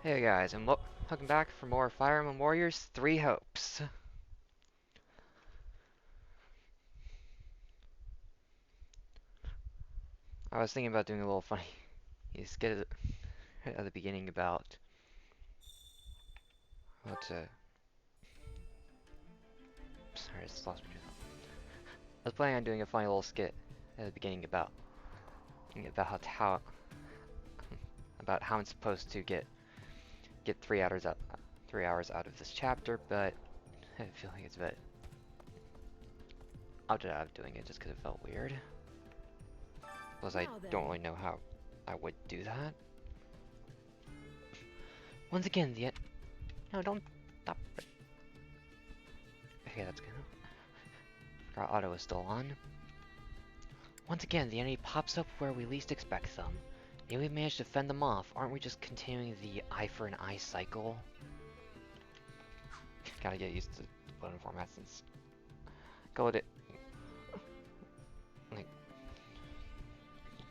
Hey guys, and welcome back for more Fire Emblem Warriors 3 Hopes. I was thinking about doing a little funny skit at the beginning about what sorry, I just lost my train of thought. I was planning on doing a funny little skit at the beginning how about how I'm supposed to get 3 hours out of this chapter, but I feel like it's a bit opted out of doing it just because it felt weird. Plus, I don't really know how I would do that. Once again, no, don't stop. Okay, that's good. Our auto is still on. Once again, the enemy pops up where we least expect them. And we've managed to fend them off. Aren't we just continuing the eye for an eye cycle? Gotta get used to button format since like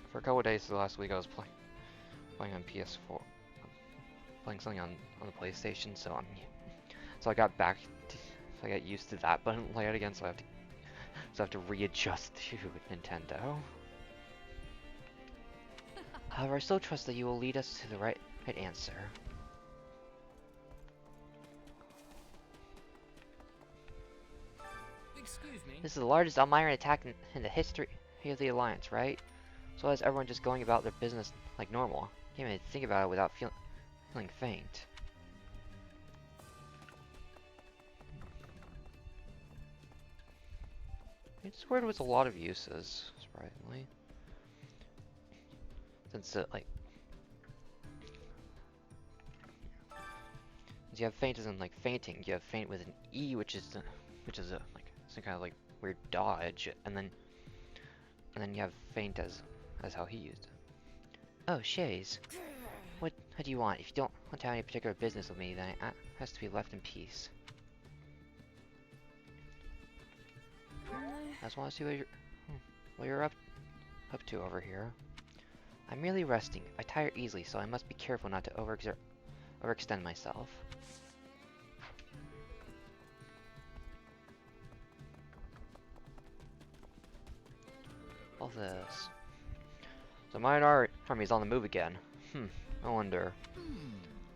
for a couple of days last week I was playing on PS4, playing something on the PlayStation, so I got used to that button layout again, so I have to readjust to Nintendo. However, I still trust that you will lead us to the right answer. Excuse me. This is the largest Almiran attack in the history of the Alliance, right? So is everyone just going about their business like normal? Can't even think about it without feeling faint. This word was a lot of uses, surprisingly. Since you have faint as in like fainting, you have faint with an E, which is like some kind of like weird dodge, and then you have faint as how he used it. Oh, Shays, what do you want? If you don't want to have any particular business with me, then it has to be left in peace. I just want to see what you're up to over here. I'm merely resting. I tire easily, so I must be careful not to overextend myself. All this. So my army's on the move again. I wonder.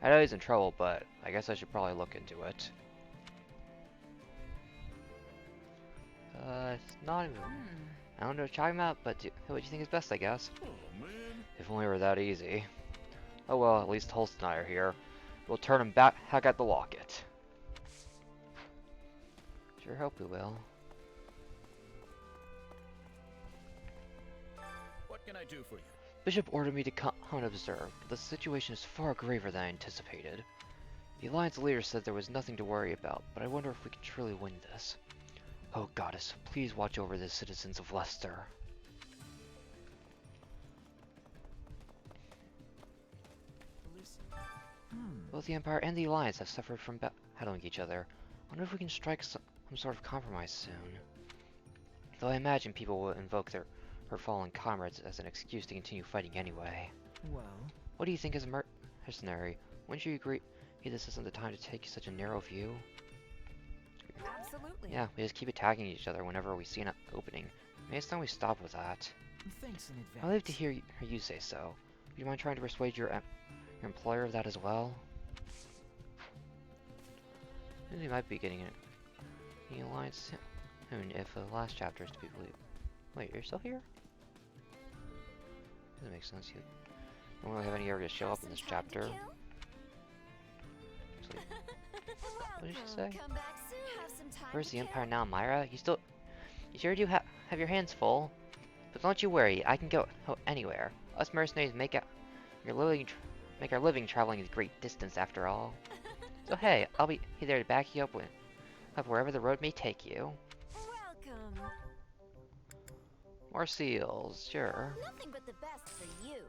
I know he's in trouble, but I guess I should probably look into it. It's not even... I don't know what you're talking about, but what do you think is best, I guess? Oh, man. If only it were that easy. Oh well, at least Holst and I are here. We'll turn him back at the locket. Sure hope we will. What can I do for you? Bishop ordered me to come and observe, but the situation is far graver than I anticipated. The Alliance leader said there was nothing to worry about, but I wonder if we can truly win this. Oh goddess, please watch over the citizens of Leicester. Both the Empire and the Alliance have suffered from battling each other. I wonder if we can strike some sort of compromise soon. Though I imagine people will invoke her fallen comrades as an excuse to continue fighting anyway. Well, what do you think as a mercenary? Wouldn't you agree this isn't the time to take such a narrow view? Absolutely. Yeah, we just keep attacking each other whenever we see an opening. Maybe it's time we stop with that. thanks in advance. I'd like to hear you say so. Would you mind trying to persuade your employer of that as well? I think we might be getting it. The Alliance soon if the last chapter is to be believed. Wait, you're still here? Doesn't make sense. You don't really have any area to show up in this chapter. Actually, what did she say? Come back soon. Have some time. Where's the Empire now, Myra? You sure do have your hands full? But don't you worry, I can go anywhere. Us mercenaries make our living traveling a great distance after all. So hey, I'll be there to back you up wherever the road may take you. Welcome. More seals, sure. Nothing but the best for you.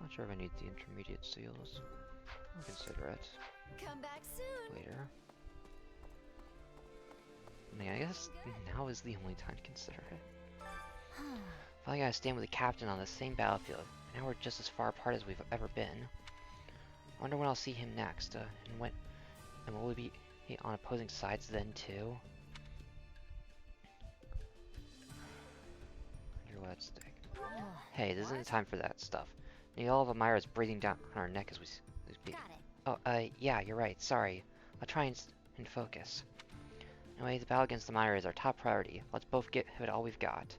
Not sure if I need the intermediate seals. I'll consider it Come back soon. later. I mean, I guess now is the only time to consider it. Finally gotta stand with the captain on the same battlefield. Now we're just as far apart as we've ever been. I wonder when I'll see him next, and will we be on opposing sides then too? Wonder what at stake. Hey, this isn't the time for that stuff. Nearly all of Amira's breathing down on our neck as we speak. Got it. Oh, yeah, you're right. Sorry. I'll try and focus. Anyway, the battle against Amira is our top priority. Let's both get it all we've got.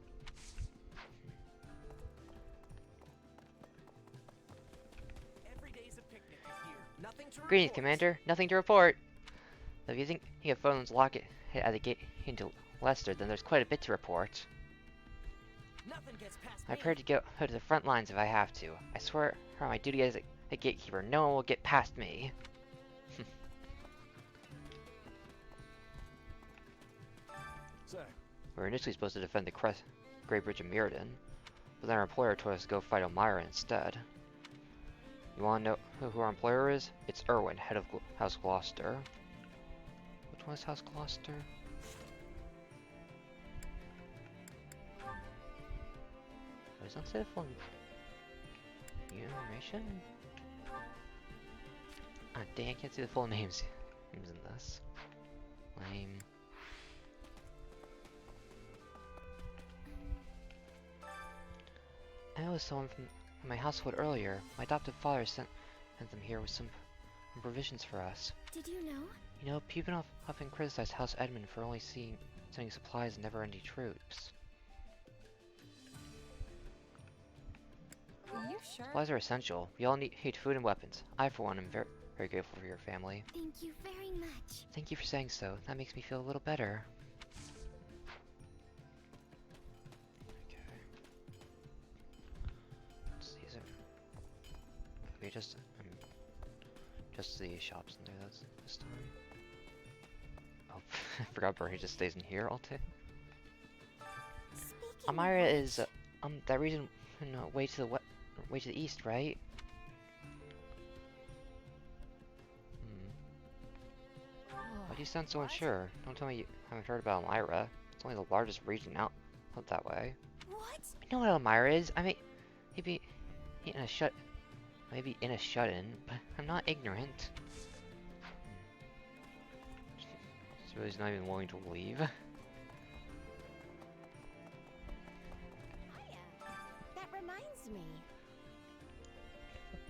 Every day's a picnic here. Nothing to Greetings, report. Commander. Nothing to report. If you think you have Foden's locket at the gate into Leicester, then there's quite a bit to report. Nothing gets past I me. prepared to go to the front lines if I have to. I swear on my duty as a gatekeeper, no one will get past me. Sir. We were initially supposed to defend the Great Bridge of Mirrodin, but then our employer told us to go fight Elmira instead. You wanna know who our employer is? It's Erwin, head of House Gloucester. Which one is House Gloucester? Does not say the full information? Ah, dang, I can't see the full names in this. Lame. I was someone from my household earlier. My adoptive father sent them here with some provisions for us. Did you know? You know, people often criticize House Edmund for only sending supplies and never-ending troops. Are you sure? Supplies are essential. We all need food and weapons. I, for one, am very grateful for your family. Thank you very much. Thank you for saying so. That makes me feel a little better. Okay. Let's see, is it... Okay, just the shops in there, that's this time. Oh, I forgot Bernie just stays in here all day. Speaking Amira of is, which, that region, way to the east, right? Why do you sound so unsure? Don't tell me you haven't heard about Elmira. It's only the largest region out that way. What? I know what Elmira is. I mean, maybe in a shut-in, but I'm not ignorant. So he's not even willing to leave. Hiya. That reminds me.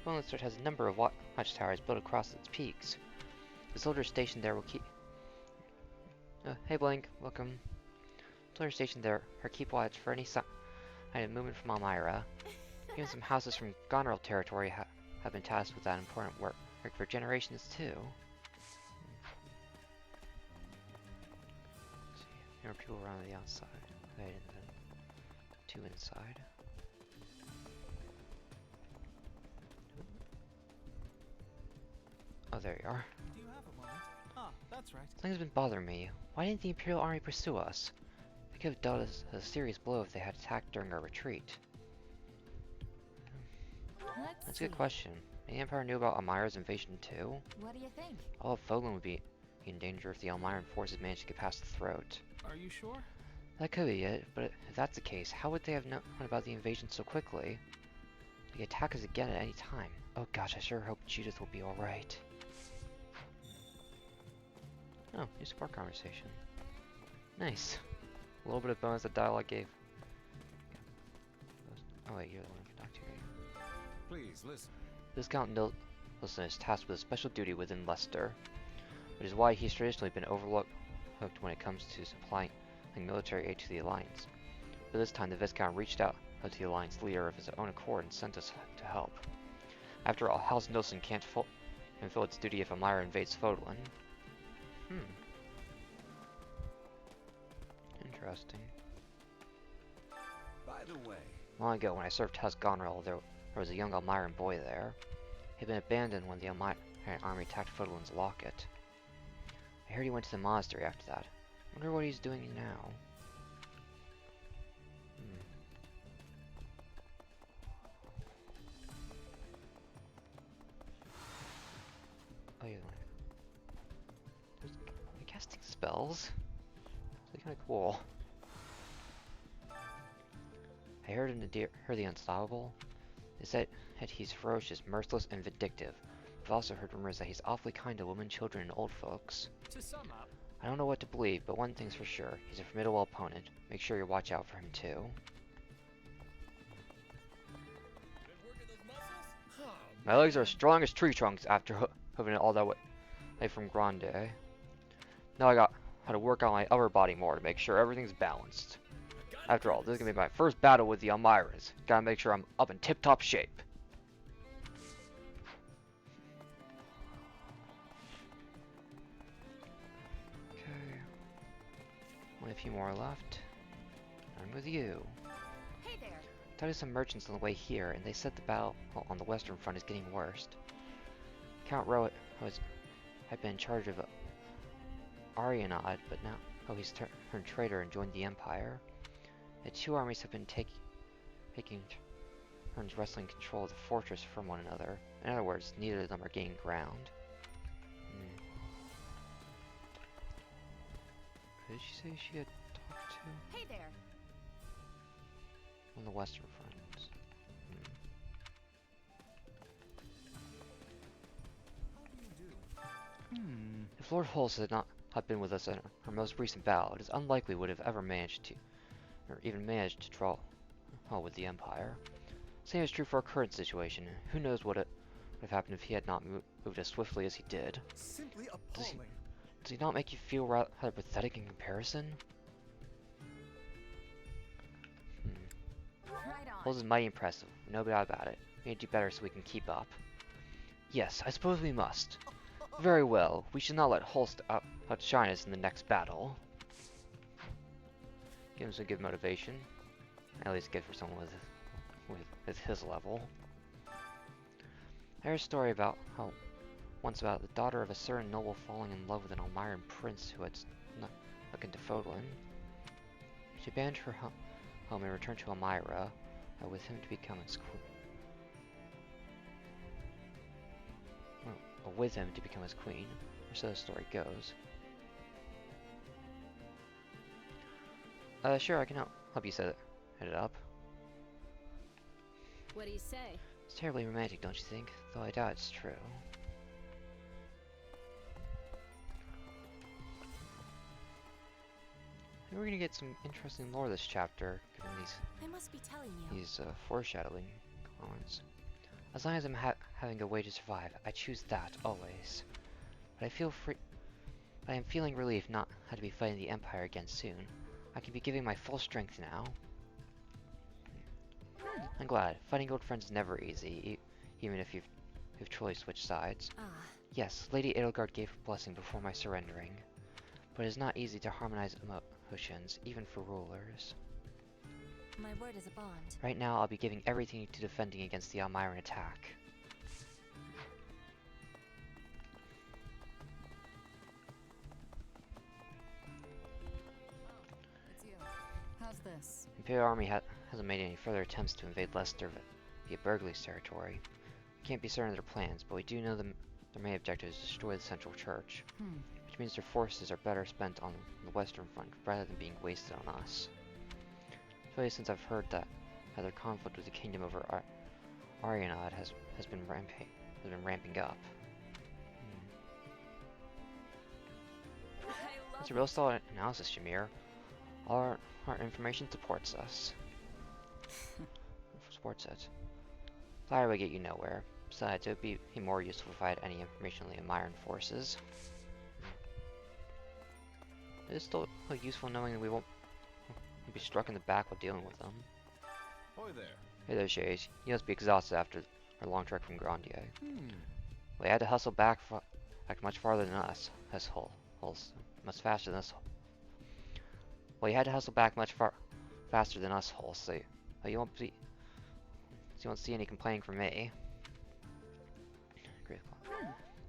Westminster has a number of watchtowers built across its peaks. The soldiers stationed there will keep... hey Blank, welcome. Soldiers stationed there are keep watch for any sign of movement from Elmira. Even some houses from Gonrel territory have been tasked with that important work for generations too. Let's see, there are people around the outside. Right, and then two inside. Oh, there you are. Do you have a moment? Ah, that's right. Something's been bothering me. Why didn't the Imperial Army pursue us? They could have dealt us a serious blow if they had attacked during our retreat. That's a good question. The Empire knew about Elmira's invasion too. What do you think? All of Fogland would be in danger if the Elmiran forces managed to get past the throat. Are you sure? That could be it, but if that's the case, how would they have known about the invasion so quickly? They could attack us again at any time. Oh gosh, I sure hope Judith will be alright. Oh, new support conversation. Nice. A little bit of bonus that dialogue gave. Oh wait, you're the one I can talk to. Please listen. Viscount Nilsson is tasked with a special duty within Leicester, which is why he's traditionally been overlooked when it comes to supplying military aid to the Alliance. But this time the Viscount reached out to the Alliance leader of his own accord and sent us to help. After all, House Nilsson can't fulfill its duty if Elmira invades Fodlan. Interesting. By the way, Long ago, when I served House Gonrel, there was a young Elmiran boy there. He'd been abandoned when the Elmiran army attacked Fodlan's locket. I heard he went to the monastery after that. Wonder what he's doing now. Oh, yeah. They're casting spells. It's kind of cool. I heard the unstoppable. They said that he's ferocious, merciless, and vindictive. I've also heard rumors that he's awfully kind to women, children, and old folks. To sum up, I don't know what to believe, but one thing's for sure. He's a formidable opponent. Make sure you watch out for him, too. been working those muscles? Oh, My legs are as strong as tree trunks after hooving it all that way from Grande. Now I got how to work on my upper body more to make sure everything's balanced. After all, this is gonna be my first battle with the Elmiras. Gotta make sure I'm up in tip-top shape. Okay. Only a few more left. I'm with you. Hey there. Talked to some merchants on the way here, and they said the battle on the western front is getting worse. Count Rowett had been in charge of Arianod, but now he's turned traitor and joined the Empire. The two armies have been taking turns wrestling control of the fortress from one another. In other words, neither of them are gaining ground. Who did she say she had talked to? Hey there. On the western front. how do you do? If Lord Hulse had not been with us in our most recent battle, it is unlikely we would have ever managed to, or even managed to draw with the Empire. Same is true for our current situation. Who knows what would have happened if he had not moved as swiftly as he did. Simply appalling. Does he not make you feel rather pathetic in comparison? Right on. Hulse is mighty impressive, no doubt about it. We need to do better so we can keep up. Yes, I suppose we must. Very well, we should not let Hulse outshine us in the next battle. Give him some good motivation. At least good for someone with his level. I heard a story about about the daughter of a certain noble falling in love with an Elmiran prince who had snuck into Fodlan. She abandoned her home and returned to Elmira, with him to become its queen. With him to become his queen, or so the story goes. Sure, I can help you set it up. What do you say? It's terribly romantic, don't you think? Though I doubt it's true. And we're gonna get some interesting lore this chapter, given I must be telling you. these foreshadowing comments. As long as I'm having a way to survive, I choose that always. But I am feeling relieved not to be fighting the Empire again soon. I can be giving my full strength now. I'm glad. Fighting old friends is never easy, even if you've truly switched sides. Ah, Yes, Lady Edelgard gave her blessing before my surrendering. But it is not easy to harmonize emotions, even for rulers. my word is a bond. Right now, I'll be giving everything to defending against the Elmiran attack. It's you. How's this? The Imperial Army hasn't made any further attempts to invade Leicester via Burgley's territory. We can't be certain of their plans, but we do know their main objective is to destroy the Central Church, which means their forces are better spent on the Western Front rather than being wasted on us. Especially since I've heard that their conflict with the kingdom over Arianod has been ramping up. That's a real solid analysis, Shamir. All our information supports us. Supports it. Fire would get you nowhere. Besides, it would be more useful if I had any information on the Elmiran forces. It is still useful knowing that we won't be struck in the back while dealing with them. Hoy there. Hey there, Shays. You must be exhausted after our long trek from Grandier. We had to hustle back much farther than us. That's Hulse. Much faster than us. Well, you had to hustle back much faster than us, Hulse. So you won't see any complaining from me. Great.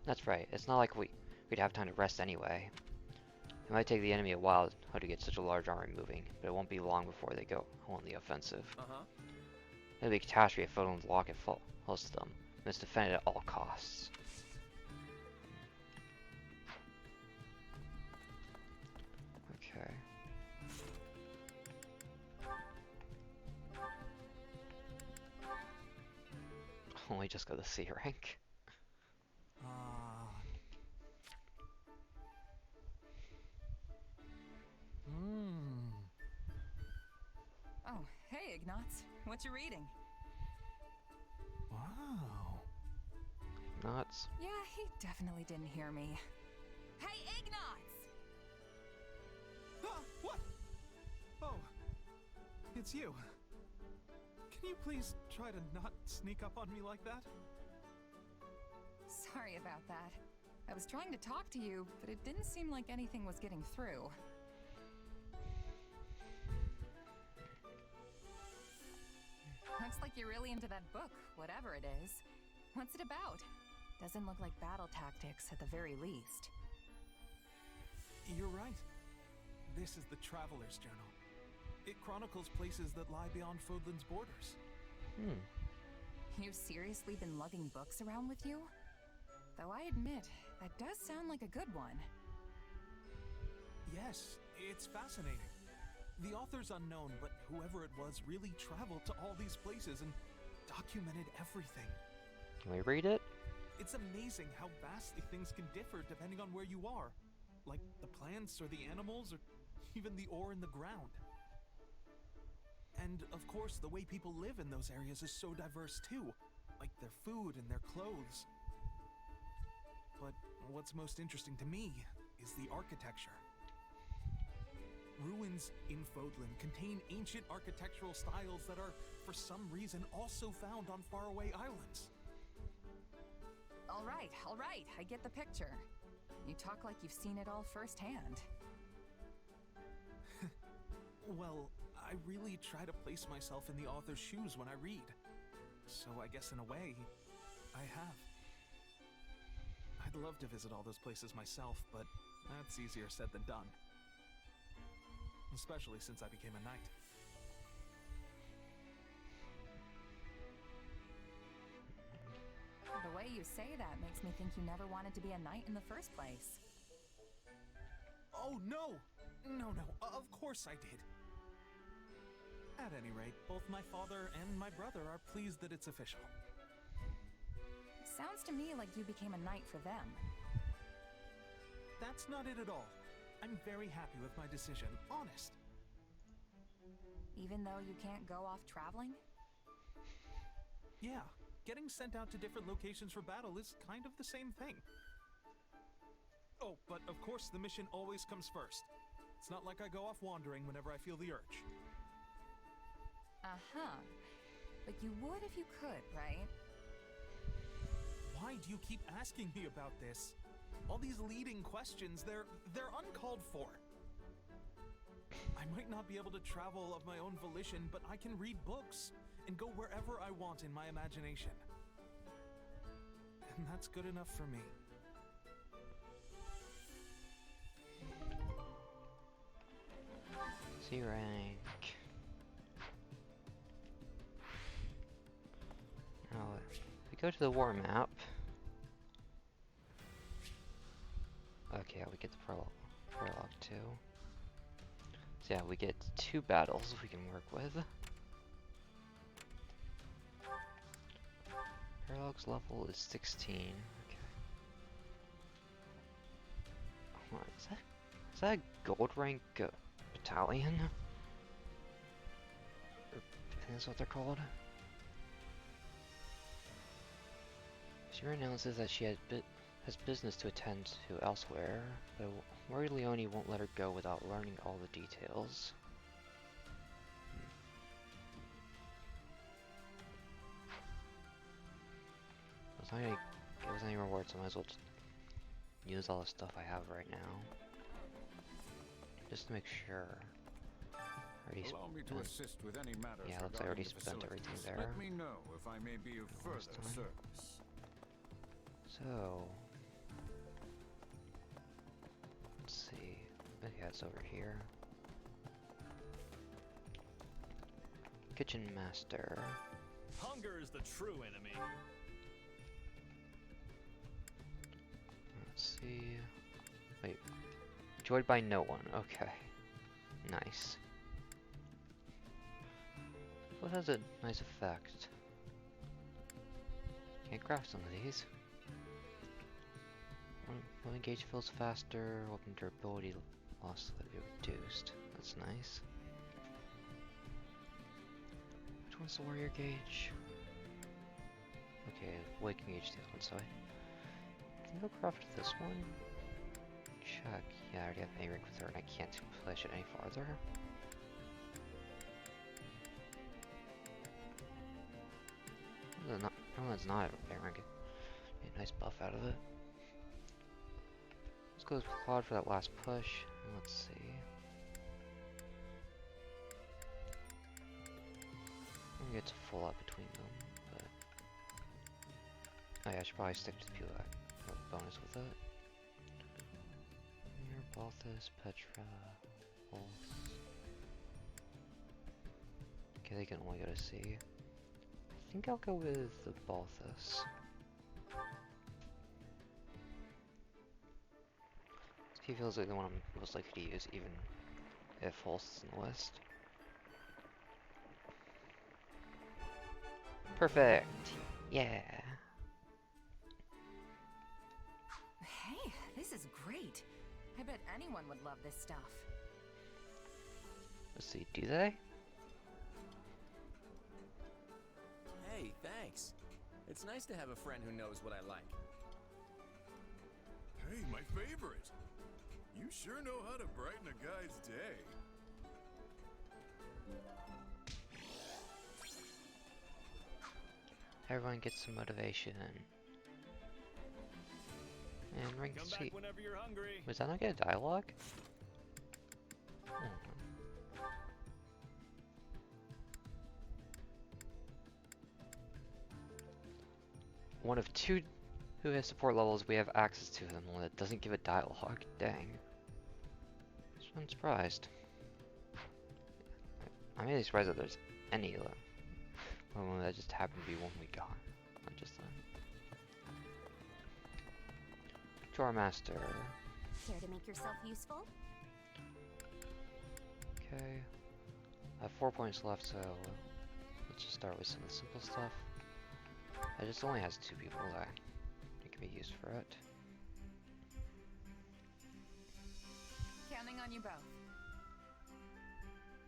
That's right. It's not like we'd have time to rest anyway. It might take the enemy a while to get such a large army moving, but it won't be long before they go on the offensive. It'll be a catastrophe if Fodlan's locket falls to them. We must defend it at all costs. Okay. only just got the C rank. Oh, hey, Ignatz. What you reading? Wow. Nuts. Yeah, he definitely didn't hear me. Hey, Ignatz! Ah, what? Oh, it's you. Can you please try to not sneak up on me like that? Sorry about that. I was trying to talk to you, but it didn't seem like anything was getting through. Looks like you're really into that book, whatever it is. What's it about? Doesn't look like battle tactics at the very least. You're right. This is the Traveler's Journal. It chronicles places that lie beyond Fodlan's borders. You've seriously been lugging books around with you? Though I admit, that does sound like a good one. Yes, it's fascinating. The author's unknown, but whoever it was really traveled to all these places and documented everything. Can we read it? It's amazing how vastly things can differ depending on where you are. Like the plants or the animals or even the ore in the ground. And of course, the way people live in those areas is so diverse too. Like their food and their clothes. But what's most interesting to me is the architecture. Ruins in Fodlan contain ancient architectural styles that are, for some reason, also found on faraway islands. All right, I get the picture. You talk like you've seen it all firsthand. Well, I really try to place myself in the author's shoes when I read. So I guess in a way, I have. I'd love to visit all those places myself, but that's easier said than done. Especially since I became a knight. The way you say that makes me think you never wanted to be a knight in the first place. Oh, no! No, of course I did. At any rate, both my father and my brother are pleased that it's official. Sounds to me like you became a knight for them. That's not it at all. I'm very happy with my decision, honest. Even though you can't go off traveling? Yeah, getting sent out to different locations for battle is kind of the same thing. Oh, but of course the mission always comes first. It's not like I go off wandering whenever I feel the urge. Uh-huh. But you would if you could, right? Why do you keep asking me about this? All these leading questions, they're uncalled for. I might not be able to travel of my own volition, but I can read books and go wherever I want in my imagination. And that's good enough for me. C rank. Now, if we go to the war map. Okay, we get the prologue too. So yeah, we get 2 battles we can work with. Prologue's level is 16. Okay. What is that? Is that a gold rank battalion? I think that's what they're called. She announces that she has business to attend to elsewhere, but worried Leone won't let her go without learning all the details. It wasn't any reward, so I might as well just use all the stuff I have right now. Just to make sure. Allow me to assist with any matters. Yeah, looks like I already spent everything there. Let me know if I may be of further service. So, let's see. Yeah, it's over here. Kitchen master. Hunger is the true enemy. Let's see. Wait. Enjoyed by no one. Okay. Nice. What has a nice effect? Can't craft some of these. Weapon gauge feels faster, weapon durability loss slightly reduced. That's nice. Which one's the warrior gauge? Okay, awakening gauge the other one, so I think I'll craft this one. Check. Yeah, I already have A rank with her and I can't push it any farther. No, it's not A rank. Get a nice buff out of it. Let's go with Claude for that last push. Let's see. I'm gonna get to full up between them, but oh yeah, I should probably stick to the Pula bonus with it. Mir, Balthus, Petra, Pulse. Okay, they can only go to C. I think I'll go with the Balthus. He feels like the one I'm most likely to use, even if Holst's in the list. Perfect! Yeah! Hey, this is great. I bet anyone would love this stuff. Let's see, do they? Hey, thanks. It's nice to have a friend who knows what I like. Hey, my favorite! You sure know how to brighten a guy's day. Everyone gets some motivation. And rank Come C. back whenever you're hungry. Was that not a dialogue? Oh. One of two who has support levels we have access to them, one that doesn't give a dialogue. Dang. I'm surprised. I'm really surprised that there's any one that just happened to be one we got. Not just that. Drawer Master. Care to make yourself useful? Okay. I have 4 points left, so let's just start with some of the simple stuff. It just only has 2 people that can be used for it. Counting on you both.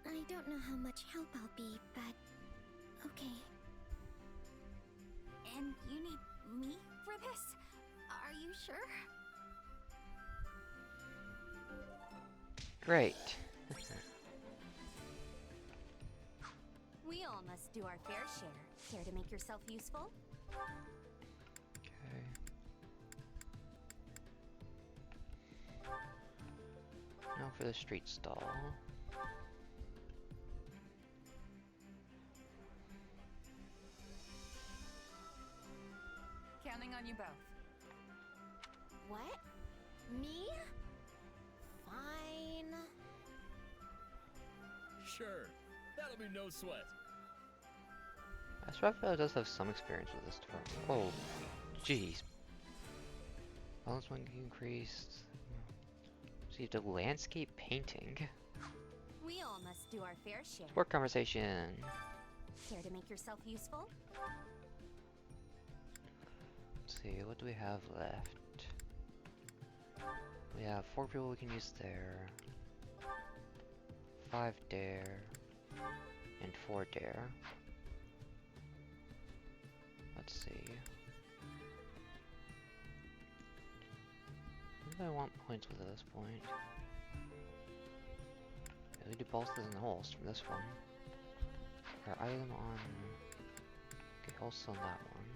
I don't know how much help I'll be, but okay. And you need me for this? Are you sure? Great. We all must do our fair share. Care to make yourself useful? Okay. Now for the street stall. Counting on you both. What? Me? Fine. Sure. That'll be no sweat. Astrafel does have some experience with this term. Oh, jeez. Balance one increased. Received a landscape painting. We all must do our fair share. Work conversation. Care to make yourself useful? Let's see, what do we have left? We have 4 people we can use there. 5 dare. And 4 dare. Let's see. What do I want points with at this point? Yeah, we do bolsters and holst from this one. Our item on... Okay, holst on that one.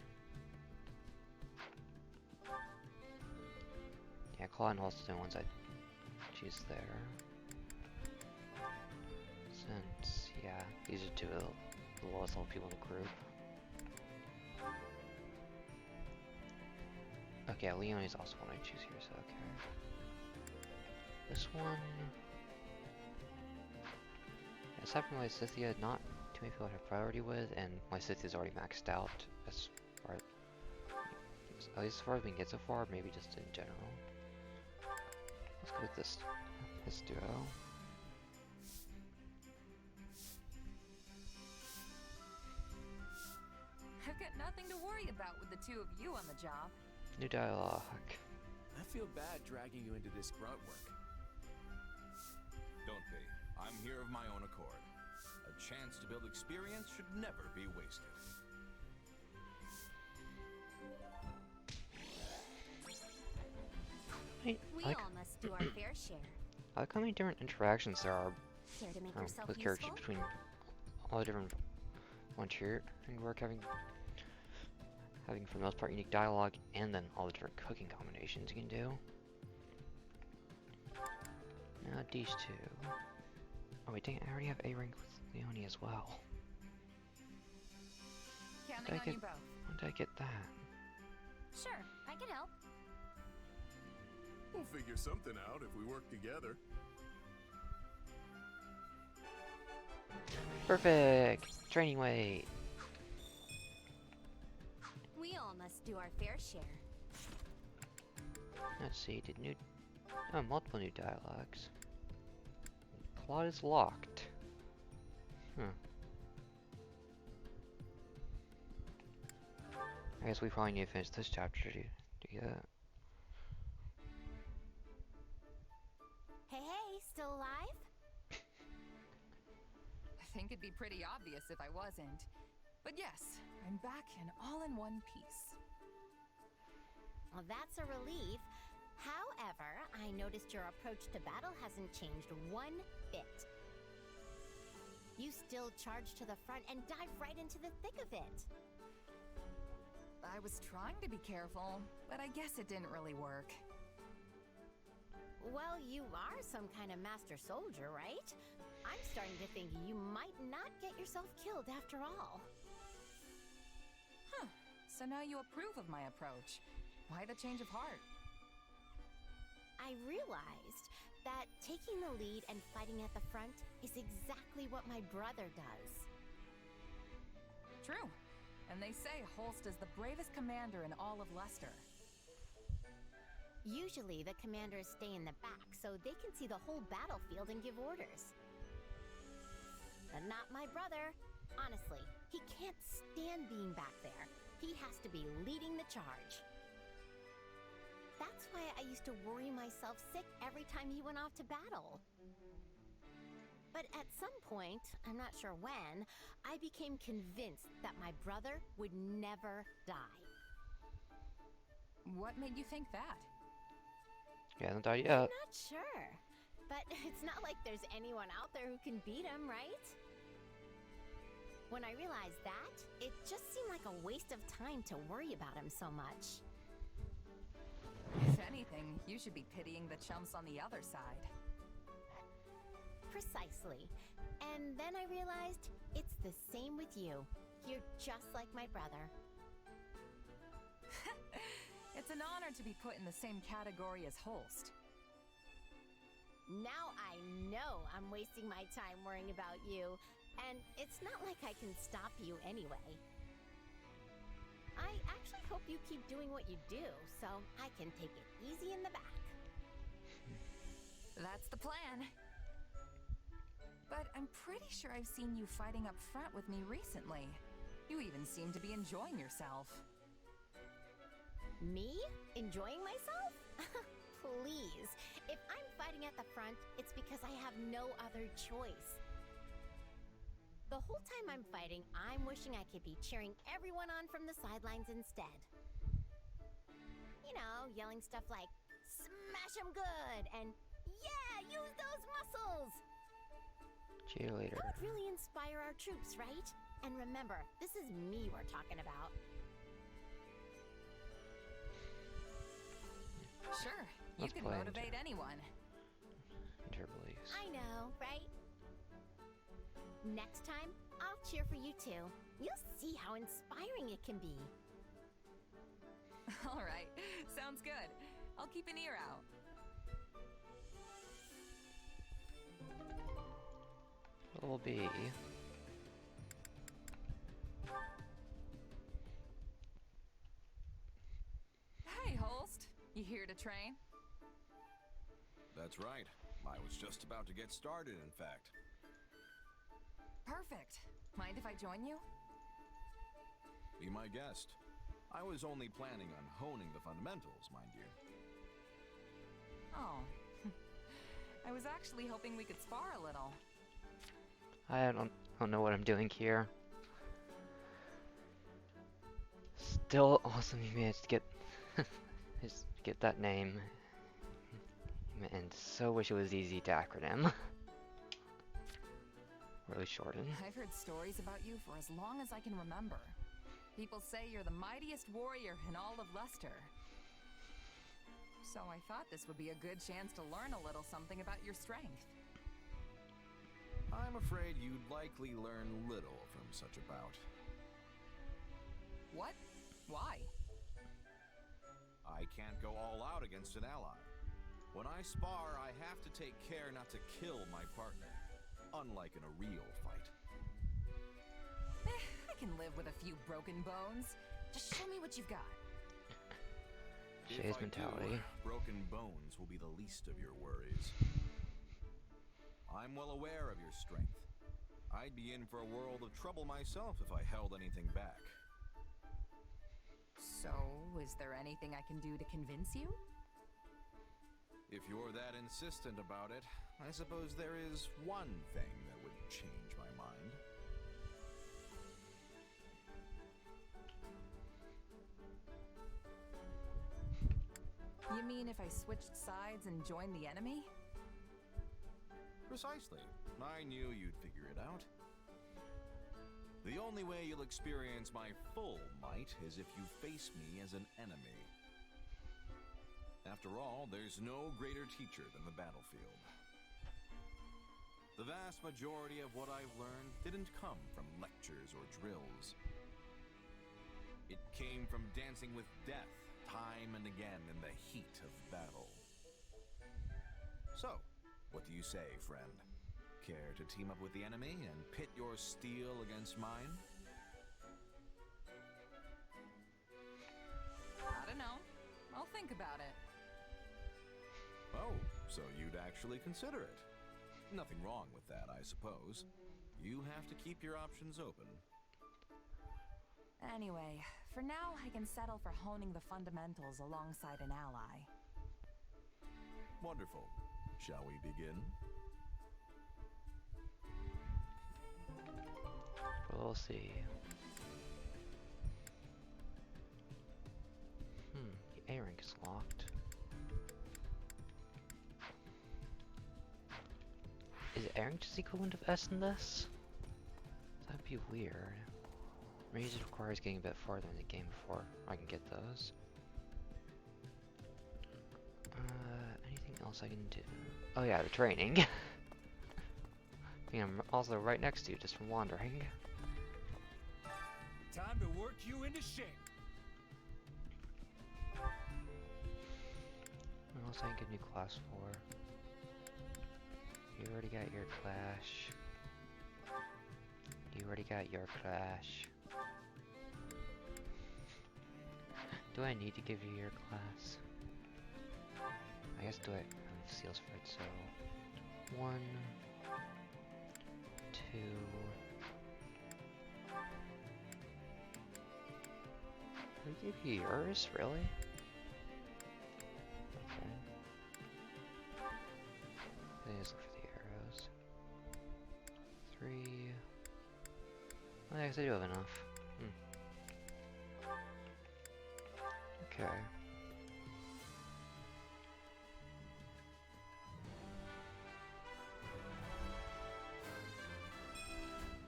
Yeah, claw and holst are the ones I choose there. Since, yeah, these are 2 of the lowest level people in the group. Okay, Leon is also one I choose here, so okay. This one... Aside from Lysithia, not too many people I have priority with, and Lysithia is already maxed out as far at least as far as we can get so far, maybe just in general. Let's go with this duo. I've got Nothing to worry about with the two of you on the job. New dialogue. I feel bad dragging you into this grunt work. Don't be. I'm here of my own accord. A chance to build experience should never be wasted. Wait, We like, all must do our fair share. I like how many different interactions there are Dare to make yourself with characters useful? between all the different ones here. I think work having for the most part unique dialogue, and then all the different cooking combinations you can do. Now these two. Oh wait, dang it, I already have A rank with Leonie as well. Counting on you both. When did I get that? Sure, I can help. We'll figure something out if we work together. Perfect! Training weight! We all must do our fair share. Let's see, multiple new dialogues. Plot is locked. Huh. I guess we probably need to finish this chapter to do that. Hey, still alive? I think it'd be pretty obvious if I wasn't. But yes, I'm back and all in one piece. Well, that's a relief. However, I noticed your approach to battle hasn't changed one bit. You still charge to the front and dive right into the thick of it. I was trying to be careful, but I guess it didn't really work. Well, you are some kind of master soldier, right? I'm starting to think you might not get yourself killed after all. Huh. So now you approve of my approach. Why the change of heart? I realized that taking the lead and fighting at the front is exactly what my brother does. True. And they say Holst is the bravest commander in all of Leicester. Usually, the commanders stay in the back so they can see the whole battlefield and give orders. But not my brother. Honestly, he can't stand being back there. He has to be leading the charge. That's why I used to worry myself sick every time he went off to battle. But at some point, I'm not sure when, I became convinced that my brother would never die. What made you think that? He hasn't died yet. I'm not sure. But it's not like there's anyone out there who can beat him, right? When I realized that, it just seemed like a waste of time to worry about him so much. If anything, you should be pitying the chumps on the other side. Precisely. And then I realized it's the same with you. You're just like my brother. It's an honor to be put in the same category as Holst. Now I know I'm wasting my time worrying about you, and it's not like I can stop you anyway. I actually hope you keep doing what you do, so I can take it easy in the back. That's the plan. But I'm pretty sure I've seen you fighting up front with me recently. You even seem to be enjoying yourself. Me? Enjoying myself? Please. If I'm fighting at the front, it's because I have no other choice. The whole time I'm fighting, I'm wishing I could be cheering everyone on from the sidelines instead. You know, yelling stuff like, "Smash 'em good!" and "Yeah, use those muscles!" Cheerleader. That would really inspire our troops, right? And remember, this is me we're talking about. Sure, you Let's can play motivate anyone. Intervals. I know, right? Next time, I'll cheer for you too. You'll see how inspiring it can be. All right, sounds good. I'll keep an ear out. What will be? Hey, Holst. You here to train? That's right. I was just about to get started, in fact. Perfect. Mind if I join you? Be my guest. I was only planning on honing the fundamentals, mind you. Oh. I was actually hoping we could spar a little. I don't know what I'm doing here. Still awesome he managed to get just get that name. And so wish it was easy to acronym. Really shorten. I've heard stories about you for as long as I can remember. People say you're the mightiest warrior in all of Leicester. So I thought this would be a good chance to learn a little something about your strength. I'm afraid you'd likely learn little from such a bout. What? Why? I can't go all out against an ally. When I spar, I have to take care not to kill my partner, unlike in a real fight. I can live with a few broken bones. Just show me what you've got. Shay's mentality. Broken bones will be the least of your worries. I'm well aware of your strength. I'd be in for a world of trouble myself if I held anything back. So, is there anything I can do to convince you? If you're that insistent about it, I suppose there is one thing that would change my mind. You mean if I switched sides and joined the enemy? Precisely. I knew you'd figure it out. The only way you'll experience my full might is if you face me as an enemy. After all, there's no greater teacher than the battlefield. The vast majority of what I've learned didn't come from lectures or drills. It came from dancing with death time and again in the heat of battle. So, what do you say, friend? Care to team up with the enemy and pit your steel against mine? I don't know. I'll think about it. Oh, so you'd actually consider it. Nothing wrong with that, I suppose. You have to keep your options open. Anyway, for now I can settle for honing the fundamentals alongside an ally. Wonderful. Shall we begin? We'll see. The A rank is locked. Is A rank just equivalent of S in this? That'd be weird. Maybe it requires getting a bit farther in the game before I can get those. Anything else I can do? Oh yeah, the training. I think I'm also right next to you just from wandering. Time to work you into shape. What else I can get new class for? You already got your clash. You already got your clash. Do I need to give you your class? I guess do I have seals for it, so 1, 2. Did I give you yours? Really? Okay. Then just look for the arrows. 3. Well, I guess I do have enough. Okay.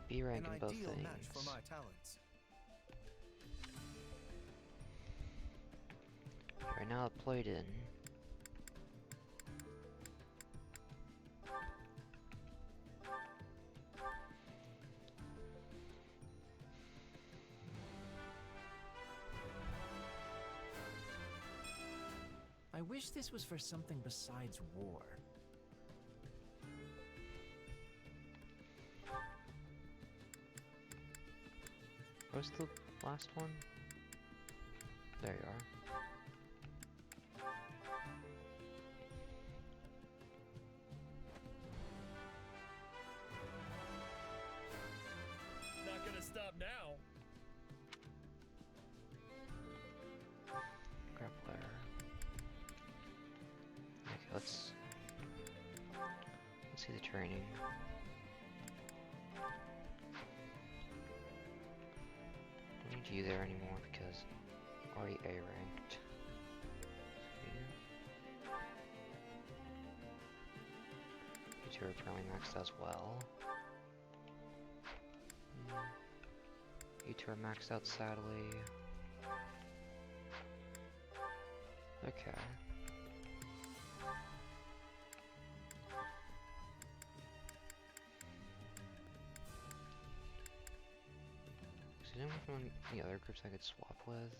B rank in both things. Match for my talents. Right now deployed in. I wish this was for something besides war. Where's the last one? There you are. Not gonna stop now. want you there anymore because already A ranked. You two are apparently maxed as well. You two are maxed out, sadly. Okay. Is there anyone from any other groups I could swap with?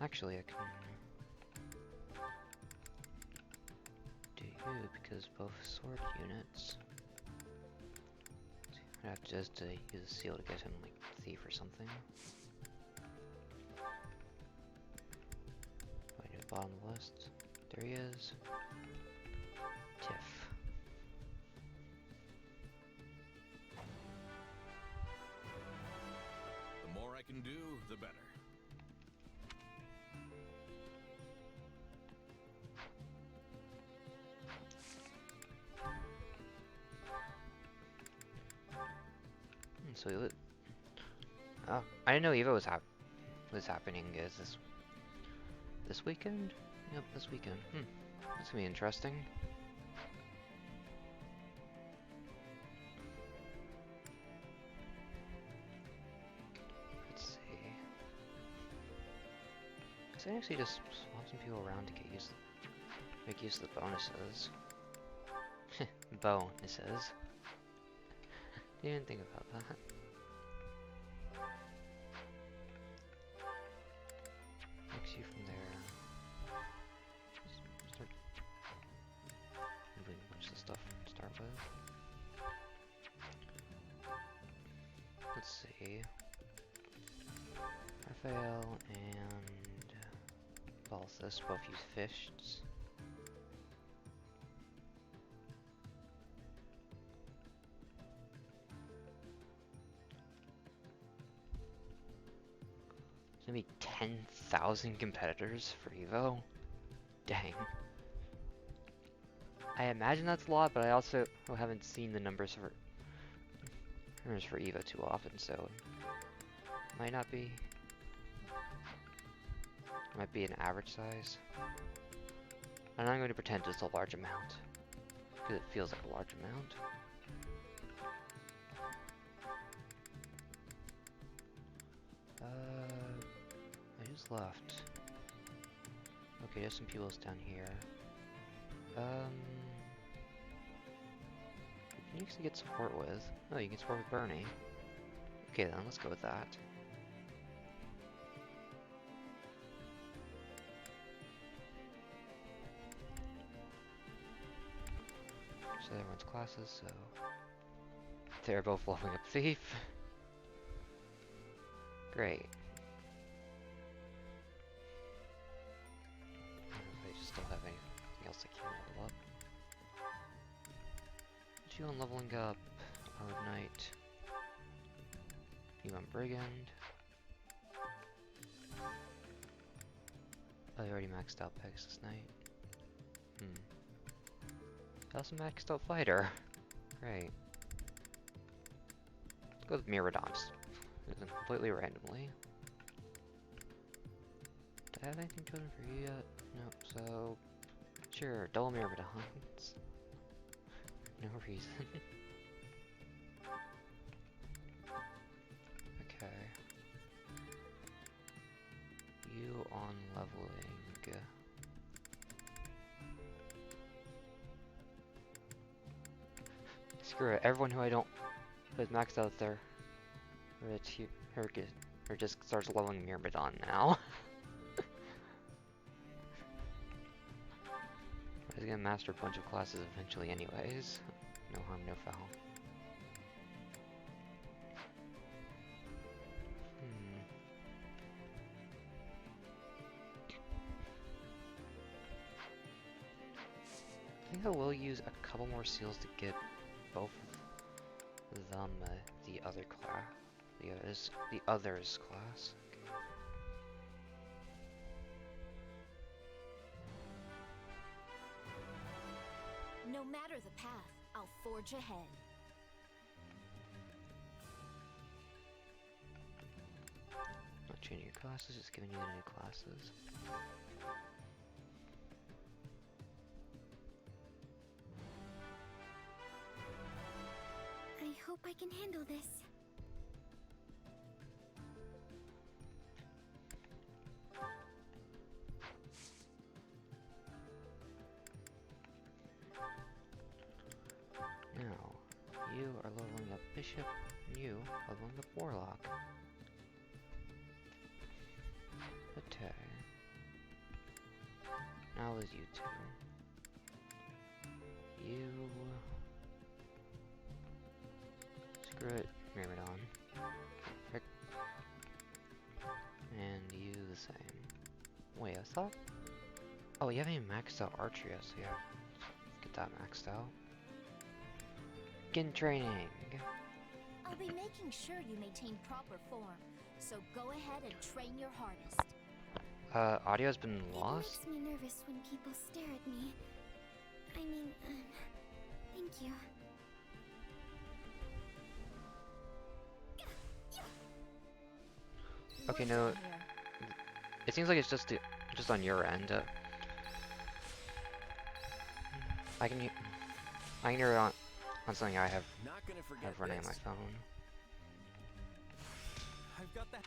Actually, I can do you because both sword units. I'd have to just use a seal to get him like thief or something. Right near the bottom of the list. There he is. Tiff. The more I can do, the better. So oh, I didn't know Evo was happening. Is this weekend? Yep, this weekend. That's gonna be interesting. Let's see. Cause I actually just swap some people around to make use of the bonuses. Bonuses. Didn't think about that. Mix you from there. Just start moving a bunch of stuff to start with. Let's see. Raphael and Balthus both use fists. Gonna be 10,000 competitors for Evo? Dang. I imagine that's a lot, but I also haven't seen the numbers for Evo too often, so it might not be. It might be an average size. And I'm going to pretend it's a large amount, because it feels like a large amount. I just left. Okay, there's some people's down here. Who can you actually get support with? Oh, you can support with Bernie. Okay then, let's go with that. So everyone's classes, so they're both leveling up Thief. Great. I just don't have anything else I can level up. You on leveling up Armored Knight. You on Brigand. Oh, you already maxed out Pegasus Knight. Also maxed out Fighter. Great. Let's go with Myrmidons. Completely randomly. Do I have anything chosen for you yet? Nope, so... Sure, double Myrmidons. No reason. Okay. You on leveling. Screw it, everyone who is maxed out there. Or just starts leveling Myrmidon now. I was gonna master a bunch of classes eventually anyways. No harm, no foul. I think I will use a couple more seals to get both of them the other class. The others class. No matter the path, I'll forge ahead. changing your classes, just giving you the new classes. I hope I can handle this. Now, you are leveling up Bishop, and you are leveling up Warlock. Okay. Now is you two. You... Screw it, Myrmidon. Frick. And you the same. Wait, I thought... Oh, you haven't even maxed out archery yet, so yeah. Get that maxed out. Skin training! I'll be making sure you maintain proper form, so go ahead and train your hardest. Audio's been lost? It makes me nervous when people stare at me. I mean, thank you. Okay, no. It seems like it's just on your end. I can hear it on something I have running on my phone. I've got that.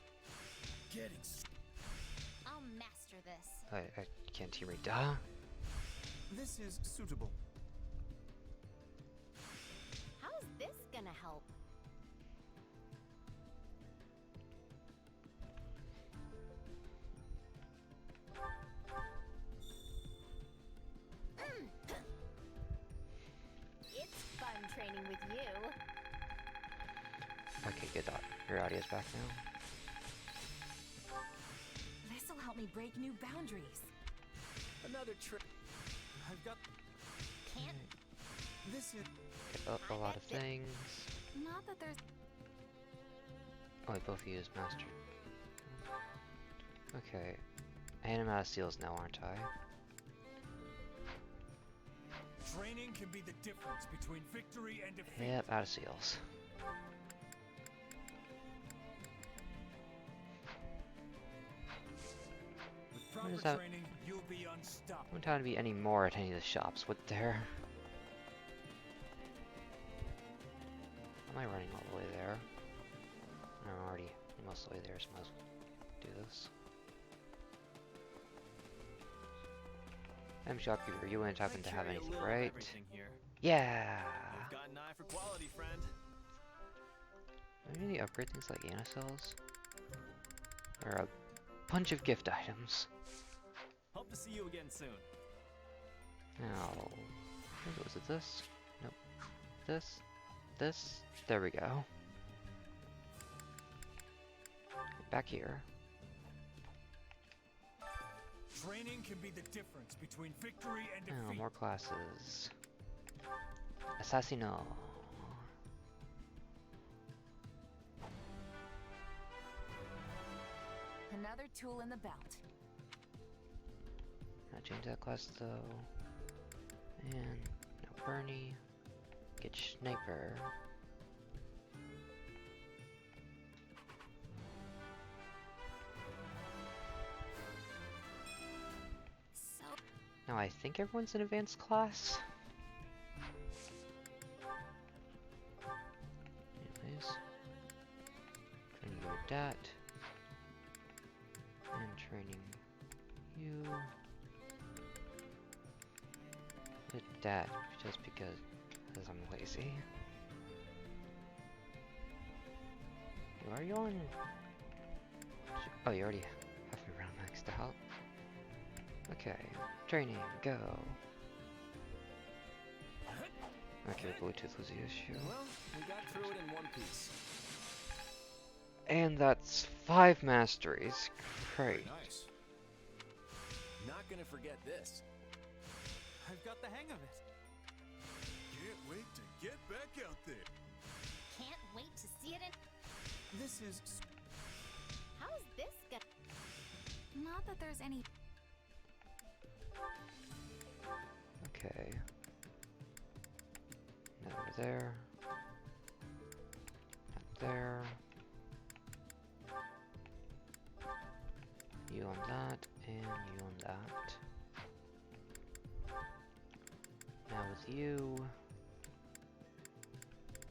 I'll master this. I can't hear me. Duh. This is suitable. How's this gonna help? It's fun training with you. Okay, good. Your audio's back now. This'll help me break new boundaries. Another trick. I've got. Can't. This is. A lot of things. Not that there's... Oh, both of you is mastered. Okay. And I'm out of seals now, aren't I? Training can be the difference between victory and defeat. Yep, out of seals. With What proper is that? training, you'll be unstoppable. I don't time to be any more at any of the shops. What there? Am I running all the way there? I'm already most of the way there, so I might as well do this. Shopkeeper, you wouldn't happen to have anything, right? Yeah! I've got an eye for quality, friend. Do we really upgrade things like Anna cells? Or a bunch of gift items. Hope to see you again soon. Now, was it this? Nope. This. There we go. Back here. Training can be the difference between victory and defeat. Oh, more classes. Assassino. Another tool in the belt. Not change that class though. And no Bernie. Get Sniper. So, Now I think everyone's in advanced class. Anyways. Training you with that. And training you with that, just because I'm lazy. Are you on? Oh, you already have your round maxed out. Okay, training, go. Okay, Bluetooth was the issue. Well, we got through it in one piece. And that's 5 masteries. Great. Nice. Not gonna forget this. I've got the hang of it. Can't wait to get back out there. can't wait to see it in. This is. How's this gonna? Not that there's any... Okay. Now over there. Not there. You on that, and you on that. Now with you...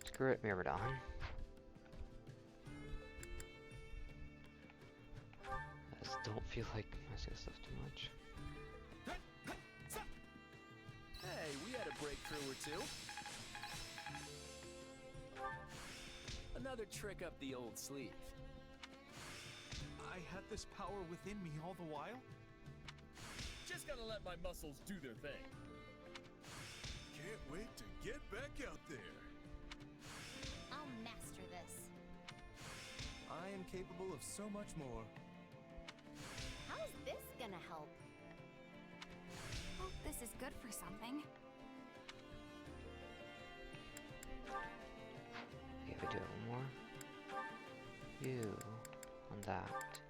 Screw it, Myrmidon. I just don't feel like messing with stuff too much. Hey, we had a breakthrough or two. Another trick up the old sleeve. I had this power within me all the while? Just gotta let my muscles do their thing. Can't wait to get back out there. I'll master this. I am capable of so much more. How's this gonna help? Hope this is good for something. Okay, if I do it one more. You on that.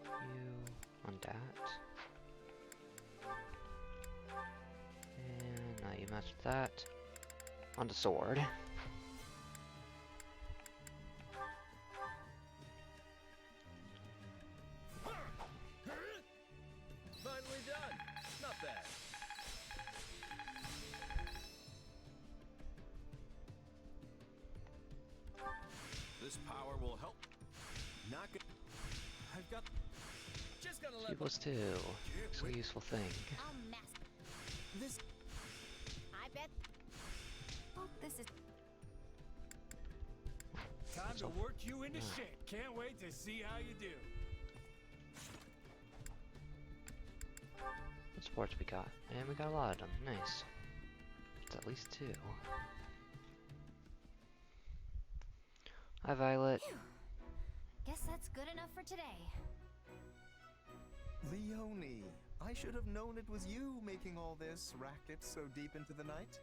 You on that. And now you match that on the sword. Finally done. Not bad. This power will help. Not good. I've got... Just gotta let 2 plus 2. It's a useful thing. I'll master this. I bet Hope this is... Time to So- work you into shape. Can't wait to see how you do. What sports we got? And we got a lot of them. Nice. It's at least 2. Hi, Violet. guess that's good enough for today. Leonie, I should have known it was you making all this racket so deep into the night.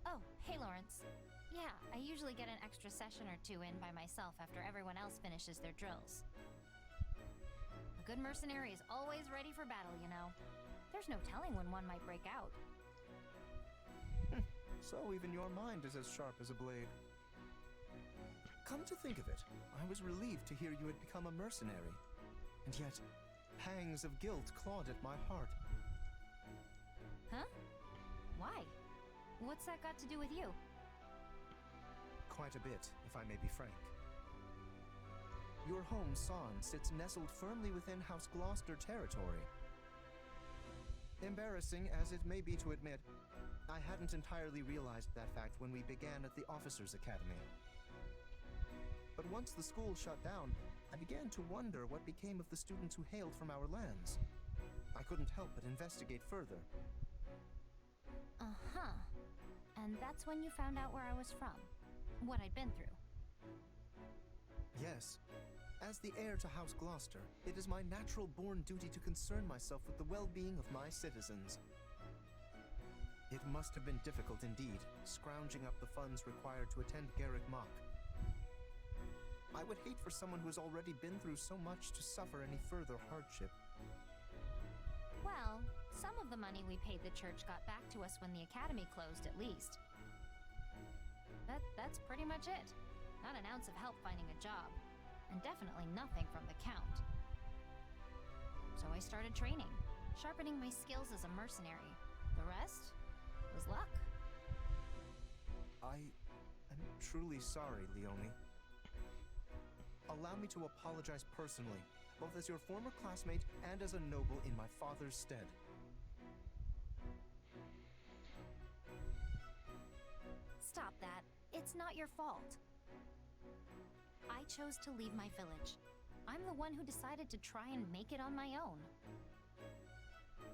Oh, hey Lawrence. Yeah, I usually get an extra session or 2 in by myself after everyone else finishes their drills. A good mercenary is always ready for battle, you know. There's no telling when one might break out. So even your mind is as sharp as a blade. Come to think of it, I was relieved to hear you had become a mercenary. And yet, pangs of guilt clawed at my heart. Huh? Why? What's that got to do with you? Quite a bit, if I may be frank. Your home, Son, sits nestled firmly within House Gloucester territory. Embarrassing as it may be to admit, I hadn't entirely realized that fact when we began at the Officers' Academy. But once the school shut down, I began to wonder what became of the students who hailed from our lands. I couldn't help but investigate further. Uh-huh. And that's when you found out where I was from. What I'd been through. Yes. As the heir to House Gloucester, it is my natural-born duty to concern myself with the well-being of my citizens. It must have been difficult indeed, scrounging up the funds required to attend Garrick Mock. I would hate for someone who has already been through so much to suffer any further hardship. Well, some of the money we paid the church got back to us when the academy closed, at least. That's pretty much it. Not an ounce of help finding a job. And definitely nothing from the Count. So I started training, sharpening my skills as a mercenary. The rest was luck. I am truly sorry, Leonie. Allow me to apologize personally, both as your former classmate and as a noble in my father's stead. Stop that. It's not your fault. I chose to leave my village. I'm the one who decided to try and make it on my own.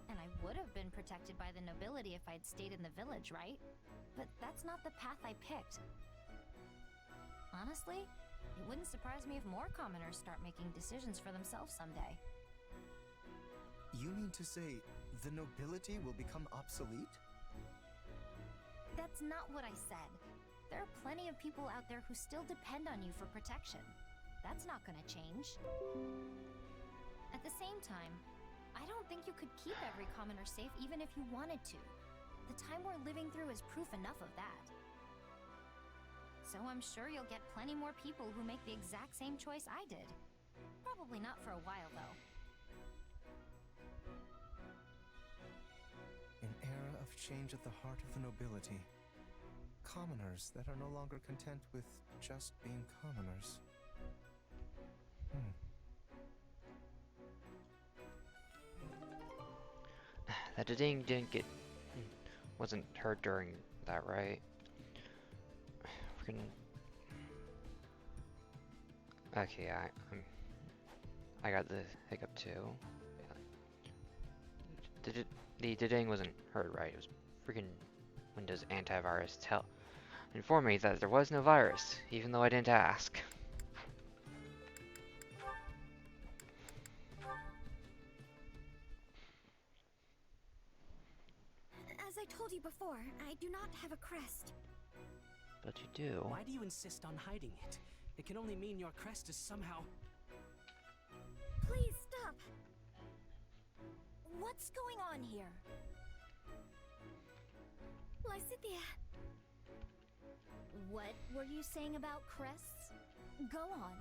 And I would have been protected by the nobility if I'd stayed in the village, right? But that's not the path I picked. Honestly, it wouldn't surprise me if more commoners start making decisions for themselves someday. You mean to say the nobility will become obsolete? That's not what I said. There are plenty of people out there who still depend on you for protection. That's not gonna change. At the same time, I don't think you could keep every commoner safe even if you wanted to. The time we're living through is proof enough of that. So I'm sure you'll get plenty more people who make the exact same choice I did. Probably not for a while, though. An era of change at the heart of the nobility. Commoners that are no longer content with just being commoners. That ding wasn't heard during that, right? Freaking. Okay, I got the hiccup too. Yeah. The ding wasn't heard right. It was freaking Windows antivirus informed me that there was no virus, even though I didn't ask. As I told you before, I do not have a crest. But you do. Why do you insist on hiding it? It can only mean your crest is somehow... Please stop! What's going on here? Lysithia! What were you saying about crests? Go on.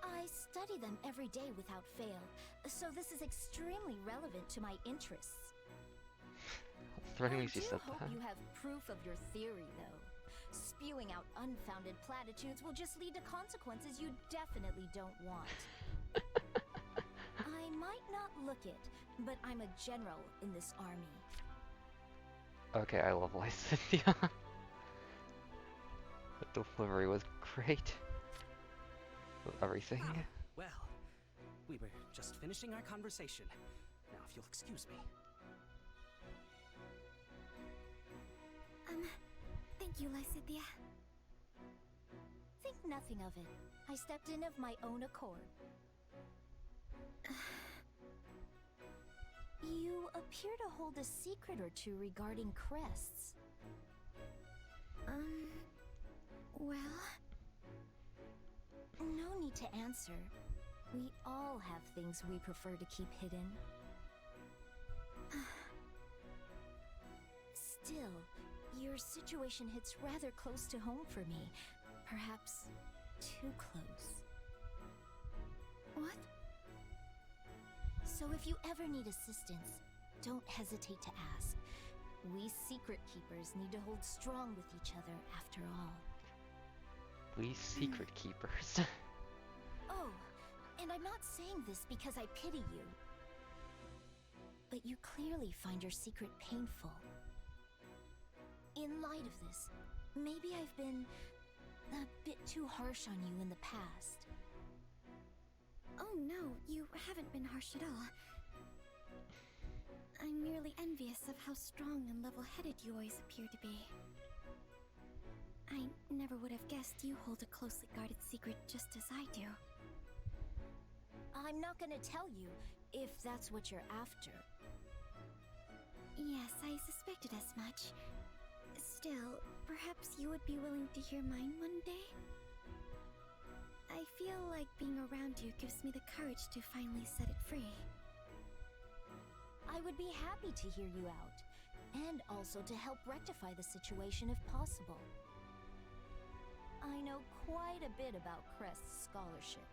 I study them every day without fail, so this is extremely relevant to my interests. Threatening I she do said hope that. you have proof of your theory, though. Spewing out unfounded platitudes will just lead to consequences you definitely don't want. I might not look it, but I'm a general in this army. Okay, I love Lysithia. The delivery was great. With everything. Well, we were just finishing our conversation. Now, if you'll excuse me. Thank you, Lysithia. Think nothing of it. I stepped in of my own accord. You appear to hold a secret or two regarding crests. Well... No need to answer. We all have things we prefer to keep hidden. Still, your situation hits rather close to home for me. Perhaps too close. What? So if you ever need assistance, don't hesitate to ask. We secret keepers need to hold strong with each other after all. We secret keepers. Oh, and I'm not saying this because I pity you. But you clearly find your secret painful. In light of this, maybe I've been a bit too harsh on you in the past. Oh no, you haven't been harsh at all. I'm merely envious of how strong and level-headed you always appear to be. I never would have guessed you hold a closely guarded secret just as I do. I'm not gonna tell you, if that's what you're after. Yes, I suspected as much. Still, perhaps you would be willing to hear mine one day? I feel like being around you gives me the courage to finally set it free. I would be happy to hear you out, and also to help rectify the situation if possible. I know quite a bit about Crest's scholarship.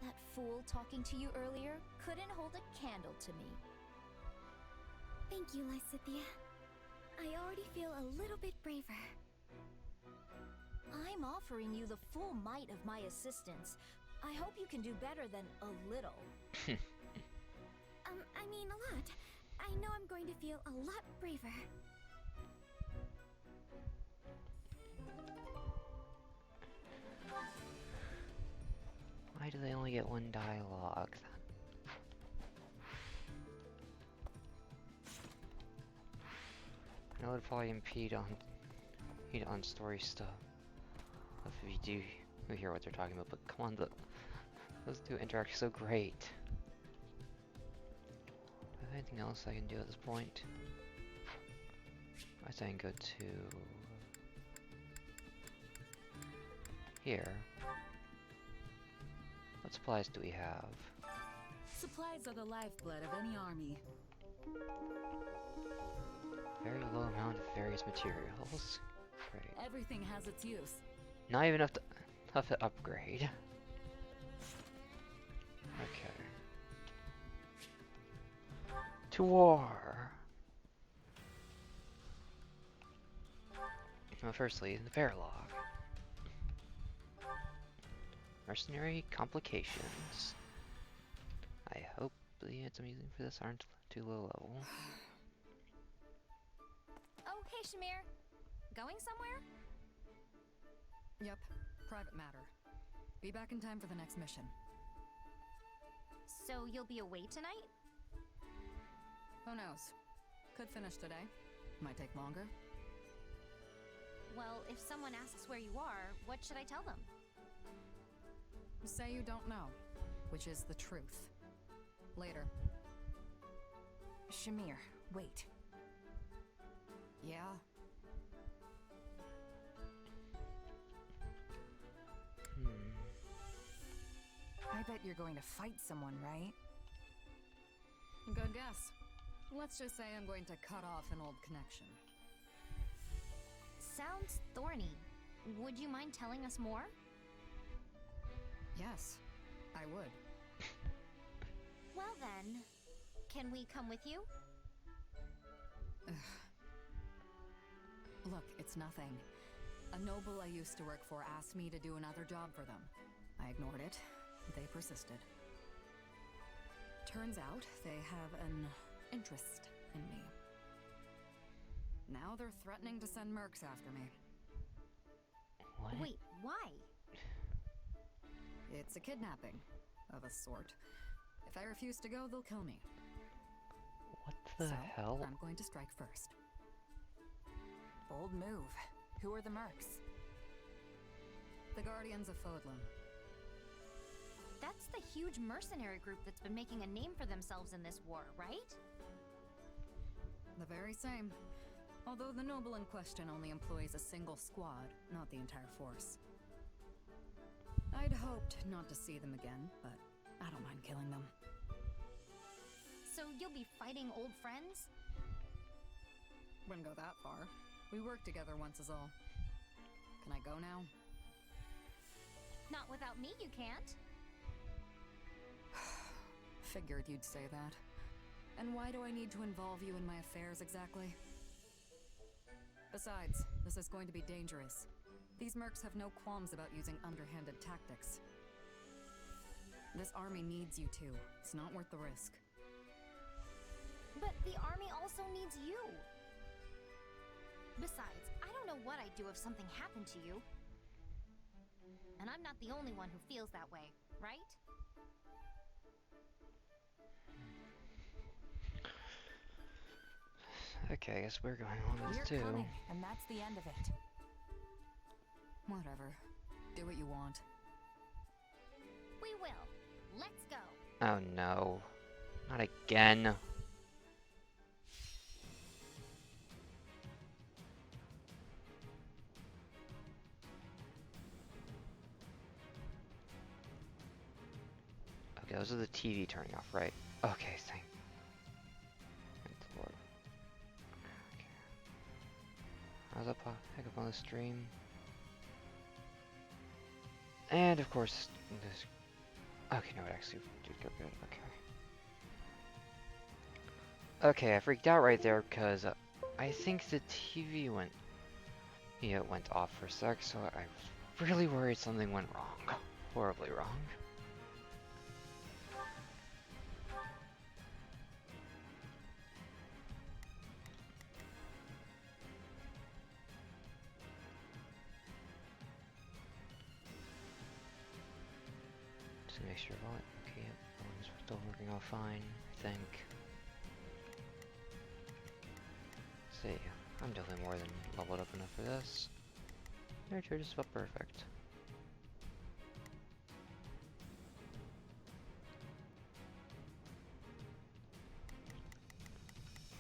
That fool talking to you earlier couldn't hold a candle to me. Thank you, Lysithia. I already feel a little bit braver. I'm offering you the full might of my assistance. I hope you can do better than a little. I mean a lot. I know I'm going to feel a lot braver. Why do they only get one dialogue? I know it'd probably impede on story stuff if you do hear what they're talking about, but come on, those two interact so great. Is there anything else I can do at this point? I say I can go to here. What supplies do we have? Supplies are the lifeblood of any army. Very low amount of various materials. Great. Everything has its use. Not even enough to upgrade. Okay. To war! Well, firstly, the paralog. Mercenary complications. I hope the units I'm using for this aren't too low level. Oh, hey, Shamir. Going somewhere? Yep, private matter. Be back in time for the next mission. So you'll be away tonight? Who knows? Could finish today. Might take longer. Well, if someone asks where you are, what should I tell them? Say you don't know, which is the truth. Later. Shamir, wait. Yeah? I bet you're going to fight someone, right? Good guess. Let's just say I'm going to cut off an old connection. Sounds thorny. Would you mind telling us more? Yes, I would. Well then, can we come with you? Look, it's nothing. A noble I used to work for asked me to do another job for them. I ignored it. They persisted. Turns out they have an interest in me. Now they're threatening to send mercs after me. What? Wait, why? It's a kidnapping, of a sort. If I refuse to go, they'll kill me. What the hell? I'm going to strike first. Bold move. Who are the mercs? The Guardians of Fodlan. That's the huge mercenary group that's been making a name for themselves in this war, right? The very same. Although the noble in question only employs a single squad, not the entire force. I'd hoped not to see them again, but I don't mind killing them. So you'll be fighting old friends? Wouldn't go that far. We worked together once is all. Can I go now? Not without me, you can't. Figured you'd say that. And why do I need to involve you in my affairs exactly? Besides, this is going to be dangerous. These mercs have no qualms about using underhanded tactics. This army needs you too. It's not worth the risk. But the army also needs you. Besides, I don't know what I'd do if something happened to you. And I'm not the only one who feels that way, right? Okay, I guess we're going on this too. We're coming, and that's the end of it. Whatever. Do what you want. We will. Let's go. Oh no. Not again. Okay, those are the TV turning off, right? Okay, thank the Lord. Okay. How's that heck up on the stream? And of course, this. Okay, no, it actually did go good. Okay. Okay, I freaked out right there because I think the TV went off for a sec, so I was really worried something went wrong. Horribly wrong. Just to make sure, okay, yep, everyone's still working out fine, I think. See, I'm definitely more than leveled up enough for this. Nurture just about perfect.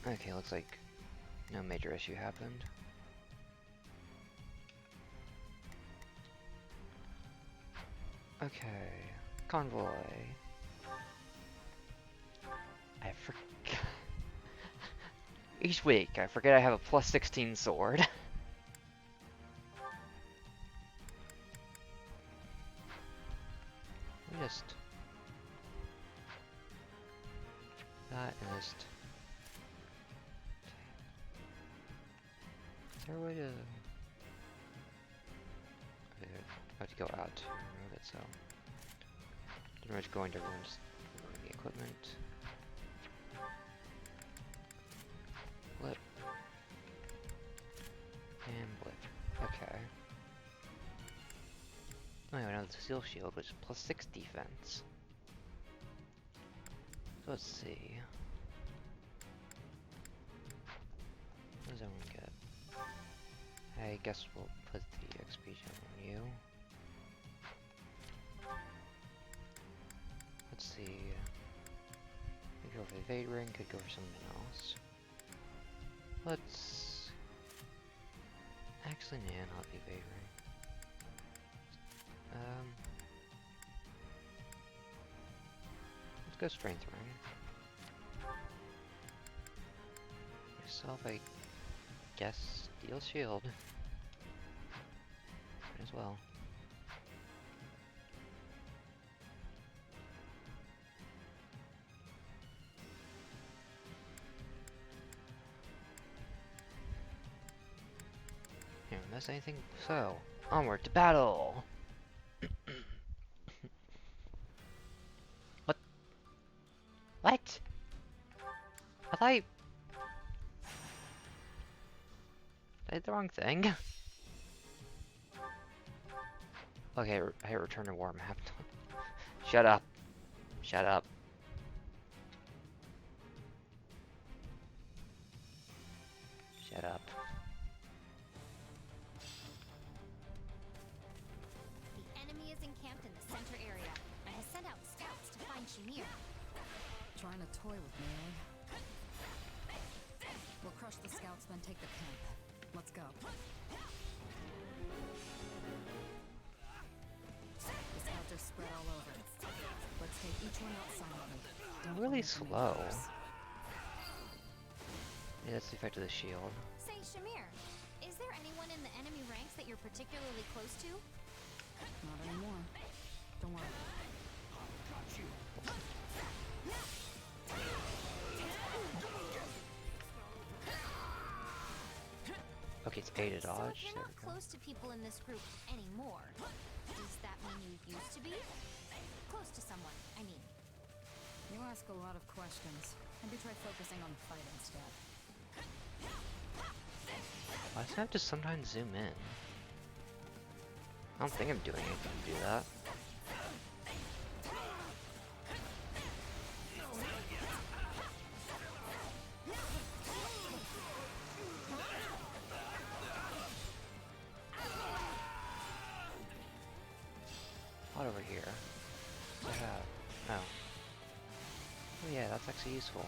Okay, looks like no major issue happened. Okay, convoy. I forgot. Each week, I forget I have a plus 16 sword. that and just... Is there a way to... Okay, I have to go out to remove it, so... Pretty much going to everyone's the equipment. Blip. And blip. Okay. Oh yeah, now the Steel Shield, which is plus 6 defense. So let's see. What does everyone get? I guess we'll put the XP gem on you. Let's see. Could go for the Evade Ring, could go for something else. Let's... Actually, nah, not the Evade Ring. Let's go Strength Ring. Myself, I guess, Steel Shield. Might as well. Didn't miss anything, so onward to battle! What? What? I did the wrong thing. Okay, I hit return to war map. Shut up. Shut up. Shut up. The enemy is encamped in the center area. I have sent out scouts to find Shamir. Trying to toy with me, eh? We'll crush the scouts, then take the camp. Let's go. The scouts are spread all over. Let's take each one out silently. They're really slow. Yeah, that's the effect of the shield. Say, Shamir, is there anyone in the enemy ranks that you're particularly close to? Not anymore. Don't worry. Okay, it's A to dodge. So if you're not close to people in this group anymore, does that mean you used to be? Close to someone, I mean. You ask a lot of questions. Maybe try focusing on the fight instead. Why does it have to sometimes zoom in? I don't think I'm doing anything to do that. What over here? What's that? Oh. Oh yeah, that's actually useful.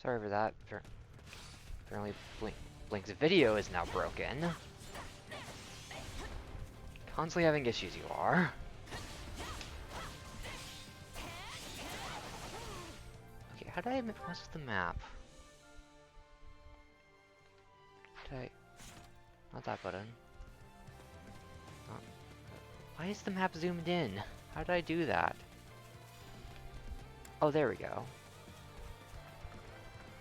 Sorry for that. Apparently Blink's video is now broken. Constantly having issues, you are. Okay, how did I mess with the map? Did I... Not that button. Why is the map zoomed in? How did I do that? Oh, there we go.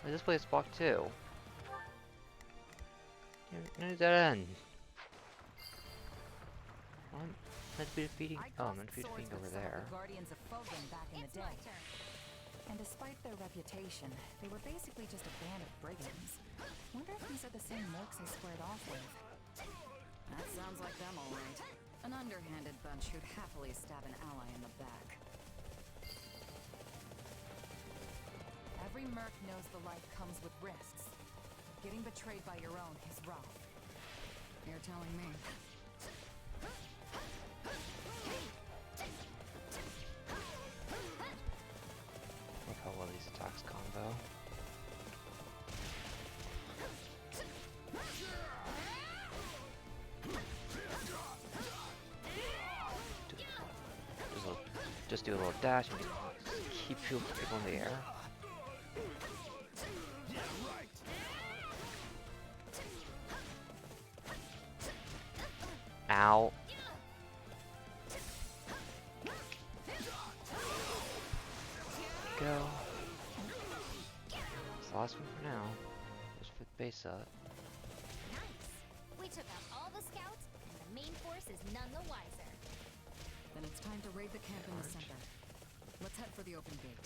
Oh, this place blocked too. Where did that end? I'm meant to be defeating. Oh, I'm meant to be defeating over there. Guardians of Fogan back in the day. And despite their reputation, they were basically just a band of brigands. Wonder if these are the same mercs I squared off with. That sounds like them, all right. An underhanded bunch who'd happily stab an ally in the back. Every merc knows the life comes with risks. Getting betrayed by your own is rough. You're telling me. Look how well these attacks combo. Just do a little dash and keep people in the air. Ow. Go. It's the last one for now. Just for the base up. Nice. We took out all the scouts, and the main force is none the wiser. Then it's time to raid the camp in the center. Let's head for the open gate.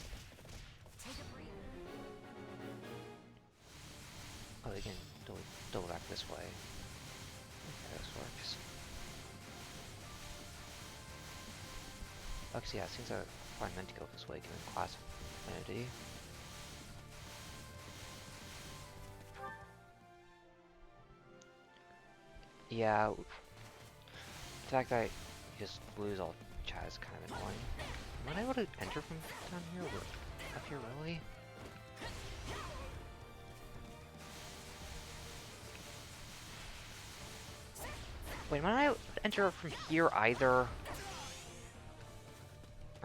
Take a breather. Oh, they can double back this way. Okay, this works. Actually, yeah, it seems like I meant to go this way given class affinity. Yeah, the fact that I just lose all chat is kind of annoying. Am I able to enter from down here? Or up here, really? Wait, am I able to enter from here either?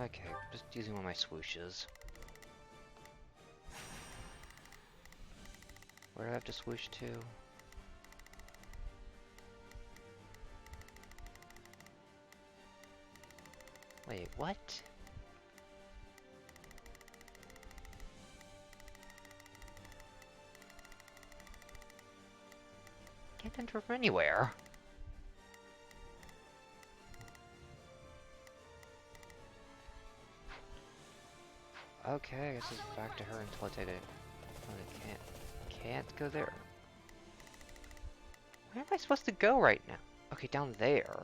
Okay, just using one of my swooshes. Where do I have to swoosh to? Wait, what? Can't enter from anywhere. Okay, I guess it's back to her until I take it. Oh, I can't go there. Where am I supposed to go right now? Okay, down there.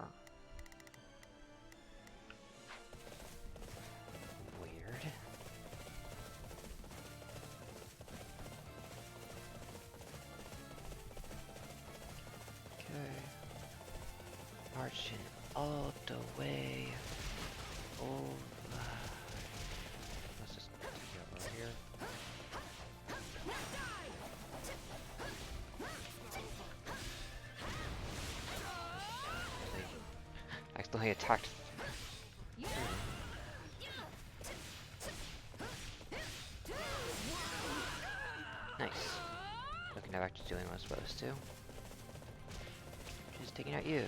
Weird. Okay. Marching all the way over. Let's just go over here. Accidentally attacked. Nice. Looking now actually doing what I'm supposed to. Just taking out you.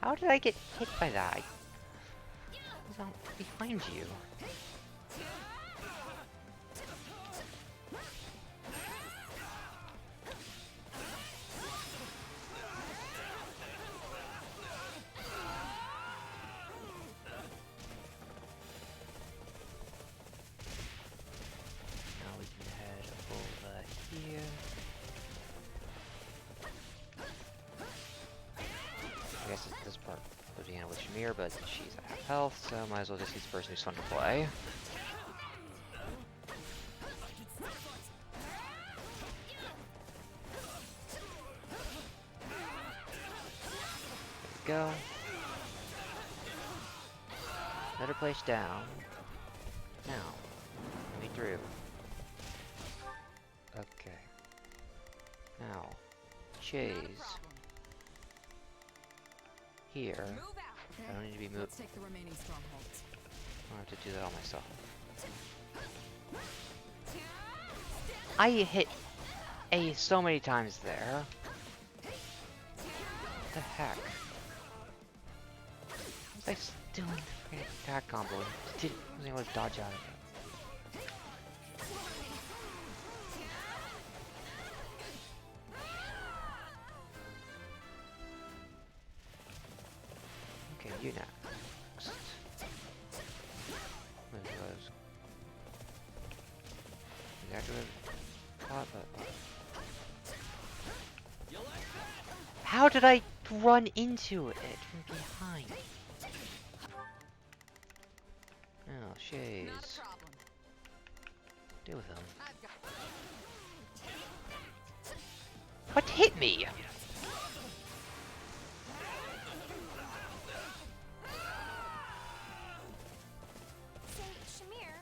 How did I get hit by that? I was on behind you. Now we can head over here. I guess it's this part of Deanna with Shamir, but she's at half health, so might as well just use the person who's fun to play. There we go. Another place down. Now, let me through. Okay. Now, chase. Here. I don't need to be moved. Let's take the remaining strongholds. I don't have to do that all myself. I hit A so many times there. What the heck? What was I doing the freaking attack combo? Wasn't able to dodge out of it. Okay, you next. Maybe I was exactly what I thought, but how did I run into it from behind? Jeez. Not a problem. Deal with him. I've got. What hit me? Say, Shamir.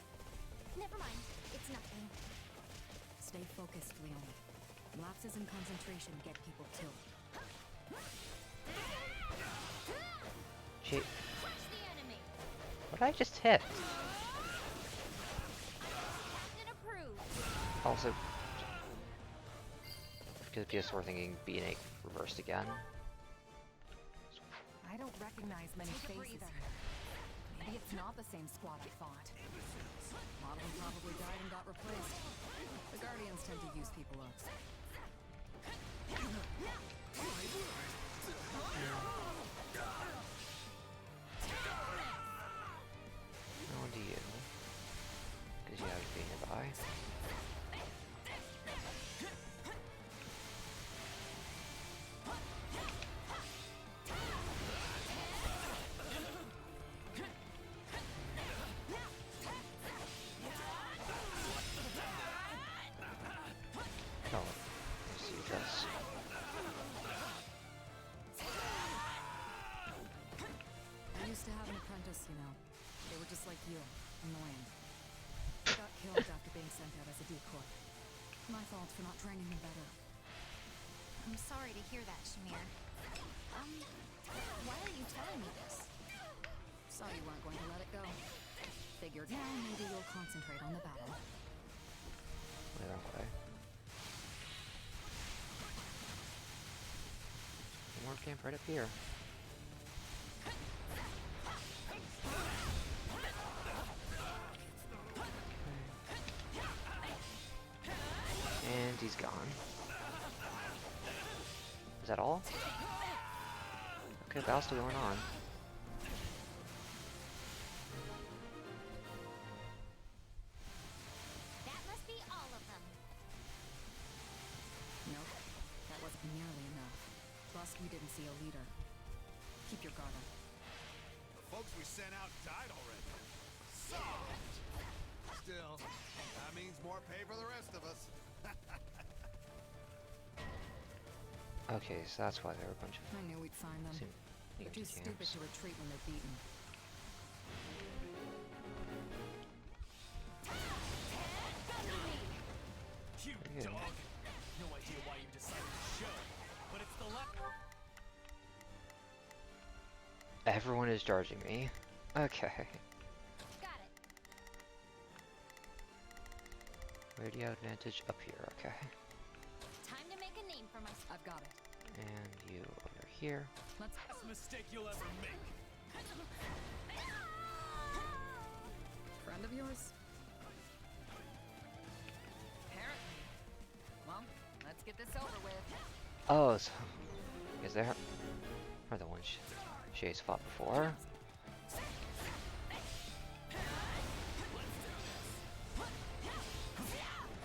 Never mind. It's nothing. Stay focused, Leon. Lapses in concentration get people killed. Gee, Watch the enemy. what did I just hit? Captain approved. Also, because PS4 thinking B&A reversed again. I don't recognize many Take a faces breather. here. Maybe it's not the same squad I fought. A lot of them probably died and got replaced. The Guardians tend to use people up. No to you. Because you have to be nearby. Oh, let's see this. I used to have an apprentice, you know. They were just like you, annoying. They got killed after being sent out as a decoy. My fault for not training them better. I'm sorry to hear that, Shamir. Why are you telling me this? Saw you weren't going to let it go. Figured now maybe you'll concentrate on the battle. Wait, wrong way. More camp right up here. And he's gone. Is that all? Okay, battle's still going on. That must be all of them. Nope, that wasn't nearly enough. Plus, we didn't see a leader. Keep your guard up. The folks we sent out died already. Soft! Still, that means more pay for the rest of us. Okay, so that's why there were a bunch of I knew we'd find them. They're too stupid camps. to retreat when they're beaten. You Yeah. dog. No idea why you decided to show, but it's the left. Everyone is charging me. Okay. Got it. Radio advantage up here, okay. Time to make a name for myself. I've got it. And you over here. Let's. Best mistake you'll ever make. Friend of yours? Apparently. Well, let's get this over with. Oh, so is there are the ones Shay's fought before?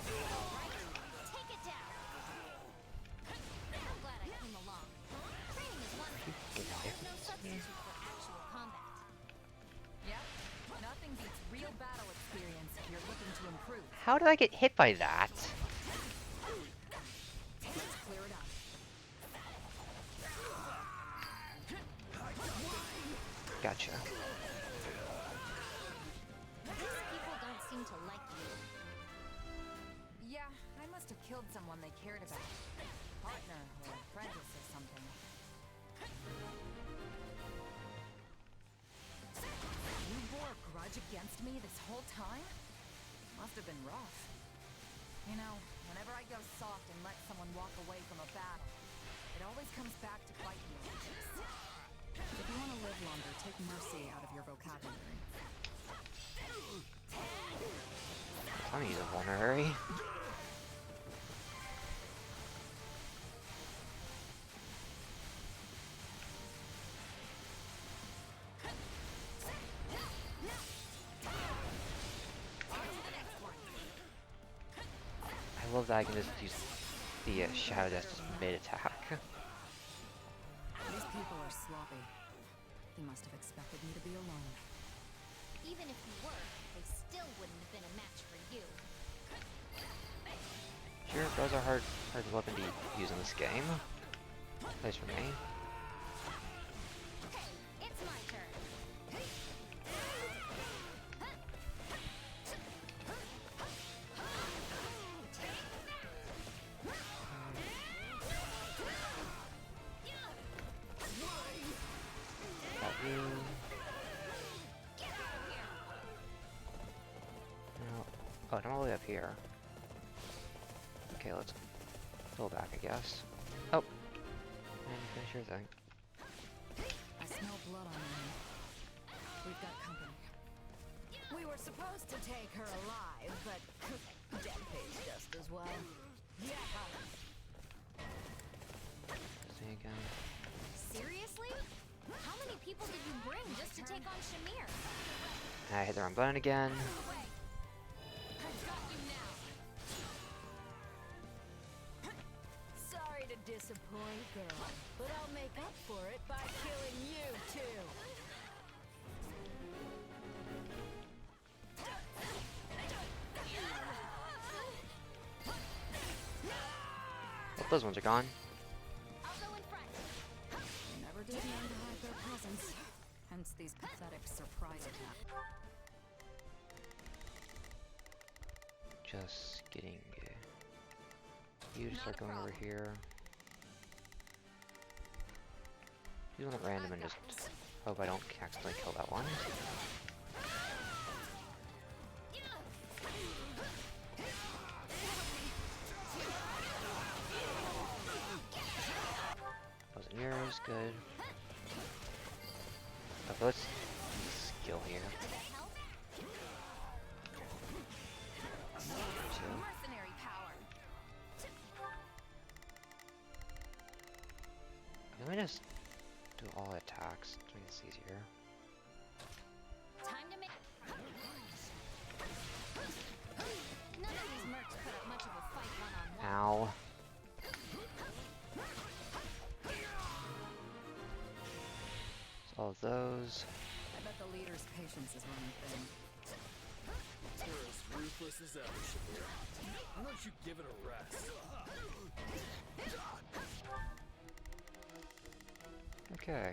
Take it down. I'm glad I came along. Training is wonderful. There's no substitute for actual combat. Yep. Nothing beats real battle experience if you're looking to improve. How did I get hit by that? Let's clear it out. Gotcha. These people don't seem to like you. Yeah, I must have killed someone they cared about. Partner or apprentice or something. You bore a grudge against me this whole time? Must have been rough. You know, whenever I go soft and let someone walk away from a battle, it always comes back to bite me in the face. If you want to live longer, take mercy out of your vocabulary. I'm gonna use a vulnerary. I love that I can just use the shadow that's just mid-attack. These people are sloppy. He must have expected me to be alone. Even if you were, they still wouldn't have been a match for you. Sure, those are hard weapon to use in this game. At least for me. Hey, it's my turn. Got you. No. Oh, I'm all the way up here. Okay, let's go back, I guess. Oh! And finish your thing. I smell blood on you. We've got company. We were supposed to take her alive, but death pays just as well. Yeah. See again. Seriously? How many people did you bring just to take on Shamir? I hit the wrong button again. I've got you now. Sorry to disappoint, girl, but I'll make up for it by killing you too. Oh, those ones are gone. I'll go in front. Never did know to hide their presence. Hence these pathetic surprise attacks. Just getting you to start going over here. Do one at random and just hope I don't accidentally kill that one. Wasn't yours, good. Okay, let's skill here. Mercenary power. Let me just do all attacks to make this easier. Time to make. None of these mercs put up much of a fight one-on-one. Ow. So all of those. I bet the leader's patience is running thin. You're as ruthless as ever, Shamir. Why don't you give it a rest? Okay.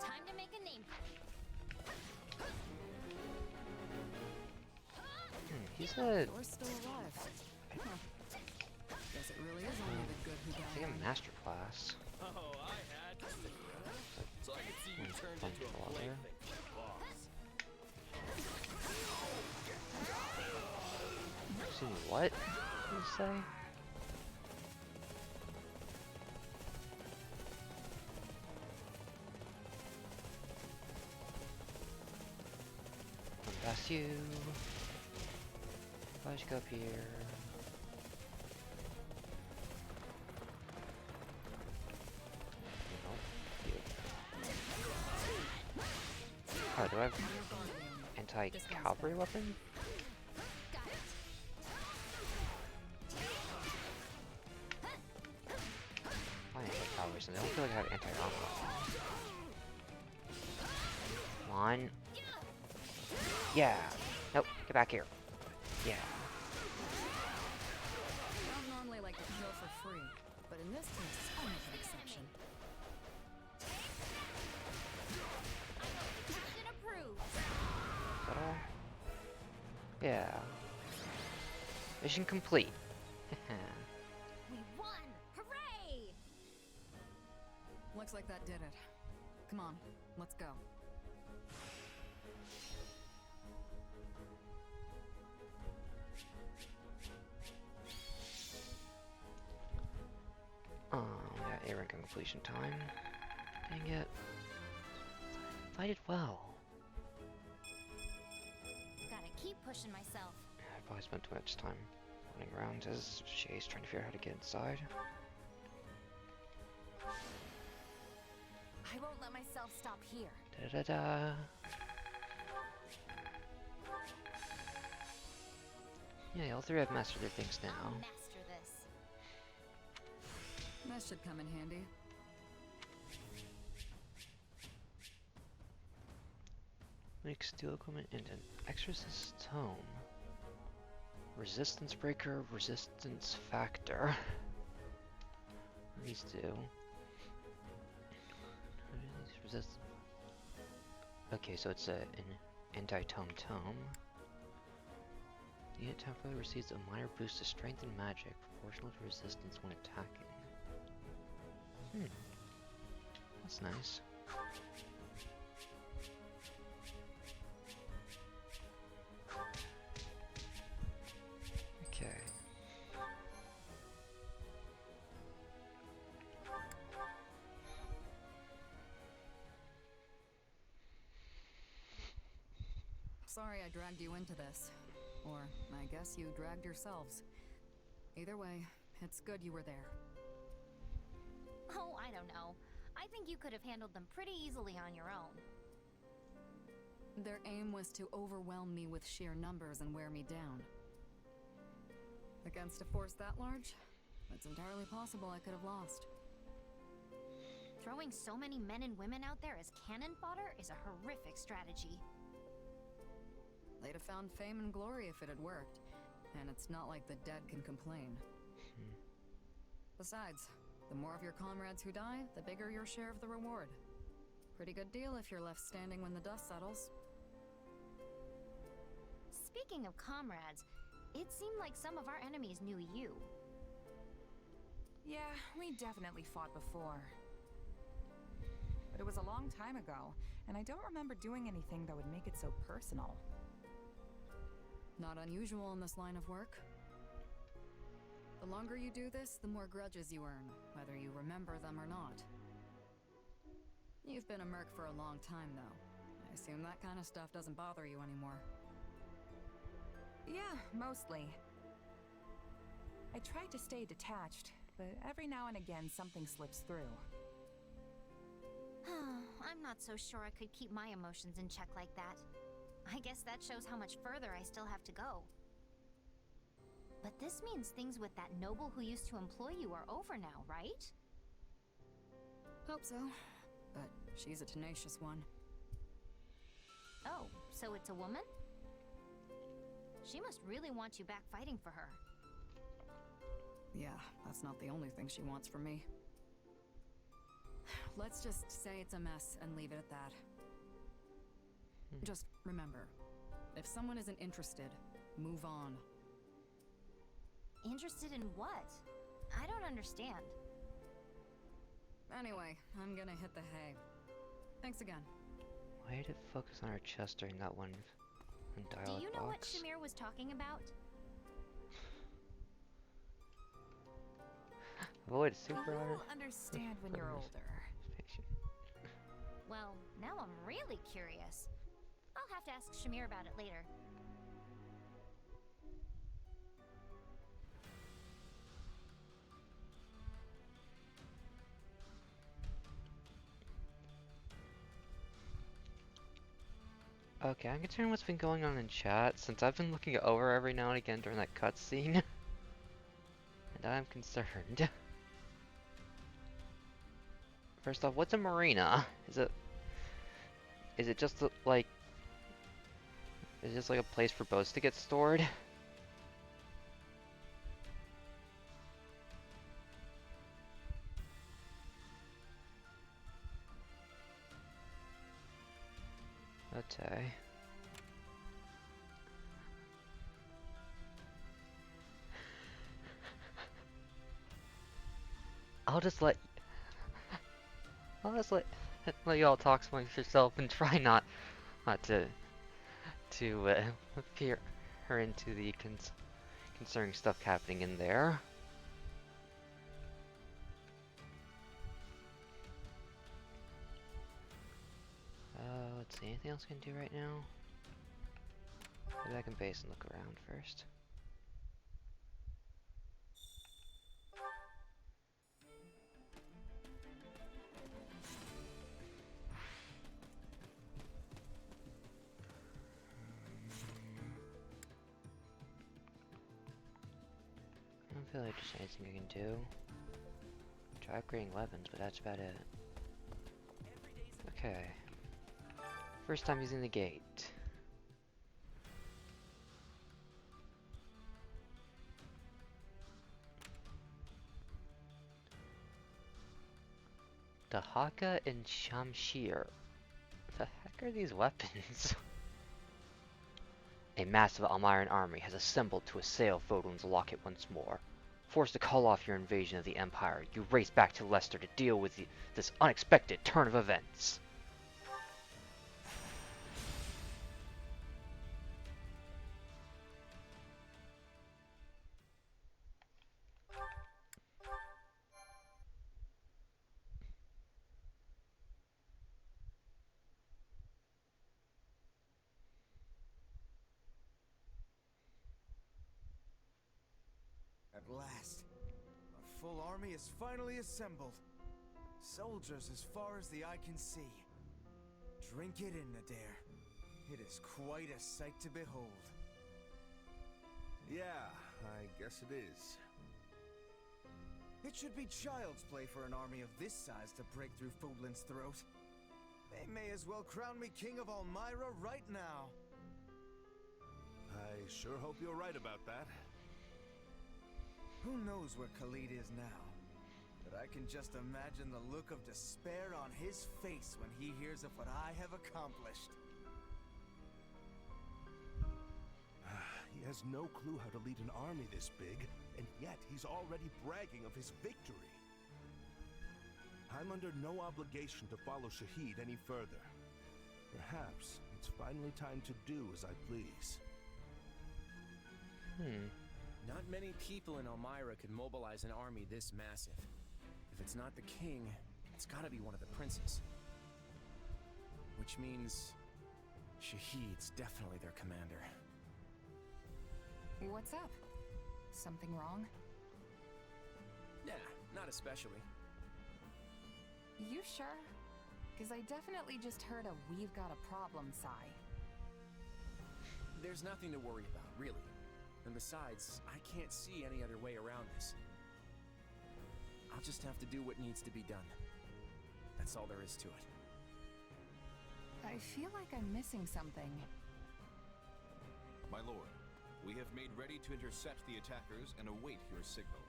Time to make a name. He said. You're still alive. Huh. Guess it really is only the good who I die. think a master class. Oh, I had to stick around. So I could see you turned Fun into a fellow there. plaything for the boss. Excuse me, what did you say? Past you. Why don't you go up here? Nope. You. Oh, do I have anti-cavalry weapon? I anti-cavalry, so I don't feel like I have anti-armor. Come on. Yeah. Nope. Get back here. Yeah. I don't normally like to kill for free, but in this case, I'll make an exception. Captain approved. Is that all? Yeah. Mission complete. We won! Hooray! Looks like that did it. Come on, let's go. Yeah, A rank on completion time. Dang it. I did well. Gotta keep pushing myself. I probably spent too much time running around as Shay's trying to figure out how to get inside. I won't let myself stop here. Da da da. Yeah, all three have mastered their things I'll now. master this. That should come in handy. Make steel equipment into an exorcist's tome. Resistance breaker, resistance factor. These two. Resist. Okay, so it's an anti-tome tome. The unit temporarily receives a minor boost to strength and magic, proportional to resistance when attacking. That's nice. Okay. Sorry I dragged you into this. Or, I guess you dragged yourselves. Either way, it's good you were there. Oh, I don't know. I think you could have handled them pretty easily on your own. Their aim was to overwhelm me with sheer numbers and wear me down. Against a force that large, it's entirely possible I could have lost. Throwing so many men and women out there as cannon fodder is a horrific strategy. They'd have found fame and glory if it had worked, and it's not like the dead can complain. Besides, the more of your comrades who die, the bigger your share of the reward. Pretty good deal if you're left standing when the dust settles. Speaking of comrades, it seemed like some of our enemies knew you. Yeah, we definitely fought before. But it was a long time ago, and I don't remember doing anything that would make it so personal. Not unusual in this line of work. The longer you do this, the more grudges you earn, whether you remember them or not. You've been a merc for a long time, though. I assume that kind of stuff doesn't bother you anymore. Yeah, mostly. I tried to stay detached, but every now and again something slips through. I'm not so sure I could keep my emotions in check like that. I guess that shows how much further I still have to go. But this means things with that noble who used to employ you are over now, right? Hope so, but she's a tenacious one. Oh, so it's a woman? She must really want you back fighting for her. Yeah, that's not the only thing she wants from me. Let's just say it's a mess and leave it at that. Just remember, if someone isn't interested, move on. Interested in what? I don't understand. Anyway, I'm gonna hit the hay. Thanks again. Why did it focus on her chest during that one dialogue Do you know what box? Shamir was talking about? Avoid super You'll understand when you're older. Well, now I'm really curious. I'll have to ask Shamir about it later. Okay, I'm concerned what's been going on in chat, since I've been looking it over every now and again during that cutscene. And I'm concerned. First off, what's a marina? Is it just like... Is it just like a place for boats to get stored? Okay. I'll just let you all talk amongst yourself and try not to peer her into the concerning stuff happening in there. Let's see, anything else I can do right now? Maybe I can base and look around first. I don't feel like there's anything I can do. Try upgrading weapons, but that's about it. Okay. First time using the gate. Dahaka and Shamshir. The heck are these weapons? A massive Almiran army has assembled to assail Fodlan's Locket once more. Forced to call off your invasion of the Empire, you race back to Leicester to deal with this unexpected turn of events. At last, our full army is finally assembled. Soldiers as far as the eye can see. Drink it in, Nadir. It is quite a sight to behold. Yeah, I guess it is. It should be child's play for an army of this size to break through Fodlan's throat. They may as well crown me king of Almyra right now. I sure hope you're right about that. Who knows where Khalid is now? But I can just imagine the look of despair on his face when he hears of what I have accomplished. He has no clue how to lead an army this big, and yet he's already bragging of his victory. I'm under no obligation to follow Shahid any further. Perhaps it's finally time to do as I please. Not many people in Almyra could mobilize an army this massive. If it's not the king, it's gotta be one of the princes. Which means Shahid's definitely their commander. What's up? Something wrong? Nah, not especially. You sure? Because I definitely just heard a "we've got a problem" sigh. There's nothing to worry about, really. And besides, I can't see any other way around this. I'll just have to do what needs to be done. That's all there is to it. I feel like I'm missing something. My lord, we have made ready to intercept the attackers and await your signal.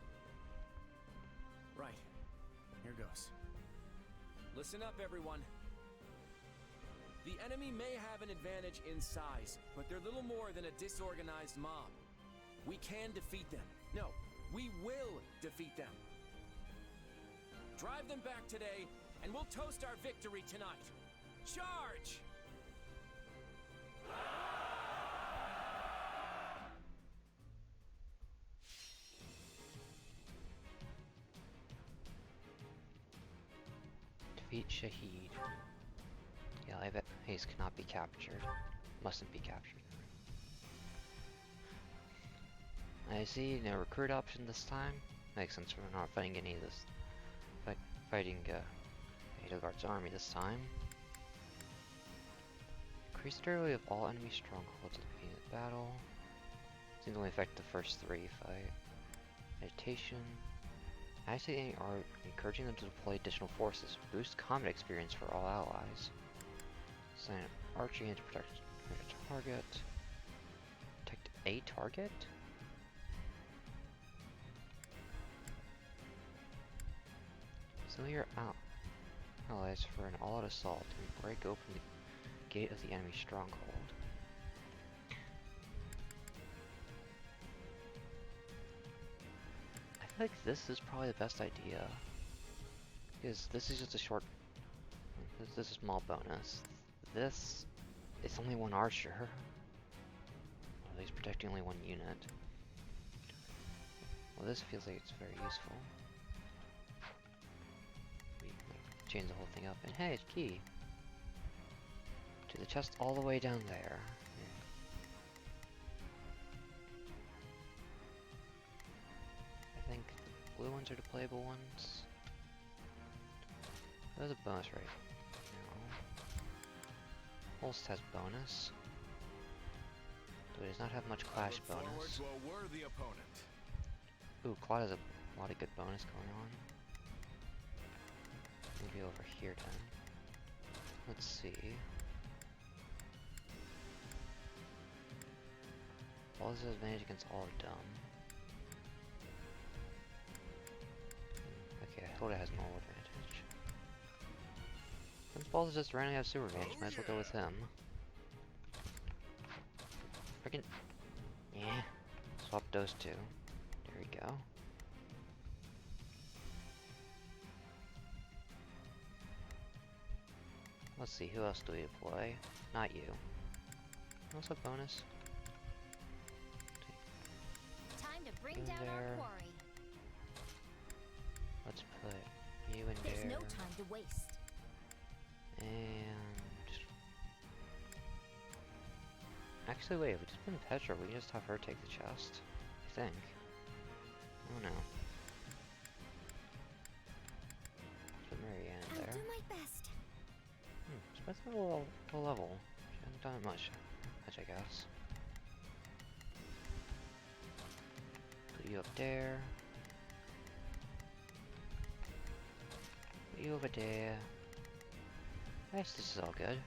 Right. Here goes. Listen up, everyone. The enemy may have an advantage in size, but they're little more than a disorganized mob. We can defeat them. No, we will defeat them. Drive them back today, and we'll toast our victory tonight. Charge! Defeat Shahid. Yeah, I bet Hayes cannot be captured. Mustn't be captured. I see no recruit option this time. Makes sense, we're not fighting any of this. Fighting Edelgard's army this time. Increase durability of all enemy strongholds at the beginning of the battle. Seems to only affect the first 3 fight. Meditation. Actually are encouraging them to deploy additional forces. Boost combat experience for all allies. Sign up archery and to protect a target. Protect a target? So your allies for an all-out assault and break open the gate of the enemy stronghold. I feel like this is probably the best idea, because this is just a short, this is a small bonus. This, it's only one archer. Well, he's protecting only one unit. Well, this feels like it's very useful. Change the whole thing up, and hey, it's key to the chest all the way down there. I think the blue ones are the playable ones. There's a bonus, right? No. Holst has bonus, but it does not have much clash bonus. To a worthy opponent. Ooh, Claude has a lot of good bonus going on. Maybe over here then. Let's see. Balls has advantage against all of them. Okay, Hilda has normal advantage. Since Balls just randomly have super advantage, might as well go with him. Freaking. Yeah. Swap those two. There we go. Let's see, who else do we deploy? Not you. What's a bonus? Time to bring In down our there. quarry. Let's put you in There's there. no time to waste. And actually, wait. If we just put in Petra, we can just have her take the chest. I think. Oh no. Put Marianne in I'll there. do my best. That's a low level. She hasn't done much, I guess. Put you up there. Put you over there. Yes, this is all good.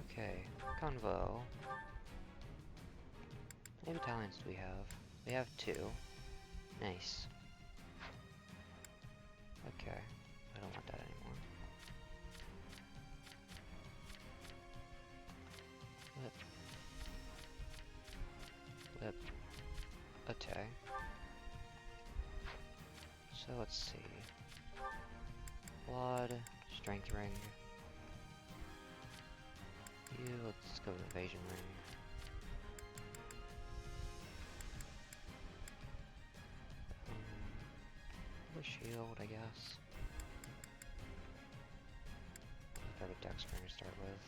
Okay, convo. How many battalions do we have? We have 2. Nice. Okay, I don't want that anymore. Whip. Okay. So let's see. Blood, strength ring. You, let's go with evasion ring. A shield, I guess. Grab a dex ring to start with.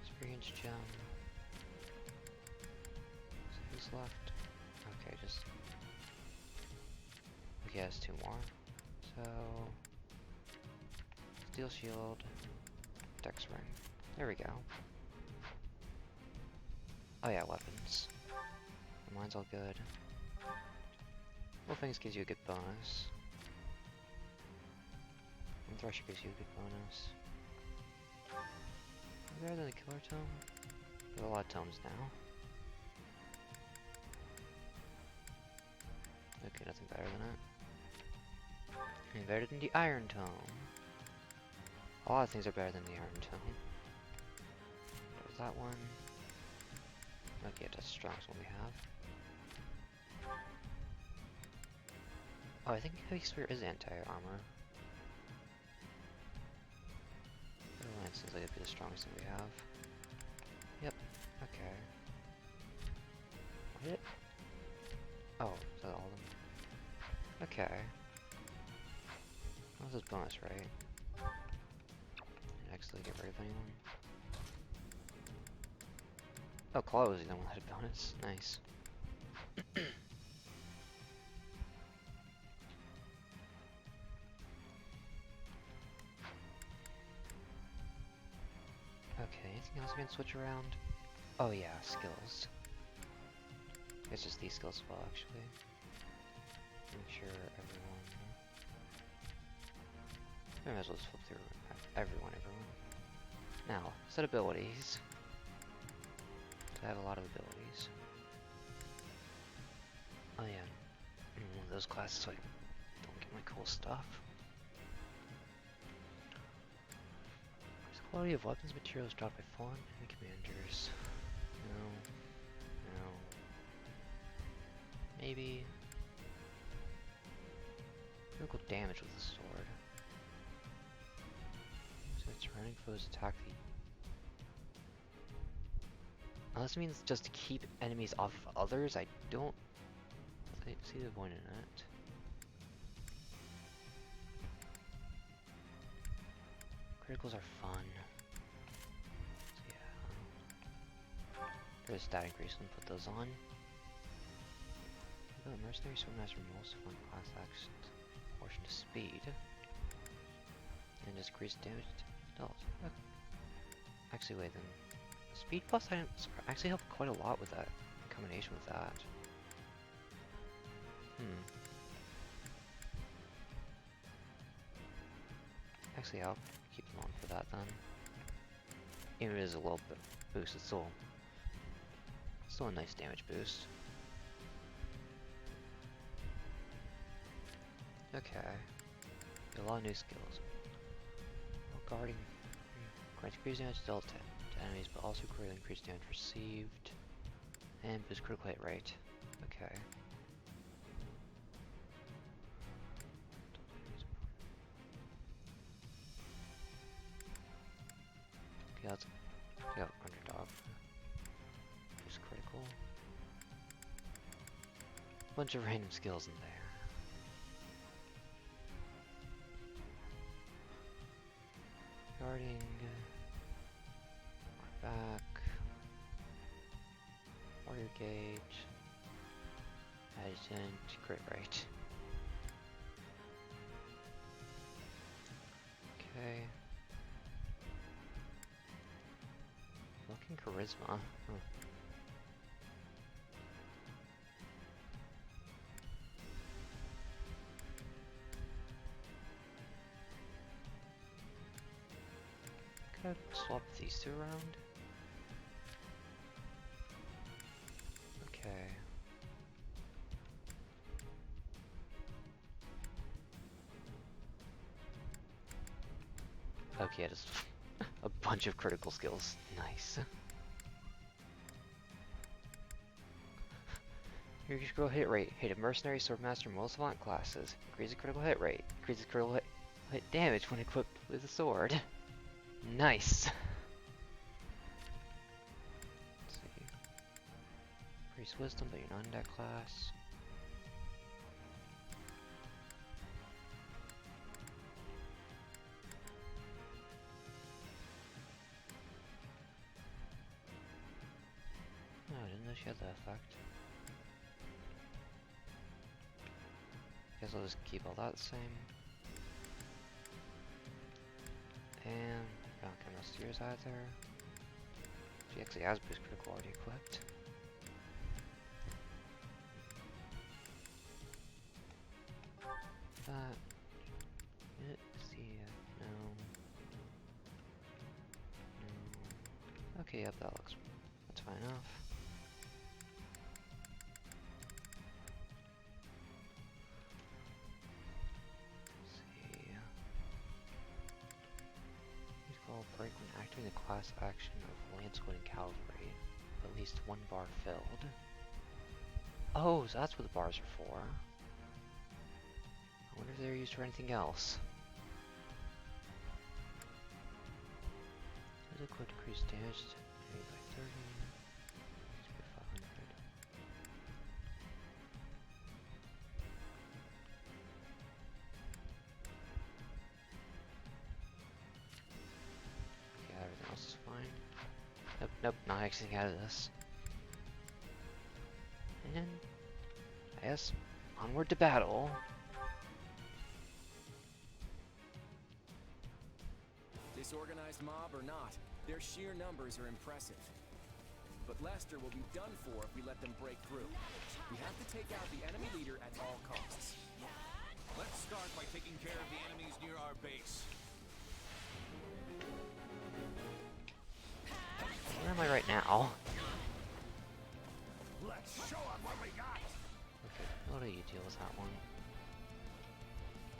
Experience gem. So who's left? Okay, just. Okay, has 2 more. So. Steel shield. Dex ring. There we go. Oh yeah, weapons. Mine's all good. Well, things gives you a good bonus. And Thresher gives you a good bonus. Better than the Killer Tome? There's a lot of tomes now. Okay, nothing better than it. And better than the Iron Tome. A lot of things are better than the Iron Tome. There's that one. Okay, that's the strongest one we have. Oh, I think Heavy Spear is anti-armor. Lance seems like it'd be the strongest thing we have. Yep, okay. What hit? Oh, is that all of them? Okay. That was his bonus, right? Didn't actually get rid of anyone. Oh, Claw was the one that had bonus. Nice. Okay, anything else we can switch around? Oh yeah, skills. It's just these skills as well, actually. Make sure everyone... I might as well just flip through everyone. Now, set abilities. I have a lot of abilities. Oh yeah, one of those classes so I don't get my cool stuff. Quality of weapons materials dropped by fallen enemy commanders. No. No. Maybe. Critical damage with the sword. So surrounding foes attack the... Unless it means just to keep enemies off of others, I don't see the point in it. Criticals are fun. So yeah. There's a stat increase, and put those on. The mercenary swordmaster most fun class actions. Portion to speed. And just increase damage to health. Okay. Actually, wait then. Speed plus items actually help quite a lot with that. In combination with that. Actually, I'll keep them on for that then. Even if it is a little bit boost, it's still a nice damage boost. Okay. A lot of new skills. While guarding grants increased damage dealt to enemies, but also greatly increased damage received. And boost critical hit rate. Okay. Okay, let's go underdog. Boost critical. Bunch of random skills in there. Guarding, back, warrior gauge, adjutant, crit rate. Okay. Looking charisma. Huh. Could I swap these two around? Okay. Okay, just a bunch of critical skills. Nice. Your critical hit rate. Hit a mercenary, swordmaster, most savant classes. Increases critical hit rate. Increases critical hit damage when equipped with a sword. Nice. Let's see. Increase wisdom, but you're not in that class. Oh, I didn't know she had that effect. Guess I'll just keep all that the same. And I don't care about steers either. She actually has boost critical already equipped. That. See, no. No. Okay, yep, that's fine enough. Break when activating the class action of Lancewood and Cavalry. At least one bar filled. Oh, so that's what the bars are for. I wonder if they're used for anything else. Does it quit decrease damage to enemy by 30? Let's get 500. Everything else is fine. Nope, nope, not exiting out of this. And I guess onward to battle. Disorganized mob or not, their sheer numbers are impressive. But Lester will be done for if we let them break through. We have to take out the enemy leader at all costs. Let's start by taking care of the enemies near our base. Where am I right now? Let's show 'em what we got. Okay, how do you deal with that one?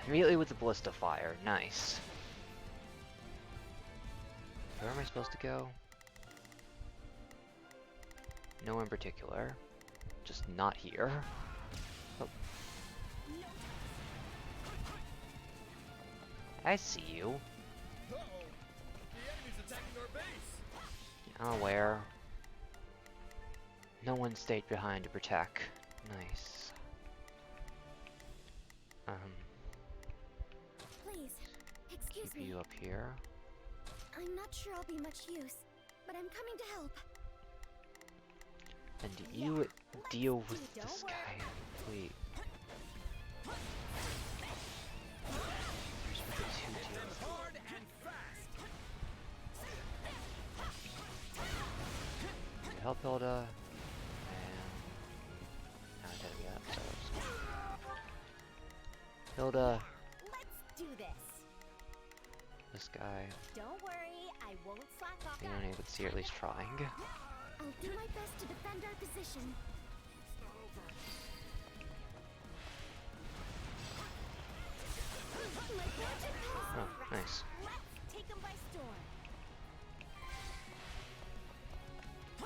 Immediately with the ballista fire, nice. Where am I supposed to go? No in particular. Just not here. Oh. I see you. Uh-oh. The enemy's attacking our base. I'm aware. No one stayed behind to protect. Nice. Please, excuse Keep me. you up here. I'm not sure I'll be much use, but I'm coming to help. And you deal with this guy, please. There's really two deals. Hard and fast. Help Hilda. And now I gotta get upstairs. Hilda. Let's do this. this guy. Don't worry, I won't slack off. You know, you could see her at least trying. I'll do my best to defend our position. Oh, nice. Let's take them by storm. I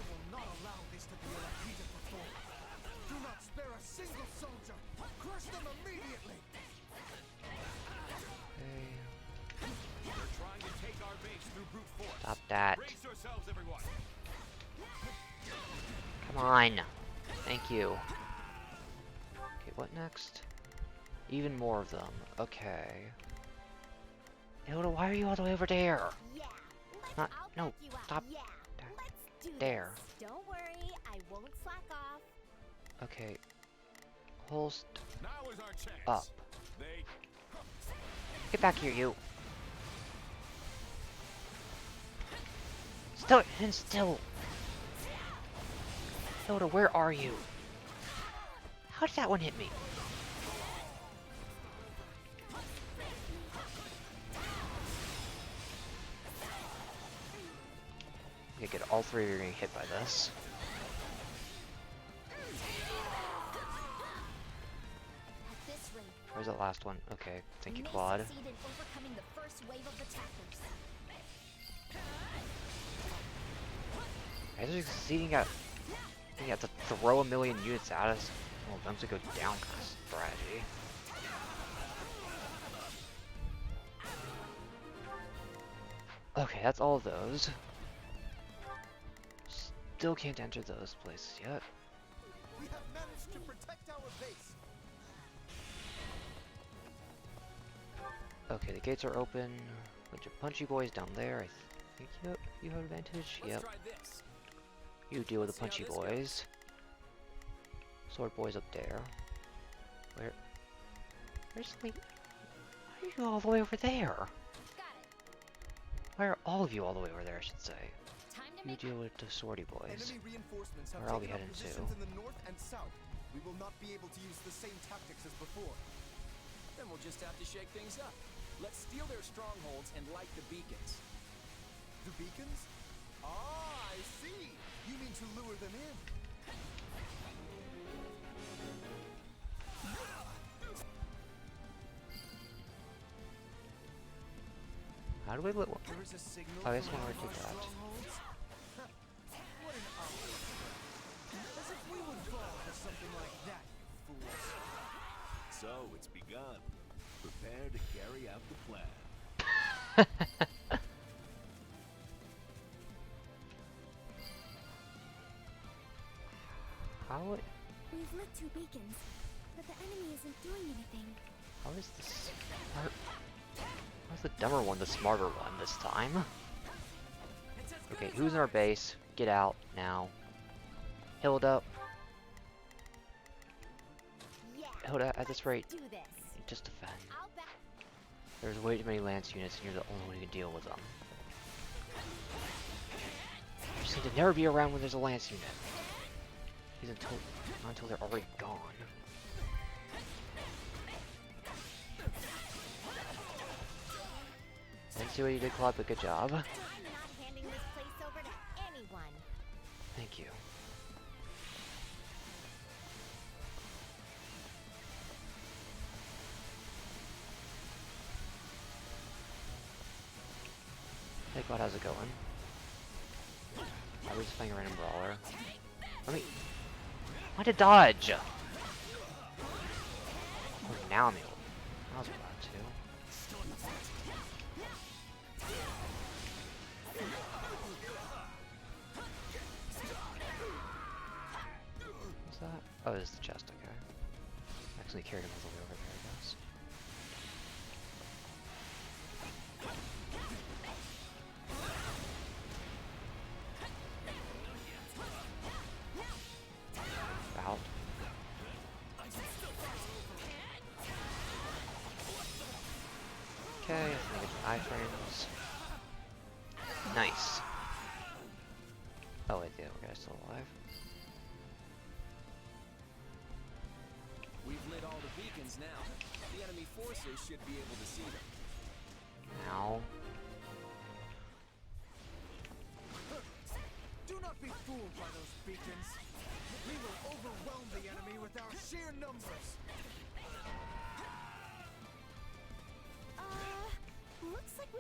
will not allow this to be repeated before. Do not spare a single soldier. Crush them immediately. Okay. They're trying to take our base through brute force. Stop that. Brace yourselves, everyone. Come on. Thank you. Okay, what next? Even more of them. Okay. Hilda, why are you all the way over there? Yeah. Not, I'll no, back you up. stop. Yeah. Let's do There. this. Don't worry, I won't slack off. Okay. Holst Now is our chance. up. They Get back here, you. Still and still. Hilda, where are you? How did that one hit me? Okay, good. All three of you are getting hit by this. At this rate, Where's the last one? Okay, thank you, may Claude. succeed in overcoming the first wave of attackers. Guys are succeeding at. You have to throw a million units at us. Well, them to go down kind of strategy. Okay, that's all of those. Still can't enter those places yet. We have managed to protect our base. Okay, the gates are open. Bunch of punchy boys down there. I think you have advantage. Let's Yep. try this. You deal with the Let's see punchy how this boys. Sword boys up there. Where's the... Why are you all the way over there? Got it. Why are all of you all the way over there, I should say? Time to You make deal with the swordy boys. Enemy reinforcements have Where I'll be taken up heading to. positions in the north and south. We will not be able to use the same tactics as before. Then we'll just have to shake things up. Let's steal their strongholds and light the beacons. The beacons? Ah, I see. You mean to lure them in? How do we let... There is a signal I guess from when one we of do our that. strongholds? What an outrage. As if we would fall for something like that, you fools. So it's begun. Prepare to carry out the plan. How... We've lit 2 beacons, but the enemy isn't doing anything. How is this... How's the dumber one the smarter one this time? Okay, who's in our base? Get out now. Hilda. Yeah. Hilda, at this rate, Do this. just defend. I'll back. There's way too many lance units and you're the only one who can deal with them. You just need to never be around when there's a lance unit. Not until they're already gone. Didn't see what you did, Claude, but good job. I'm not handing this place over to anyone. Thank you. Hey Claude, how's it going? I was just playing a random brawler. Let me... I had to dodge! Oh, now I'm able... I was about to. What's that? Oh, this is the chest, okay. Actually carried him all the way over there, I guess. Out. Okay, I think it's iframes. Nice. Oh wait, the other guy's still alive. We've lit all the beacons now. The enemy forces should be able to see them. Now.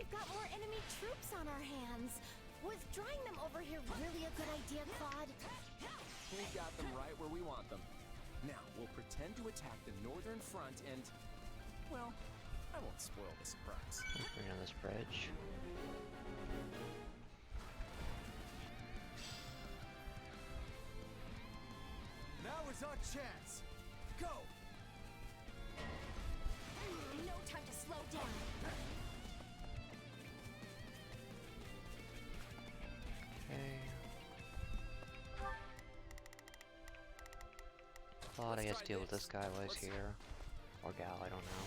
we've got more enemy troops on our hands. Was drawing them over here really a good idea, Claude? We got them right where we want them. Now, we'll pretend to attack the northern front and... well, I won't spoil the surprise. Right on this bridge. Now is our chance. Go! No time to slow down. Okay. Thought I had to deal with this guy while he's here. Or gal, I don't know.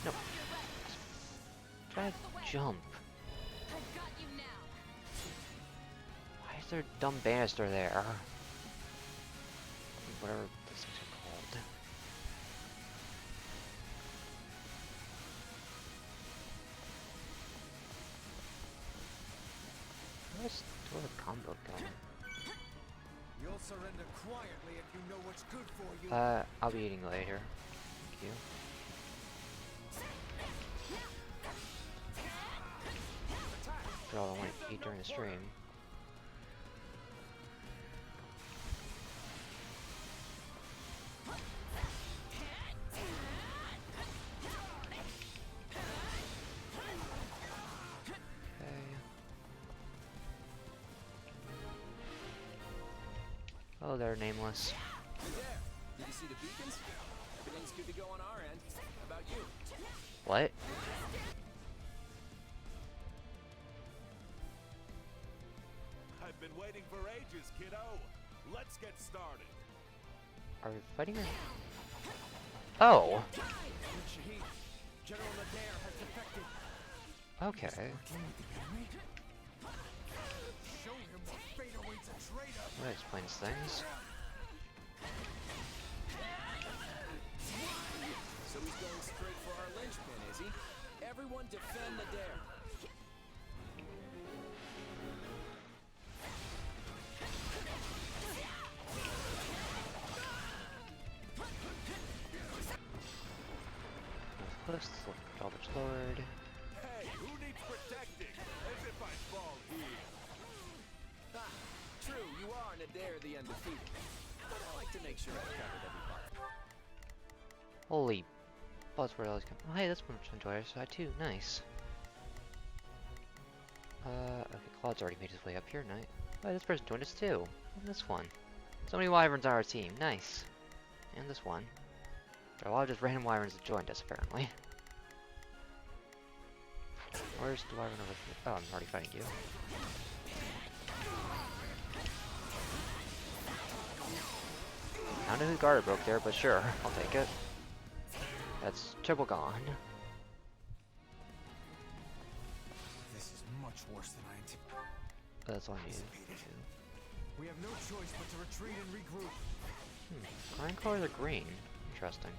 No. Try to jump. Why is there a dumb banister there? Whatever these things are called. Where's the combo going? You'll surrender quietly if you know what's good for you. I'll be eating later. Thank you. That's all I want to eat during the stream. Oh, they're nameless. Hey there. Did you see the beacons? Everything's good to go on our end. How about you? What? I've been waiting for ages, kiddo. Let's get started. Are we fighting her? Oh! General Adair has defected. Okay. Show him what fate awaits a traitor. That explains things. So he's going straight for our linchpin, is he? Everyone defend the dare. Plus, Robert Lord. Hey, who needs protecting? As if I fall here. Ah, true, you are Nadir the Undefeated. But I like to make sure I've covered every part. Holy buzzword always come. Oh, hey, that's much enjoy our side too. Nice. Okay, Claude's already made his way up here. Nice. Oh, this person joined us too. And this one. So many wyverns on our team. Nice. And this one. There are a lot of just random wyverns that joined us, apparently. Where's the wyvern over here? Oh, I'm already fighting you. I don't know who guard broke there, but sure, I'll take it. That's triple gone. This is much worse than I anticipated. That's on you. We have no choice but to retreat and regroup. Green colors are green. Interesting.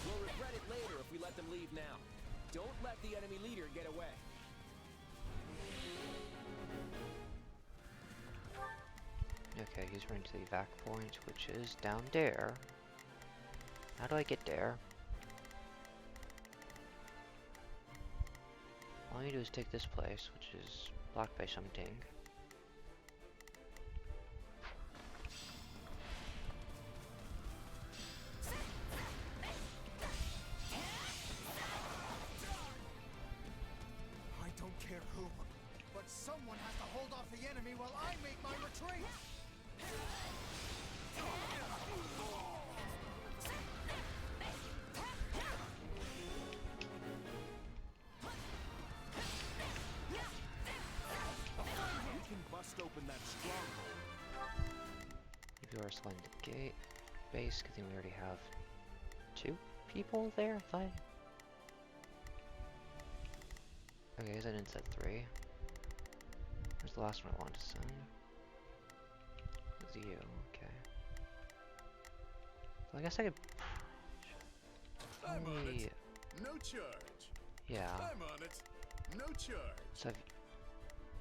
We'll regret it later if we let them leave now. Don't let the enemy leader get away. Okay, he's running to the evac point, which is down there. How do I get there? All you do is take this place, which is blocked by something. I don't care who, but someone has to hold off the enemy while I make my retreat. We can bust open that stronghold. If you are sliding the gate base, because we already have 2 people there, I thought. Okay, I guess I didn't set 3. Where's the last one I wanted to send? It's you, okay. So I guess I could... I'm on it. No charge. Yeah. I'm on it. No charge. So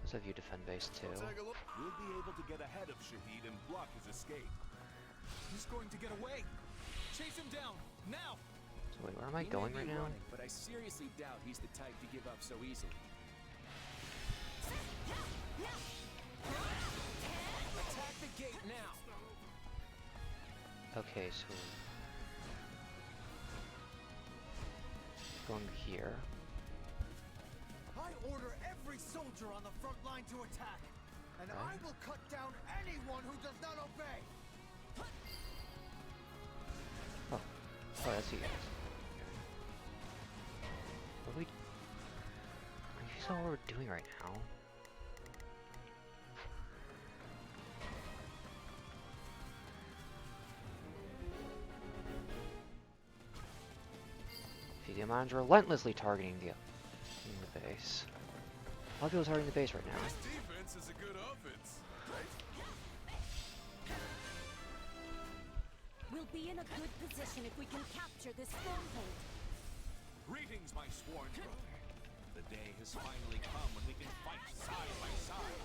Let's have you defend base 2. We'll be able to get ahead of Shahid and block his escape. He's going to get away. Chase him down now. So wait, where am I He going may right be now? running, but I seriously doubt he's the type to give up so easily. Attack the gate now. Okay, so going here. I order every soldier on the front line to attack, and Okay. I will cut down anyone who does not obey. Oh, that's you guys. What are we? Are you saw what we're doing right now? The mines relentlessly targeting the base. A lot of people targeting the base right now. This defense is a good offense, right? We'll be in a good position if we can capture this stronghold. Greetings, my sworn brother. The day has finally come when we can fight side by side.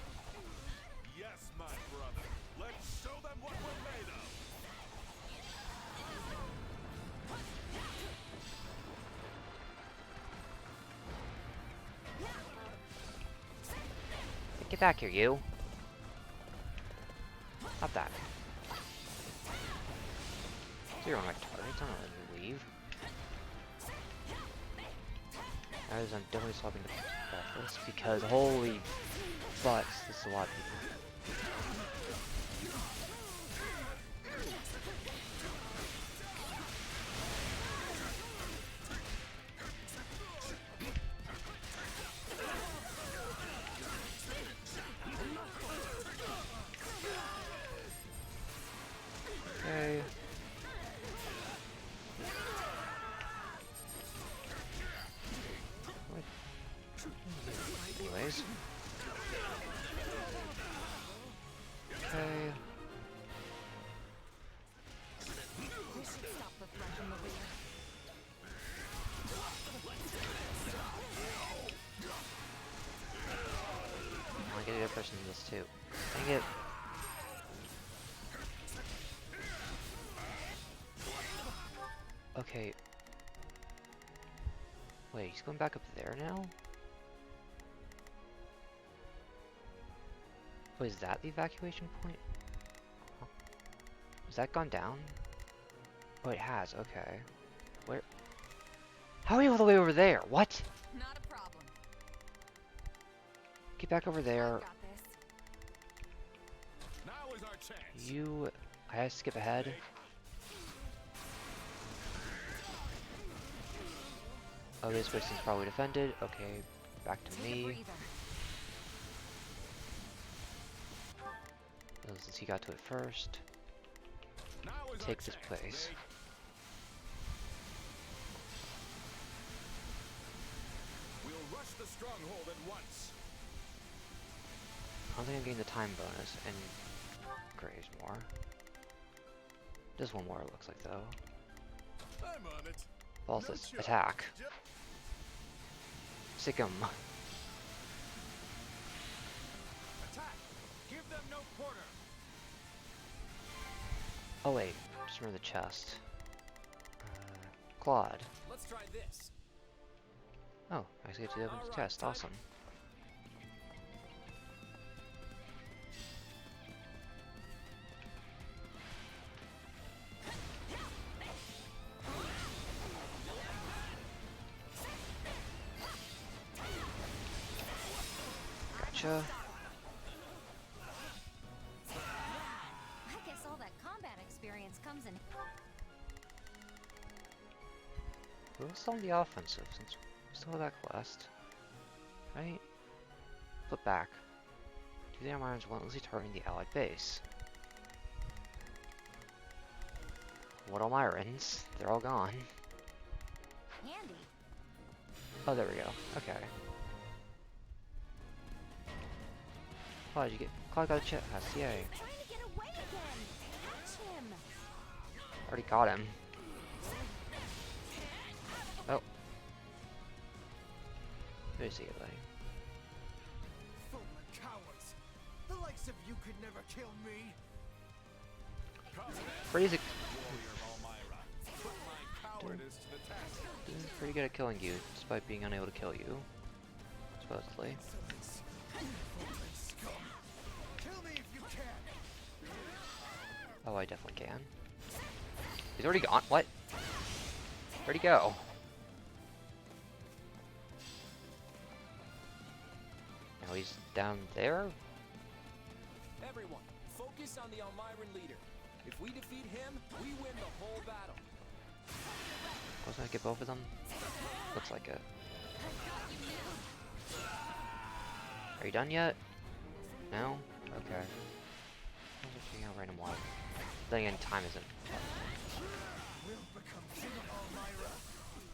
Yes, my brother. Let's show them what we're made of. Get back here, you! Not that. So you're on my target, don't let me leave. Guys, I'm definitely swapping to Breathless because holy butts, this is a lot of people. Okay. What? Anyways. Okay. We should stop the threat from the rear. I get a good person in this too. Dang it. Okay. Wait, he's going back up there now? Wait, is that the evacuation point? Huh. Has that gone down? Oh, it has, okay. Where? How are you all the way over there? What? Not a problem. Get back over there. Got this. Now is our chance. You... I have to skip ahead. Oh, this person's probably defended. Okay, back to Take a me. breather. Oh, since he got to it first. Now is Take our this chance, place. Ray. We'll rush the stronghold at once. I don't think I'm getting the time bonus, and Graves more. Just one more, it looks like, though. I'm on it. Also, No joke. attack. Sick 'em. Attack! Give them no quarter. Oh wait, just remember the chest. Claude. Let's try this. Oh, I actually get to open the Alright, chest. time. Awesome. Gotcha. I guess all that combat experience comes in. We're still on the offensive since we still have that quest. Right? Flip back. Do the Irons relentlessly targeting the allied base. What all Irons? They're all gone. Handy. Oh, there we go. Okay. Claude, you get Claude got a chest. Yay. Trying to get away again. Catch him. Already got him. Oh. Who is he, buddy? Full likes of you could never kill me. Pretty Cowardice to the test. doing pretty good at killing you, despite being unable to kill you. Supposedly. Kill me if you can. Oh, I definitely can. He's already gone? What? Where'd he go? Now he's down there? Everyone, focus on the Elmyran leader. If we defeat him, we win the whole battle. Wasn't I get both of them? Looks like it. Are you done yet? No? Okay. I was figuring out random why. Then again, time isn't. Will become king of Elmyra.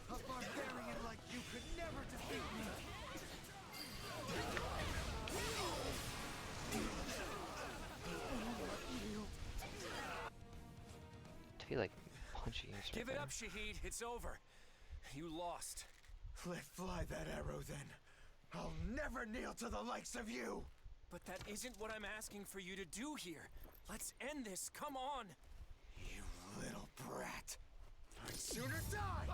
A barbarian like you could never defeat me. I feel like punching you. Give it up, Shahid. It's over. You lost. Let fly that arrow then. I'll never kneel to the likes of you. But that isn't what I'm asking for you to do here. Let's end this. Come on. You little brat. I'd sooner die.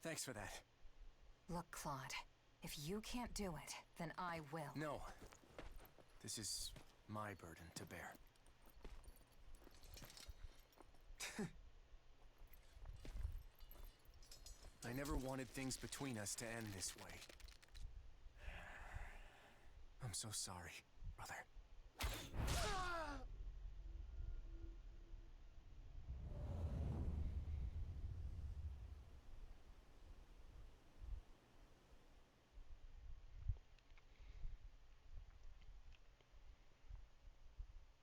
Thanks for that. Look, Claude, if you can't do it, then I will. No. This is my burden to bear. I never wanted things between us to end this way. I'm so sorry, brother.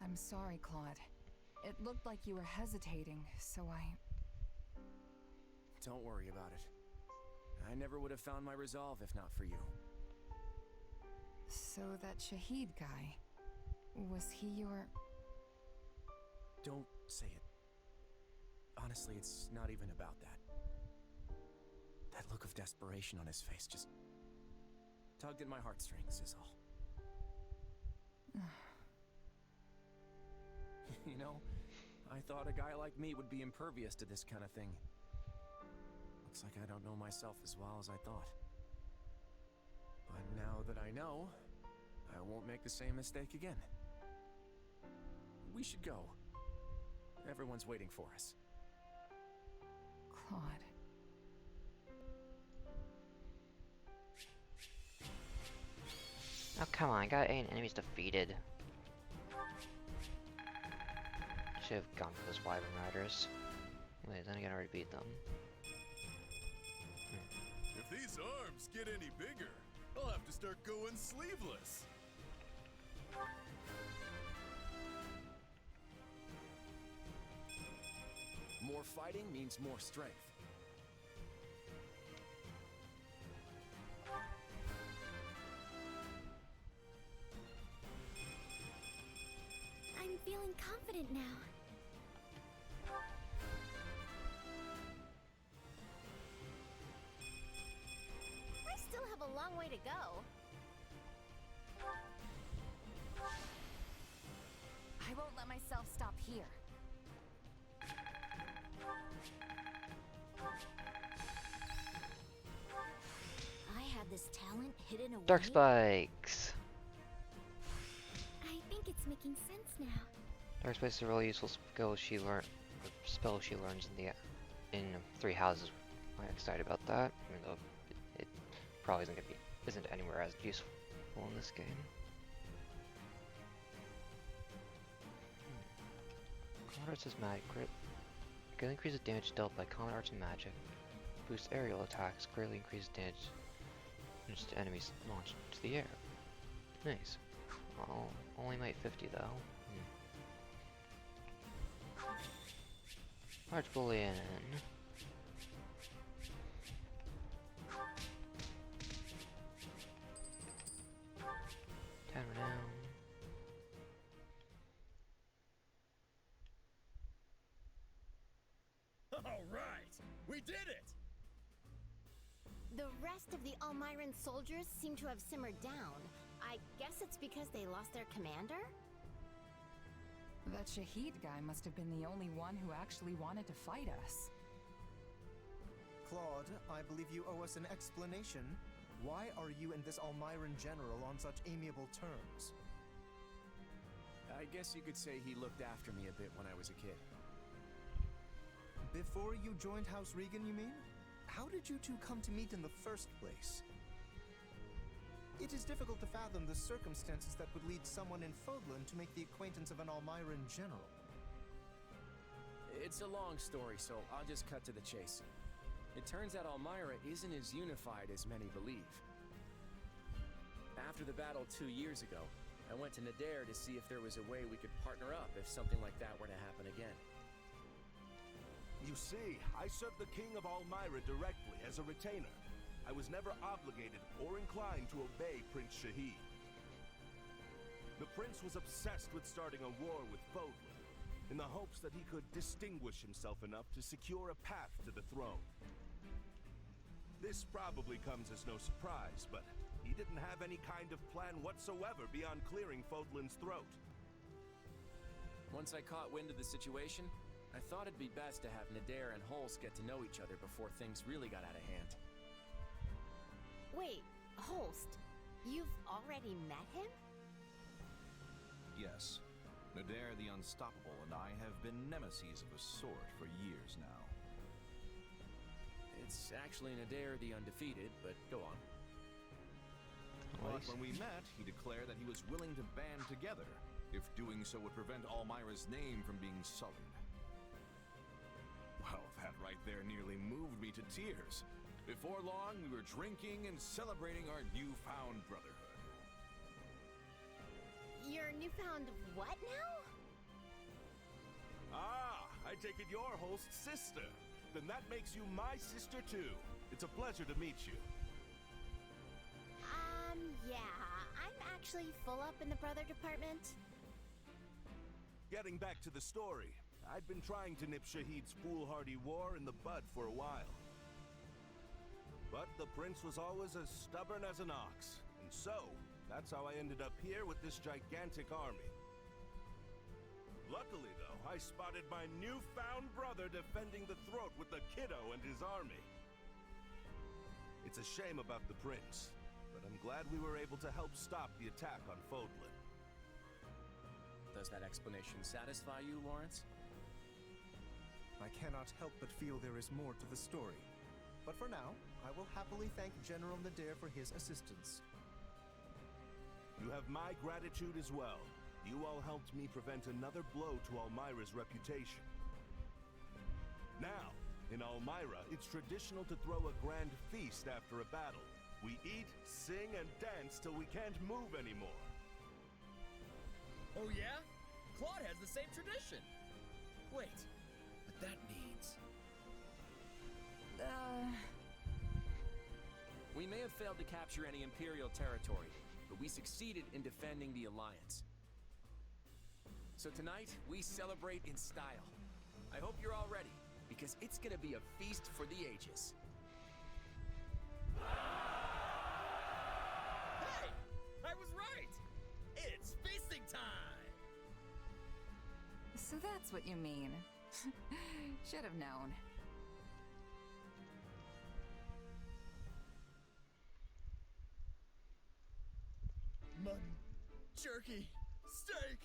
I'm sorry, Claude. It looked like you were hesitating, so I... Don't worry about it. I never would have found my resolve if not for you. So that Shahid guy, was he your... Don't say it. Honestly, it's not even about that. That look of desperation on his face just tugged at my heartstrings is all. You know, I thought a guy like me would be impervious to this kind of thing. Looks like I don't know myself as well as I thought. But now that I know, I won't make the same mistake again. We should go. Everyone's waiting for us. Claude. Oh, come on, I got 8 enemies defeated. Should have gone for those Wyvern Riders. Wait, then again, I already beat them. If these arms get any bigger, I'll have to start going sleeveless. More fighting means more strength. I'm feeling confident now. I still have a long way to go. I won't let myself stop here. I had this talent hidden away. Dark Spikes! I think it's making sense now. Dark Spikes is a really useful spell she learns in 3 houses. I'm excited about that, even though it probably isn't anywhere as useful in this game. Common Arts is magic. Greatly increases damage dealt by common arts and magic. Boosts aerial attacks. Greatly increases damage to enemies launched into the air. Nice. Oh, only might 50 though. Large Bullion. 10 renown. All right, we did it! The rest of the Almiran soldiers seem to have simmered down. I guess it's because they lost their commander? That Shahid guy must have been the only one who actually wanted to fight us. Claude, I believe you owe us an explanation. Why are you and this Almiran general on such amiable terms? I guess you could say he looked after me a bit when I was a kid. Before you joined House Regan, you mean? How did you two come to meet in the first place? It is difficult to fathom the circumstances that would lead someone in Fodlan to make the acquaintance of an Almiran general. It's a long story, so I'll just cut to the chase. It turns out Almira isn't as unified as many believe. After the battle 2 years ago, I went to Nadir to see if there was a way we could partner up if something like that were to happen again. You see, I served the King of Almira directly as a retainer. I was never obligated or inclined to obey Prince Shahid. The prince was obsessed with starting a war with Fodlan, in the hopes that he could distinguish himself enough to secure a path to the throne. This probably comes as no surprise, but he didn't have any kind of plan whatsoever beyond clearing Fodlan's throat. Once I caught wind of the situation, I thought it'd be best to have Nadir and Holst get to know each other before things really got out of hand. Wait, Holst, you've already met him? Yes. Nadir the Unstoppable and I have been nemesis of a sort for years now. It's actually Nadir the Undefeated, but go on. But when we met, he declared that he was willing to band together, if doing so would prevent Almira's name from being sullied. Well, that right there nearly moved me to tears. Before long, we were drinking and celebrating our newfound brotherhood. Your newfound what now? Ah, I take it you're Holst's sister. Then that makes you my sister too. It's a pleasure to meet you. Yeah, I'm actually full up in the brother department. Getting back to the story, I'd been trying to nip Shahid's foolhardy war in the bud for a while. But the prince was always as stubborn as an ox, and so, that's how I ended up here with this gigantic army. Luckily, though, I spotted my newfound brother defending the throat with the kiddo and his army. It's a shame about the prince, but I'm glad we were able to help stop the attack on Fodlan. Does that explanation satisfy you, Lawrence? I cannot help but feel there is more to the story. But for now, I will happily thank General Nadir for his assistance. You have my gratitude as well. You all helped me prevent another blow to Almira's reputation. Now, in Almira, it's traditional to throw a grand feast after a battle. We eat, sing, and dance till we can't move anymore. Oh yeah? Claude has the same tradition. Wait, but that means... We may have failed to capture any Imperial territory, but we succeeded in defending the Alliance. So tonight, we celebrate in style. I hope you're all ready, because it's gonna be a feast for the ages. Hey! I was right! It's feasting time! So that's what you mean. Should have known. Mutton, jerky, steak!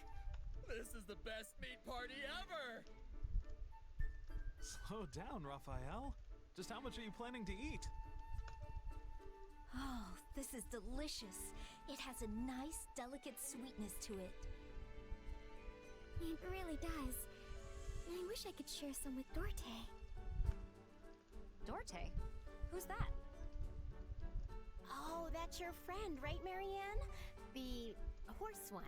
This is the best meat party ever! Slow down, Raphael. Just how much are you planning to eat? Oh, this is delicious. It has a nice, delicate sweetness to it. It really does. I wish I could share some with Dorte. Dorte? Who's that? Oh, that's your friend, right, Marianne? The horse one.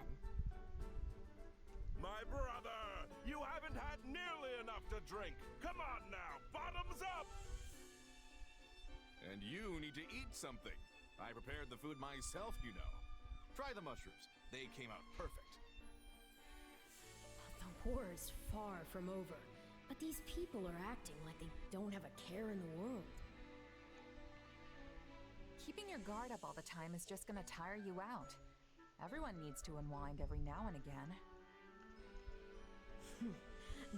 My brother! You haven't had nearly enough to drink! Come on now, bottoms up! And you need to eat something. I prepared the food myself, you know. Try the mushrooms. They came out perfect. The war is far from over, but these people are acting like they don't have a care in the world. Keeping your guard up all the time is just gonna tire you out. Everyone needs to unwind every now and again.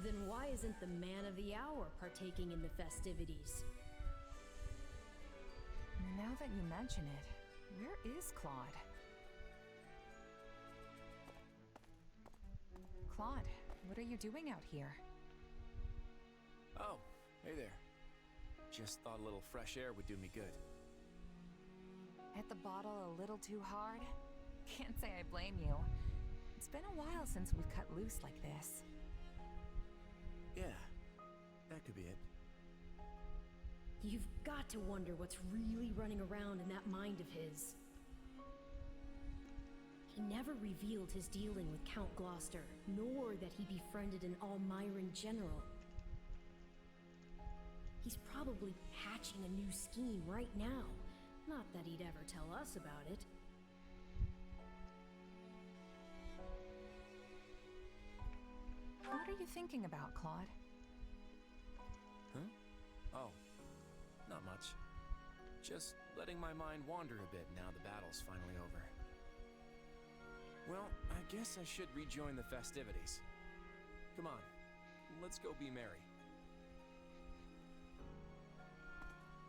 Then why isn't the man of the hour partaking in the festivities? Now that you mention it, where is Claude? Claude, what are you doing out here? Oh, hey there. Just thought a little fresh air would do me good. Hit the bottle a little too hard? Can't say I blame you. It's been a while since we've cut loose like this. Yeah, that could be it. You've got to wonder what's really running around in that mind of his. He never revealed his dealing with Count Gloucester, nor that he befriended an Almiran general. He's probably hatching a new scheme right now. Not that he'd ever tell us about it. What are you thinking about, Claude? Huh? Oh, not much. Just letting my mind wander a bit now the battle's finally over. Well, I guess I should rejoin the festivities. Come on, let's go be merry.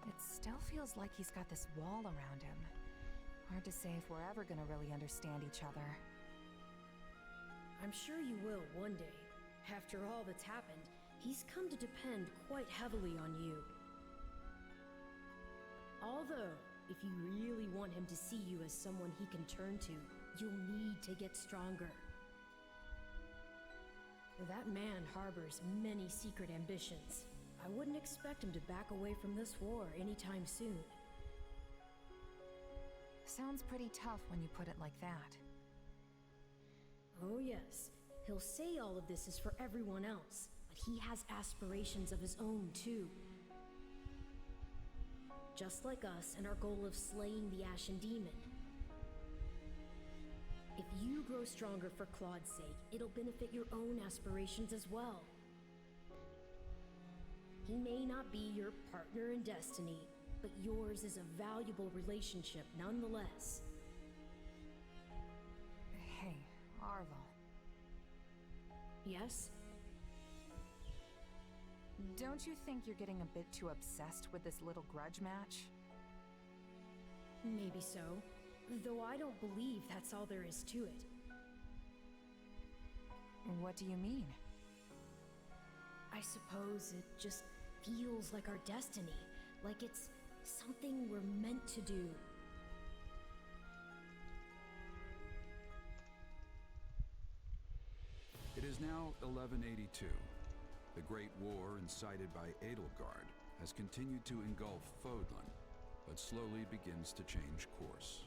It still feels like he's got this wall around him. Hard to say if we're ever gonna really understand each other. I'm sure you will one day. After all that's happened, he's come to depend quite heavily on you. Although, if you really want him to see you as someone he can turn to, you'll need to get stronger. That man harbors many secret ambitions. I wouldn't expect him to back away from this war anytime soon. Sounds pretty tough when you put it like that. Oh yes, he'll say all of this is for everyone else, but he has aspirations of his own too. Just like us and our goal of slaying the Ashen Demon. If you grow stronger for Claude's sake, it'll benefit your own aspirations as well. He may not be your partner in destiny, but yours is a valuable relationship nonetheless. Hey, Arvel. Yes? Don't you think you're getting a bit too obsessed with this little grudge match? Maybe so. Though I don't believe that's all there is to it. What do you mean? I suppose it just feels like our destiny. Like it's something we're meant to do. It is now 1182. The Great War incited by Edelgard has continued to engulf Fodlan, but slowly begins to change course.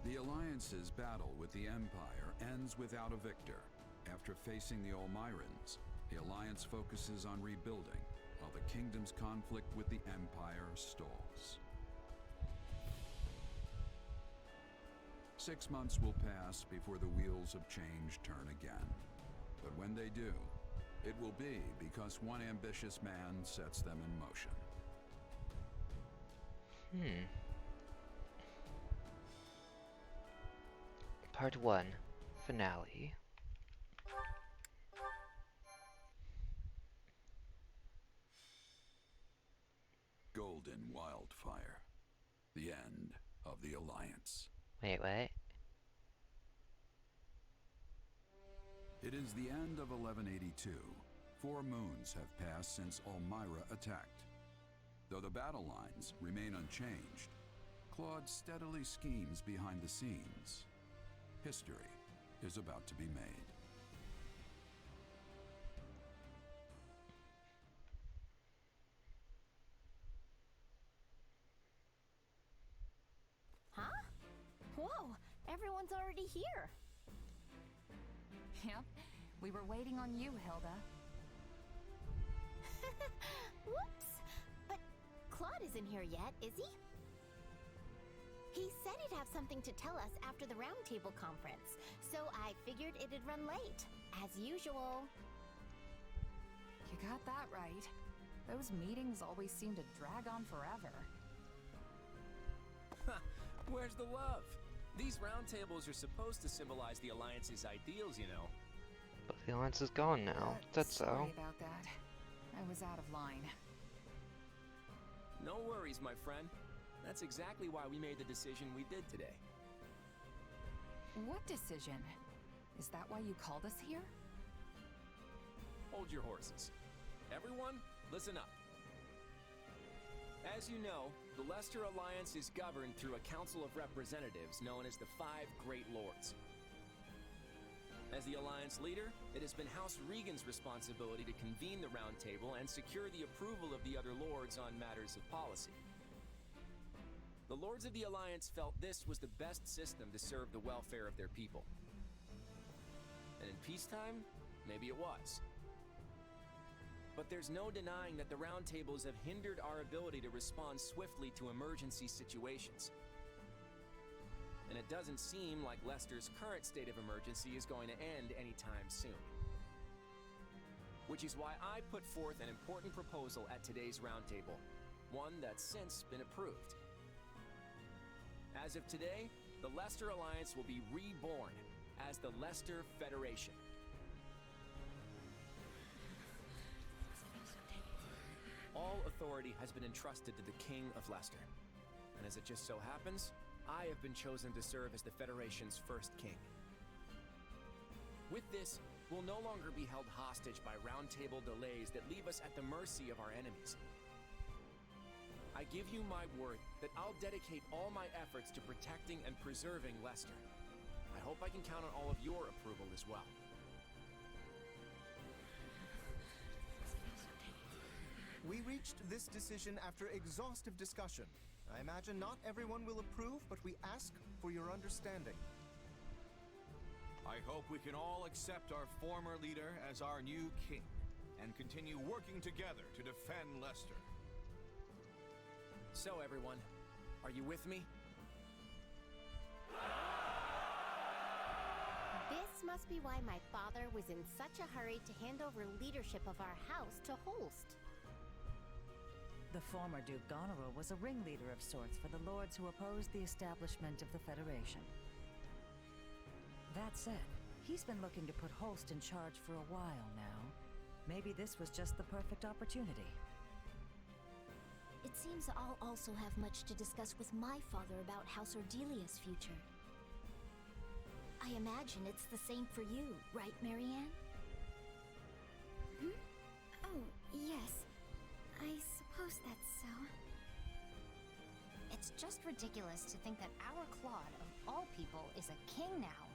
The Alliance's battle with the Empire ends without a victor. After facing the Almirans, the Alliance focuses on rebuilding, while the Kingdom's conflict with the Empire stalls. 6 months will pass before the wheels of change turn again. But when they do, it will be because one ambitious man sets them in motion. Part 1, Finale. Golden Wildfire. The end of the Alliance. Wait, what? It is the end of 1182. 4 moons have passed since Almira attacked. Though the battle lines remain unchanged, Claude steadily schemes behind the scenes. History is about to be made. Huh? Whoa, everyone's already here. Yep, we were waiting on you, Hilda. Whoops! But Claude isn't here yet, is he? He said he'd have something to tell us after the roundtable conference, so I figured it'd run late, as usual. You got that right. Those meetings always seem to drag on forever. Where's the love? These round tables are supposed to symbolize the Alliance's ideals, you know. But the Alliance is gone now. That's so. Sorry about that. I was out of line. No worries, my friend. That's exactly why we made the decision we did today. What decision? Is that why you called us here? Hold your horses. Everyone, listen up. As you know, the Leicester Alliance is governed through a Council of Representatives known as the Five Great Lords. As the Alliance leader, it has been House Regan's responsibility to convene the Round Table and secure the approval of the other lords on matters of policy. The Lords of the Alliance felt this was the best system to serve the welfare of their people. And in peacetime, maybe it was. But there's no denying that the Round Tables have hindered our ability to respond swiftly to emergency situations. And it doesn't seem like Leicester's current state of emergency is going to end anytime soon. Which is why I put forth an important proposal at today's roundtable, one that's since been approved. As of today, the Leicester Alliance will be reborn as the Leicester Federation. All authority has been entrusted to the King of Leicester, and as it just so happens, I have been chosen to serve as the Federation's first king. With this, we'll no longer be held hostage by roundtable delays that leave us at the mercy of our enemies. I give you my word that I'll dedicate all my efforts to protecting and preserving Leicester. I hope I can count on all of your approval as well. We reached this decision after exhaustive discussion. I imagine not everyone will approve, but we ask for your understanding. I hope we can all accept our former leader as our new king and continue working together to defend Leicester. So everyone, are you with me? This must be why my father was in such a hurry to hand over leadership of our house to Holst. The former Duke Goneril was a ringleader of sorts for the lords who opposed the establishment of the Federation. That said, he's been looking to put Holst in charge for a while now. Maybe this was just the perfect opportunity. It seems I'll also have much to discuss with my father about House Ordelia's future. I imagine it's the same for you, right, Marianne? Oh, yes. I suppose that's so. It's just ridiculous to think that our Claude, of all people, is a king now.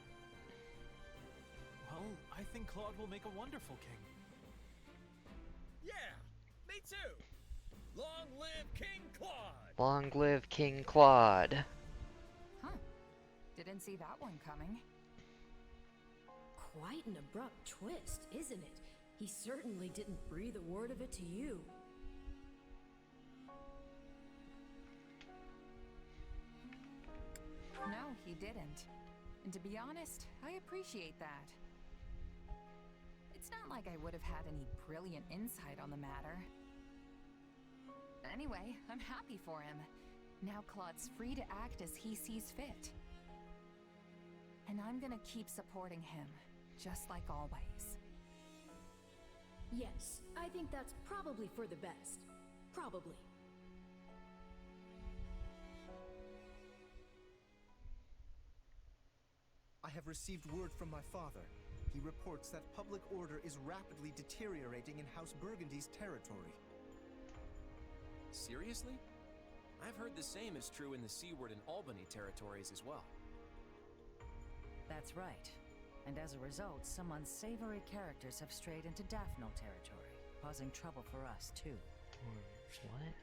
Well, I think Claude will make a wonderful king. Yeah, me too. Long live King Claude! Long live King Claude. Huh. Didn't see that one coming. Quite an abrupt twist, isn't it? He certainly didn't breathe a word of it to you. No, he didn't. And to be honest, I appreciate that. It's not like I would have had any brilliant insight on the matter. Anyway, I'm happy for him. Now Claude's free to act as he sees fit. And I'm gonna keep supporting him, just like always. Yes, I think that's probably for the best. Probably. I have received word from my father. He reports that public order is rapidly deteriorating in House Burgundy's territory. Seriously? I've heard the same is true in the Seaward and Albany territories as well. That's right. And as a result, some unsavory characters have strayed into Daphno territory, causing trouble for us, too. What?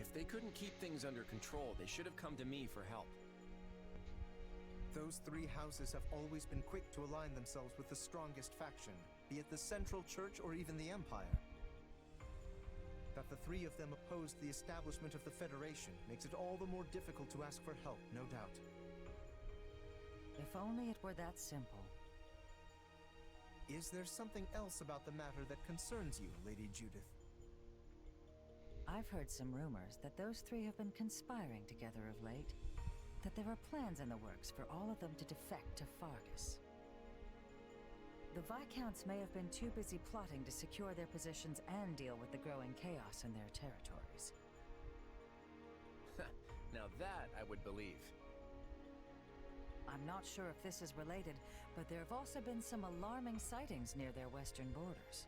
If they couldn't keep things under control, they should have come to me for help. Those three houses have always been quick to align themselves with the strongest faction, be it the Central Church or even the Empire. That the three of them opposed the establishment of the Federation makes it all the more difficult to ask for help, no doubt. If only it were that simple. Is there something else about the matter that concerns you, Lady Judith? I've heard some rumors that those three have been conspiring together of late. That there are plans in the works for all of them to defect to Fargus. The Viscounts may have been too busy plotting to secure their positions and deal with the growing chaos in their territories. Now that I would believe. I'm not sure if this is related, but there have also been some alarming sightings near their western borders.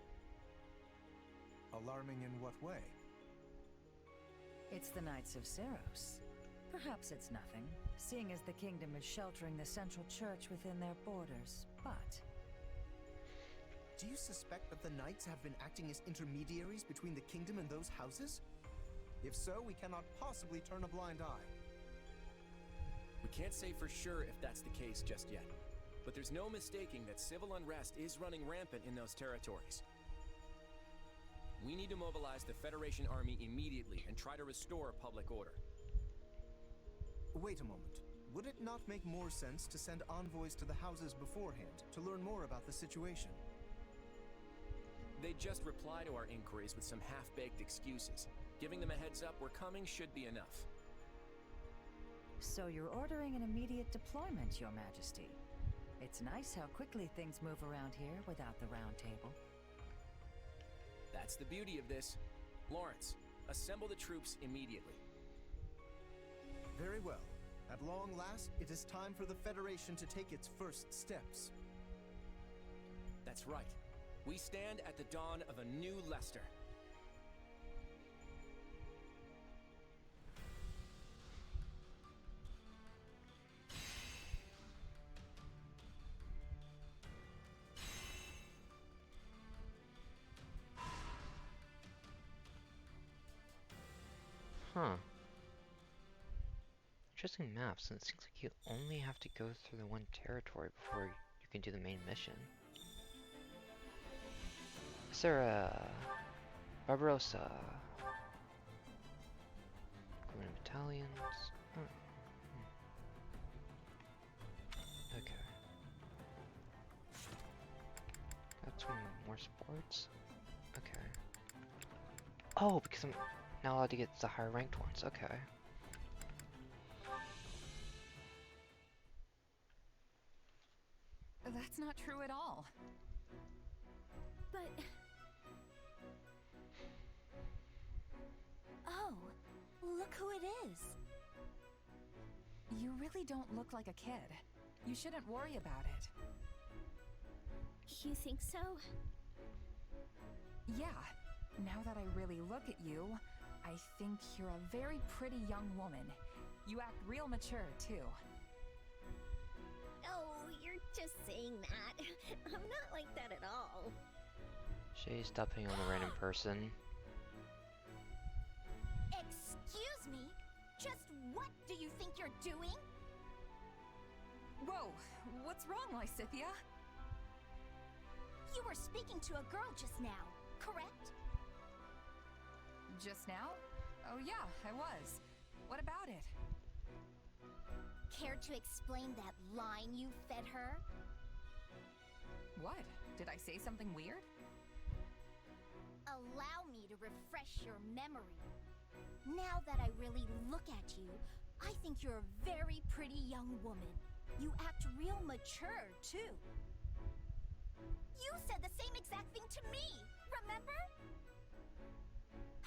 Alarming in what way? It's the Knights of Ceros. Perhaps it's nothing, seeing as the kingdom is sheltering the central church within their borders, but... Do you suspect that the Knights have been acting as intermediaries between the kingdom and those houses? If so, we cannot possibly turn a blind eye. We can't say for sure if that's the case just yet, but there's no mistaking that civil unrest is running rampant in those territories. We need to mobilize the Federation army immediately and try to restore public order. Wait a moment. Would it not make more sense to send envoys to the houses beforehand to learn more about the situation? They just reply to our inquiries with some half-baked excuses. Giving them a heads up we're coming should be enough. So you're ordering an immediate deployment, Your Majesty. It's nice how quickly things move around here without the round table. That's the beauty of this. Lawrence, assemble the troops immediately. Very well. At long last, it is time for the Federation to take its first steps. That's right. We stand at the dawn of a new Leicester. Huh. Interesting map, since it seems like you only have to go through the one territory before you can do the main mission. Is there a Barbarossa? Roman battalions? Hmm. Okay. Got some more sports? Okay. Oh, because I'm not allowed to get the higher ranked ones. Okay. That's not true at all. But... Oh, look who it is. You really don't look like a kid. You shouldn't worry about it. You think so? Yeah. Now that I really look at you, I think you're a very pretty young woman. You act real mature, too. Oh, you're just saying that. I'm not like that at all. Shay, stop hitting on the random person. Excuse me? Just what do you think you're doing? Whoa, what's wrong, Lysithia? You were speaking to a girl just now, correct? Just now? Oh yeah, I was. What about it? Care to explain that line you fed her? What? Did I say something weird? Allow me to refresh your memory. Now that I really look at you, I think you're a very pretty young woman. You act real mature, too. You said the same exact thing to me, remember?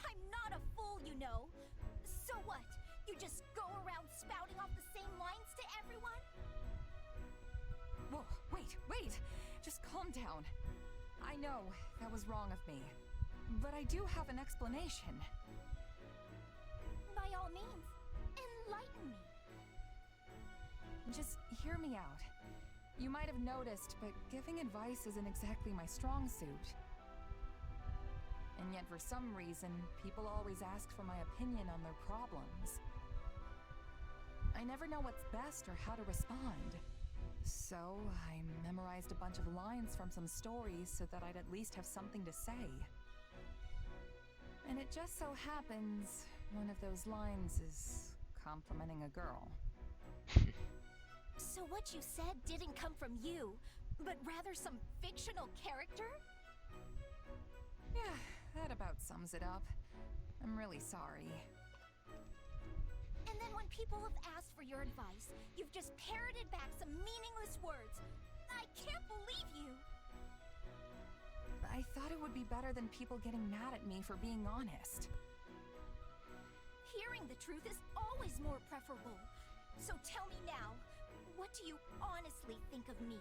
I'm not a fool, you know. So what? You just go around spouting off the same lines to everyone? Whoa, wait! Just calm down. I know, that was wrong of me. But I do have an explanation. By all means, enlighten me. Just hear me out. You might have noticed, but giving advice isn't exactly my strong suit. And yet for some reason, people always ask for my opinion on their problems. I never know what's best or how to respond. So, I memorized a bunch of lines from some stories so that I'd at least have something to say. And it just so happens, one of those lines is complimenting a girl. So what you said didn't come from you, but rather some fictional character? Yeah, that about sums it up. I'm really sorry. And then when people have asked for your advice, you've just parroted back some meaningless words. I can't believe you! I thought it would be better than people getting mad at me for being honest. Hearing the truth is always more preferable. So tell me now, what do you honestly think of me?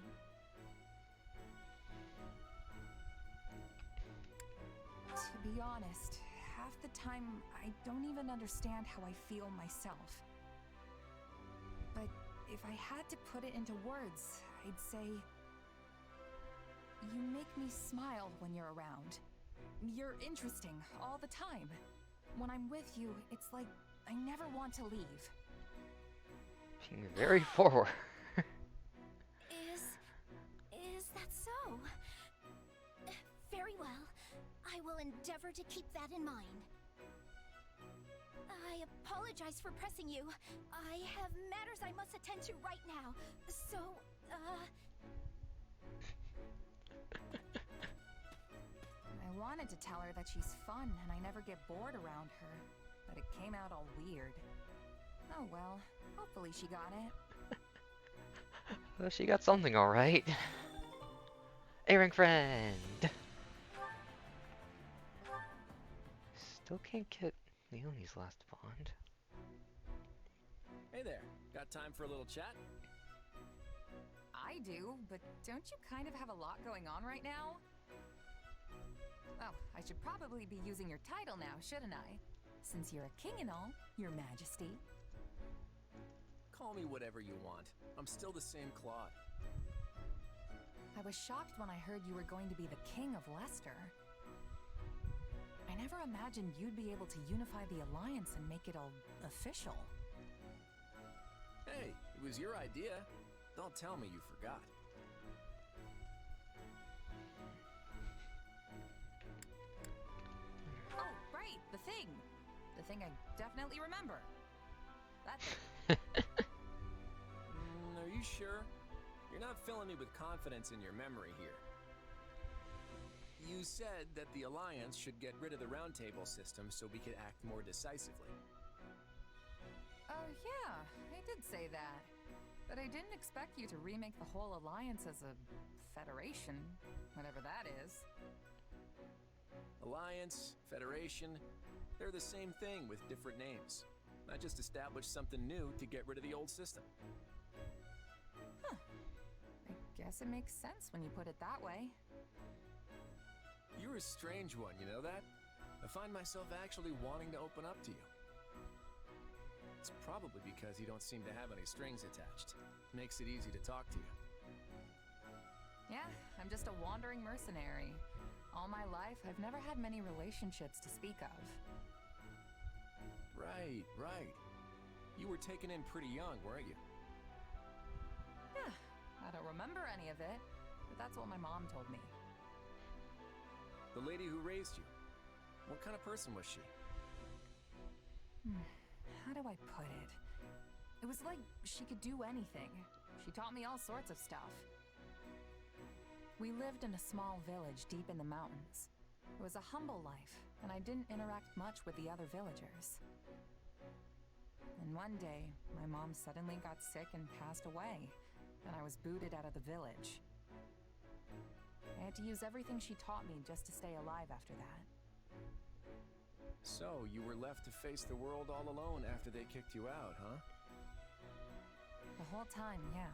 To be honest, half the time I don't even understand how I feel myself. But if I had to put it into words, I'd say... You make me smile when you're around. You're interesting all the time. When I'm with you, it's like I never want to leave. Being very forward. Is that so? Very well. I will endeavor to keep that in mind. I apologize for pressing you. I have matters I must attend to right now. So, I wanted to tell her that she's fun and I never get bored around her, but it came out all weird. Oh well, hopefully she got it. Well, she got something alright. A-rank friend! Still can't get Leonie's last bond. Hey there, got time for a little chat? I do, but don't you kind of have a lot going on right now? Oh, I should probably be using your title now, shouldn't I? Since you're a king and all, your majesty. Call me whatever you want. I'm still the same Claude. I was shocked when I heard you were going to be the king of Leicester. I never imagined you'd be able to unify the Alliance and make it all official. Hey, it was your idea. Don't tell me you forgot. Oh, right, the thing. The thing I definitely remember. That thing. Are you sure? You're not filling me with confidence in your memory here. You said that the Alliance should get rid of the Round Table system so we could act more decisively. Oh yeah, I did say that. But I didn't expect you to remake the whole Alliance as a federation, whatever that is. Alliance, Federation, they're the same thing with different names. I just established something new to get rid of the old system. Huh. I guess it makes sense when you put it that way. You're a strange one, you know that? I find myself actually wanting to open up to you. It's probably because you don't seem to have any strings attached. Makes it easy to talk to you. Yeah, I'm just a wandering mercenary. All my life, I've never had many relationships to speak of. Right. You were taken in pretty young, weren't you? Yeah, I don't remember any of it, but that's what my mom told me. The lady who raised you, what kind of person was she? How do I put it? It was like she could do anything. She taught me all sorts of stuff. We lived in a small village deep in the mountains. It was a humble life, and I didn't interact much with the other villagers. And one day, my mom suddenly got sick and passed away, and I was booted out of the village. I had to use everything she taught me just to stay alive after that. So, you were left to face the world all alone after they kicked you out, huh? The whole time, yeah.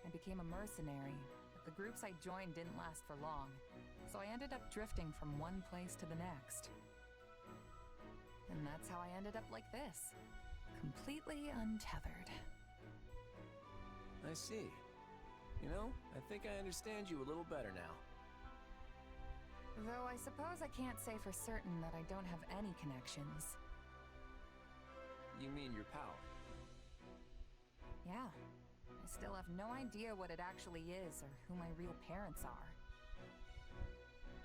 I became a mercenary, but the groups I joined didn't last for long, so I ended up drifting from one place to the next. And that's how I ended up like this, completely untethered. I see. You know, I think I understand you a little better now. Though I suppose I can't say for certain that I don't have any connections. You mean your power? Yeah. I still have no idea what it actually is or who my real parents are.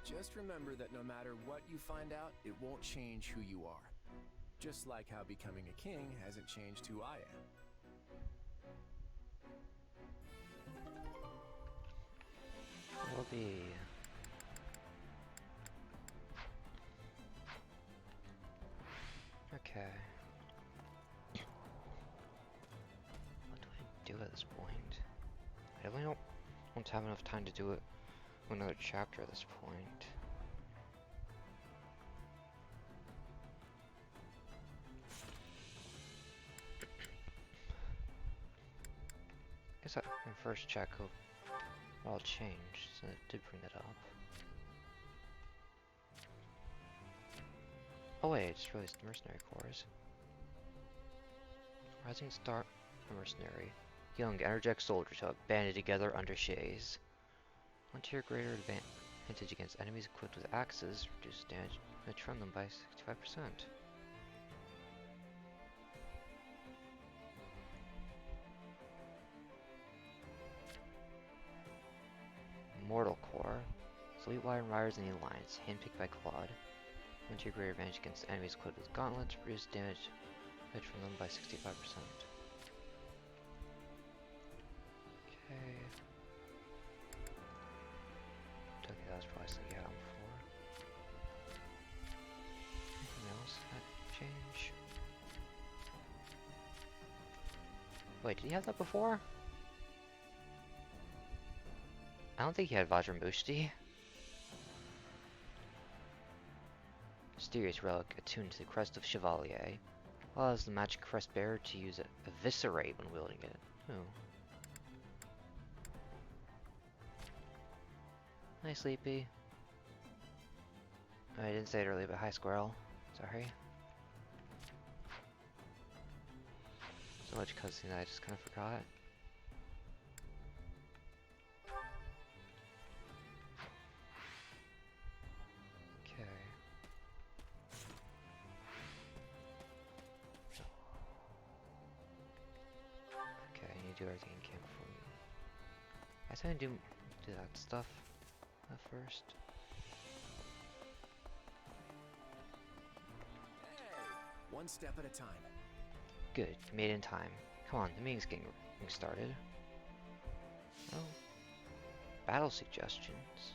Just remember that no matter what you find out, it won't change who you are. Just like how becoming a king hasn't changed who I am. Will be Okay. What do I do at this point? I really don't have enough time to do it in another chapter at this point. Guess I can first check what all changed, so it did bring that up. Oh wait, I just realized the mercenary corps. Rising Star Mercenary. Young, energetic soldiers who have banded together under Shays. 1 tier greater advantage against enemies equipped with axes. Reduce damage and trim them by 65%. Mortal Core. Elite Wire Riders in the Alliance, handpicked by Claude. 1 tier greater advantage against enemies equipped with gauntlets. Reduce damage from them by 65%. Okay. Okay, that was probably something I had on before. Anything else that change? Wait, did he have that before? I don't think he had Vajramushti. Mysterious relic attuned to the crest of Chevalier. Allows the magic crest bearer to use it eviscerate when wielding it. Oh. Hi, Sleepy. Oh, I didn't say it earlier, but hi, Squirrel. Sorry. So much cutscene that I just kind of forgot. Okay. Okay, I need to do everything I can before you. I said I do that stuff at first. Hey, one step at a time. Good, you made it in time. Come on, the meeting's getting started. Oh. Battle suggestions.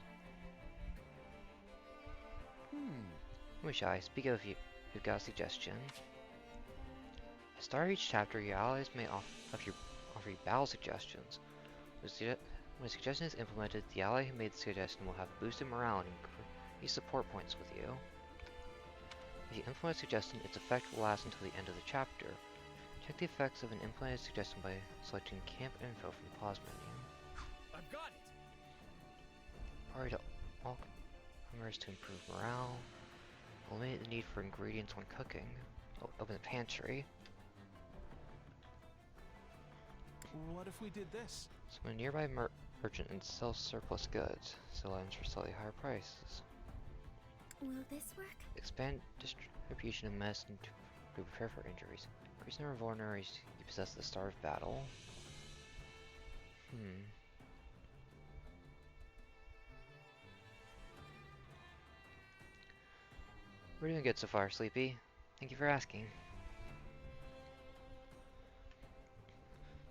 Wish I speak of you've got a suggestion. At the start of each chapter, your allies may offer you battle suggestions. When a suggestion is implemented, the ally who made the suggestion will have boosted morale and increased support points with you. If you implement a suggestion, its effect will last until the end of the chapter. Check the effects of an implemented suggestion by selecting Camp Info from the pause menu. I've got it! Priority to all comers to improve morale. Eliminate the need for ingredients when cooking. Open the pantry. What if we did this? Summon a nearby merchant and sell surplus goods. Sell items for slightly higher prices. Will this work? Expand distribution of medicine to prepare for injuries. Increase the number of vulneraries you possess at the start of battle. We're doing good so far, Sleepy. Thank you for asking.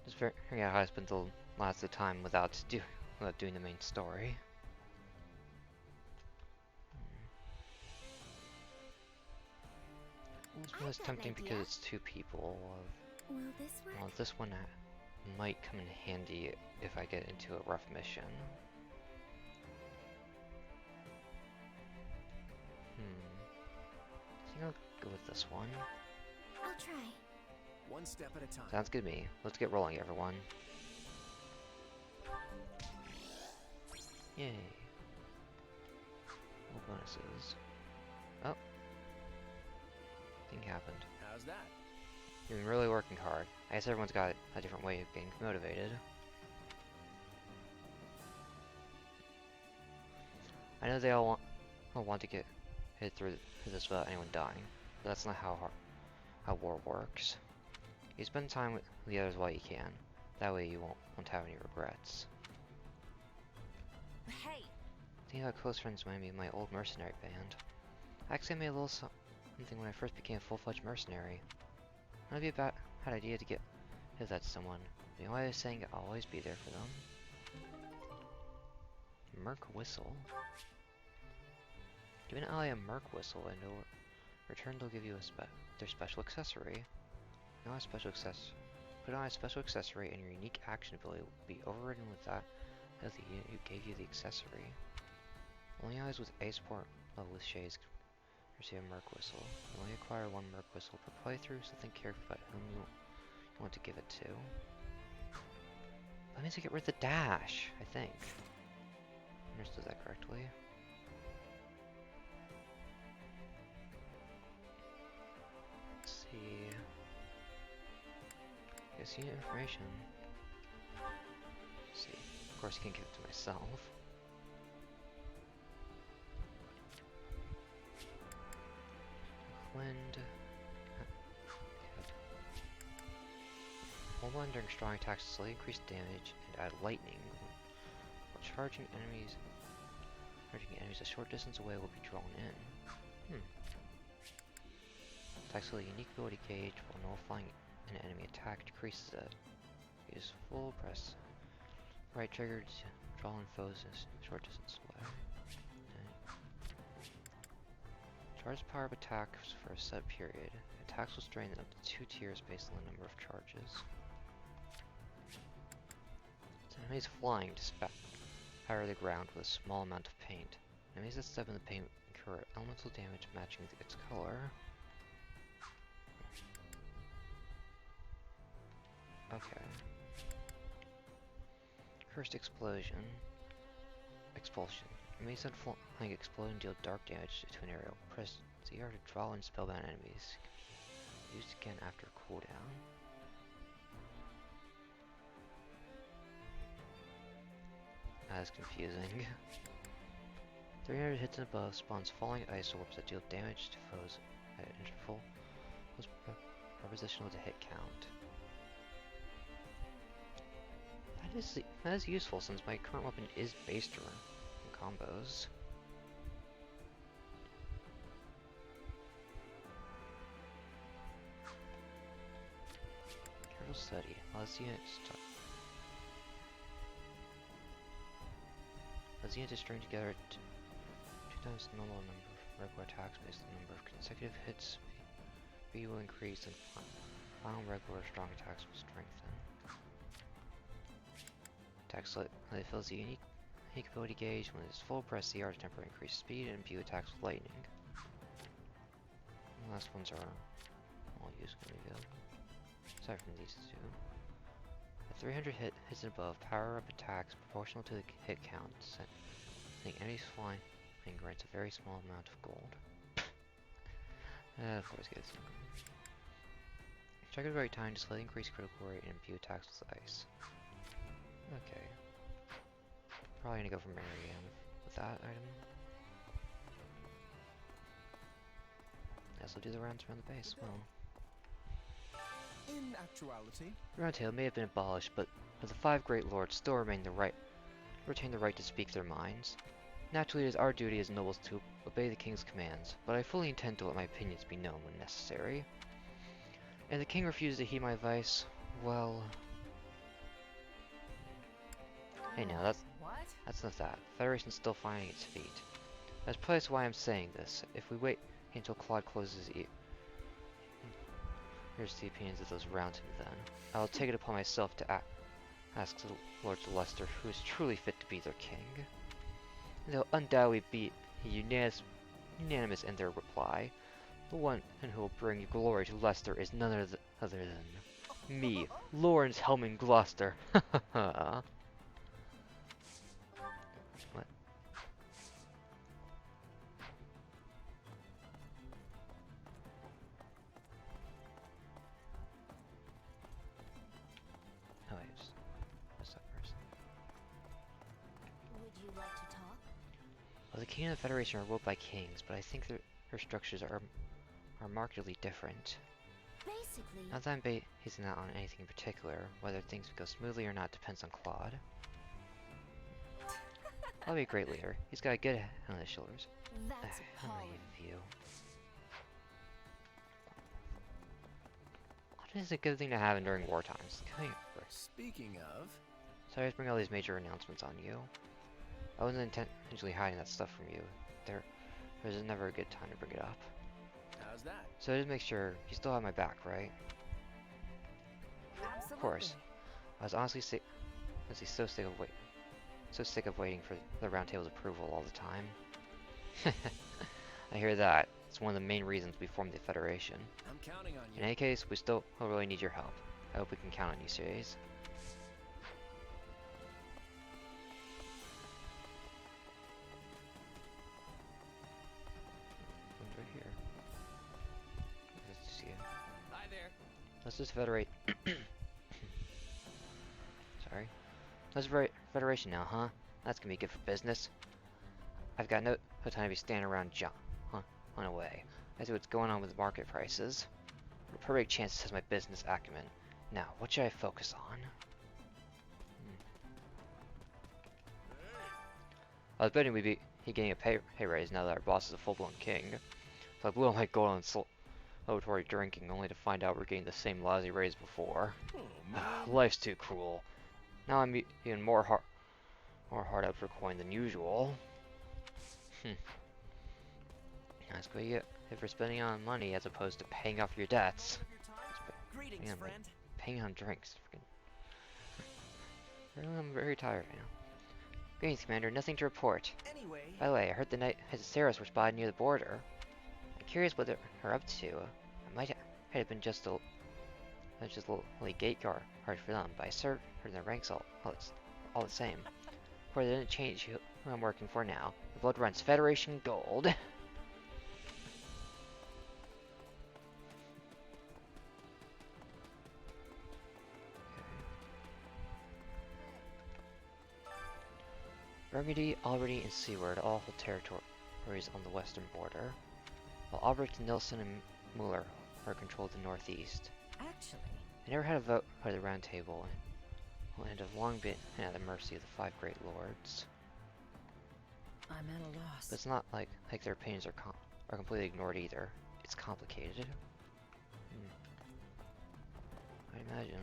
Just figuring out how to spend the lots of time without doing the main story. This one is tempting because it's 2 people. Will this work? Well, this one might come in handy if I get into a rough mission. I think I'll go with this one. I'll try. One step at a time. Sounds good to me. Let's get rolling, everyone. Yay. No bonuses. Oh. Thing happened. How's that? You've been really working hard. I guess everyone's got a different way of getting motivated. I know they all want to get hit through this without anyone dying, but that's not how war works. You spend time with the others while you can. That way you won't have any regrets. Hey! Thinking about close friends remind me of my old mercenary band. Actually, I made a little something when I first became a full-fledged mercenary. It would be a bad idea to give that to someone. You know why they're saying I'll always be there for them? Merc whistle. Give an ally a merc whistle and Return, they'll give you their special accessory. Now a special Put on a special accessory and your unique action ability will be overridden with that of the unit who gave you the accessory. Only allies with A support level with shades receive a Merc Whistle. You only acquire one Merc Whistle per playthrough, so think carefully about whom you want to give it to. That means I get rid of the dash, I think. Understood that correctly. Let's see. Guess unit information. Let's see. Of course, I can't give it to myself. Wind. Hold on during strong attacks to slightly increase damage and add lightning. While charging enemies a short distance away will be drawn in. Attacks with a unique ability gauge while nullifying an enemy attack decreases it. Use full press. Right trigger to draw in foes a short distance away. Charge power up attacks for a set period. Attacks will strain up to 2 tiers based on the number of charges. Enemies flying to scatter the ground with a small amount of paint. Enemies that step in the paint incur elemental damage matching its color. Okay. Cursed Explosion. Expulsion. Enemies that flying explode and deal dark damage to an area. Press ZR to draw in spellbound enemies. Used again after cooldown. That's confusing. 300 hits and above spawns falling ice orbs that deal damage to foes at interval. Was propositional to hit count. That is useful since my current weapon is based around combos. Careful study. Let's see it. As units string together 2 times the normal number of regular attacks based on the number of consecutive hits, B will increase and final regular strong attacks will strengthen. Attack slightly fills the unique ability gauge. When it is full, press the R to temporarily increase speed and imbue attacks with lightning. The last ones are all used going to be available. Aside from these two. At 300 hits and above, power up attacks proportional to the hit count. Sending enemies flying and grants a very small amount of gold. Of course, gets. Check at the right time to slightly increase critical rate and imbue attacks with ice. Okay. Probably gonna go for Marianne with that item. Guess we'll do the rounds around the base. Well. In actuality, the Round Table may have been abolished, but the 5 great lords still retain the right to speak their minds. Naturally, it is our duty as nobles to obey the king's commands, but I fully intend to let my opinions be known when necessary. And the king refuses to heed my advice, well... Hey now, that's not that. The Federation's still finding its feet. That's probably why I'm saying this. If we wait until Claude closes here's the opinions of those around him then. I'll take it upon myself to ask the Lords of Leicester who is truly fit to be their king. They'll undoubtedly be unanimous in their reply. The one who will bring glory to Leicester is none other than me, Lawrence Helming Gloucester. What? Oh, I just missed that person. Would you like to talk? Well, the King and the Federation are ruled by kings, but I think their structures are markedly different. Basically... Not that I'm basing that on anything in particular. Whether things go smoothly or not depends on Claude. I'll be a great leader. He's got a good head on his shoulders. That's appalling. View. What is a good thing to have during war times? Speaking of... Sorry to bring all these major announcements on you. I wasn't intentionally hiding that stuff from you. There's never a good time to bring it up. How's that? So just make sure you still have my back, right? Absolutely. Of course. I was honestly so sick of waiting for the Round Table's approval all the time. I hear that. It's one of the main reasons we formed the Federation. I'm counting on you. In any case, we still really need your help. I hope we can count on you, series. One's right here. Let's see it. Hi there. Let's just federate. Sorry. Let's Federation now, huh? That's gonna be good for business. I've got no time to be standing around on away. I see what's going on with market prices. A pretty big chance has my business acumen. Now, what should I focus on? I was betting we'd be getting a pay raise now that our boss is a full-blown king. So I blew all my gold on celebratory drinking, only to find out we're getting the same lousy raise before. Life's too cruel. Now I'm even more hard up for coin than usual. That's what you get for spending on money as opposed to paying off your debts. Greetings, friend. Paying on drinks. I'm very tired now. Greetings, Commander. Nothing to report. Anyway. By the way, I heard the Knights of Saros were spotted near the border. I'm curious what they're up to. I might have been just a little gate guard for them, but I served her in their ranks all the same. Or they didn't change who I'm working for now. The blood runs Federation Gold. Burgundy, Albany, and Seward all hold territories on the western border, while Albrecht, Nilsson, and Muller are controlled the northeast. Actually, I never had a vote by the Round Table, and have long been at the mercy of the five great lords. I'm at a loss. But it's not like their opinions are completely ignored either. It's complicated. I imagine.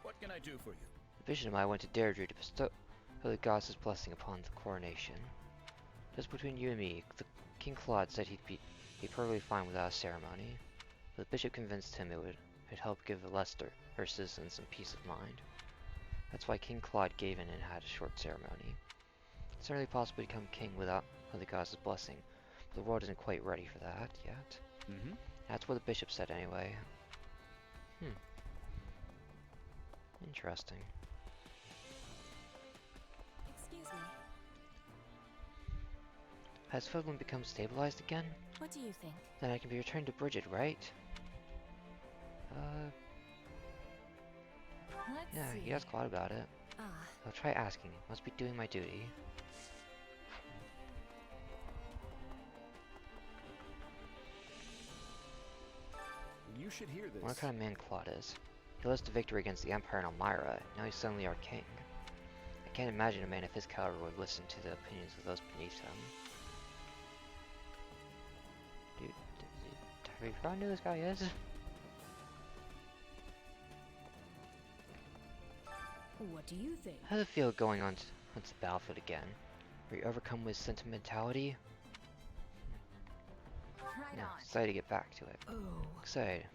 What can I do for you? The bishop and I went to Deirdre to bestow the goddess' blessing upon the coronation. Just between you and me, King Claude said he'd be perfectly fine without a ceremony. But the bishop convinced him it would help give Leicester, her citizens, some peace of mind. That's why King Claude gave in and had a short ceremony. It's certainly possible to become king without the goddess' blessing, but the world isn't quite ready for that yet. That's what the bishop said anyway. Interesting. Excuse me. Has Fodlin become stabilized again? What do you think? Then I can be returned to Bridget, right? let's Yeah, see. he asked Claude about it. Ah. I'll try asking. Must be doing my duty. You should hear this. What kind of man Claude is. He lost a victory against the Empire in Elmira, and now he's suddenly our king. I can't imagine a man of his caliber would listen to the opinions of those beneath him. Dude, have you found who this guy is? What do you think? How does it feel going onto the battlefield again? Are you overcome with sentimentality? Right No, on. excited to get back to it. Oh. Excited.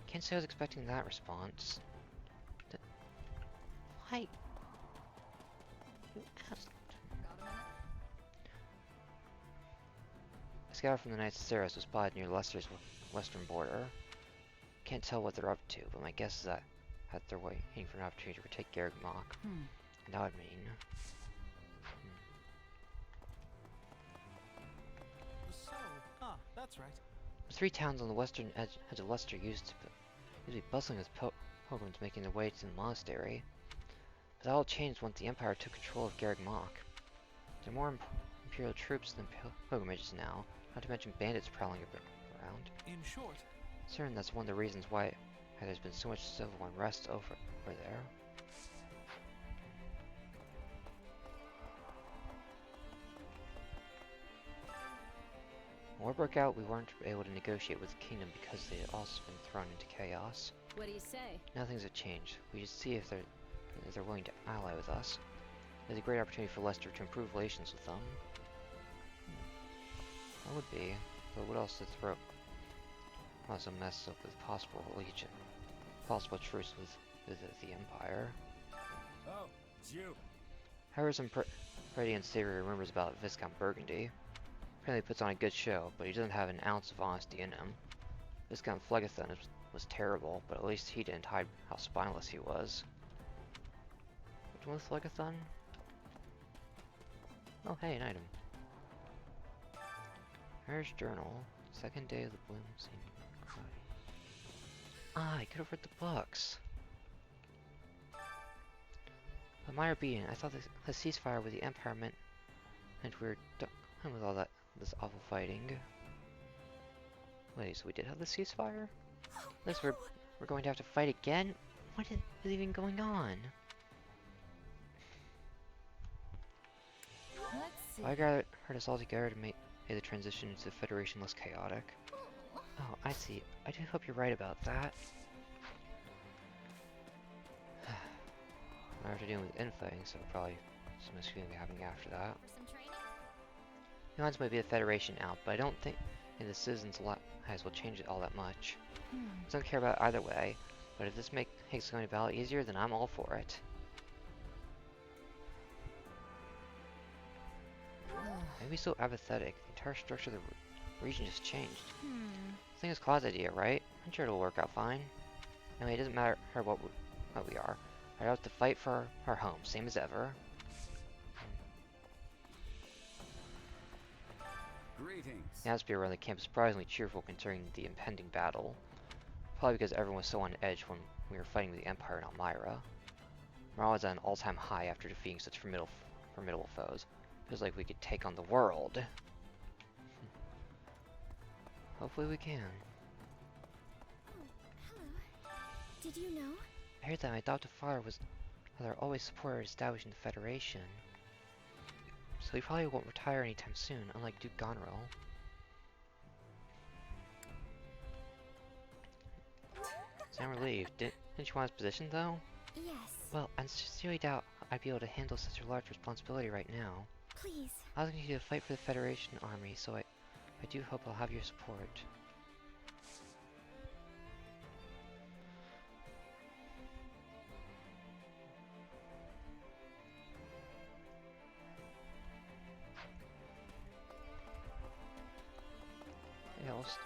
Can't say I was expecting that response. Why? You asked. A scout from the Knights of Saros was spotted near Leicester's western border. Can't tell what they're up to, but my guess is that they're waiting for an opportunity to retake Garreg Mach. And that would mean... That's right. The three towns on the western edge of Leicester used to be bustling with pilgrims making their way to the monastery. But that all changed once the Empire took control of Garreg Mach. There are more Imperial troops than pilgrimages now, not to mention bandits prowling around. In short, Certain that's one of the reasons why there's been so much civil unrest over there. When war broke out, we weren't able to negotiate with the kingdom because they had also been thrown into chaos. What do you say? Nothing's have changed. We should see if they're willing to ally with us. There's a great opportunity for Leicester to improve relations with them. That would be. So what else to throw? Also mess up with possible legion, possible truce with the Empire. Oh, it's you. Harrison pretty unsavory rumors about Viscount Burgundy. Apparently puts on a good show, but he doesn't have an ounce of honesty in him. Viscount Phlegethon was terrible, but at least he didn't hide how spineless he was. Which one was Phlegethon? Oh hey, an item. Harris Journal, second day of the bloom seemed cloudy. Ah, I could have read the books. But minor being, I thought the ceasefire with the Empire meant we were done with all this awful fighting. Wait, so we did have the ceasefire? Unless we're going to have to fight again? What is even going on? Let's see. I gathered us all together to make the transition into the Federation less chaotic. Oh, I see. I do hope you're right about that. After dealing with infighting, so probably some miscuing happening after that. The Alliance might be the Federation out, but I don't think the citizens' lives will change it all that much. I don't care about it either way, but if this makes going to battle easier, then I'm all for it. Maybe so apathetic. The entire structure of the region just changed. I think it's Claude's idea, right? I'm sure it'll work out fine. Anyway, it doesn't matter what we are. I have to fight for our home, same as ever. Greetings. The atmosphere around the camp is surprisingly cheerful considering the impending battle. Probably because everyone was so on edge when we were fighting with the Empire in Elmira. Morale is at an all-time high after defeating such formidable foes. Feels like we could take on the world. Hopefully we can. Hello. Did you know? I heard that my adoptive father was rather always supported establishing the Federation. So he probably won't retire anytime soon, unlike Duke Goneril. So I'm relieved. Didn't you want his position, though? Yes. Well, I sincerely doubt I'd be able to handle such a large responsibility right now. Please. I was going to fight for the Federation army, so I do hope I'll have your support. Else.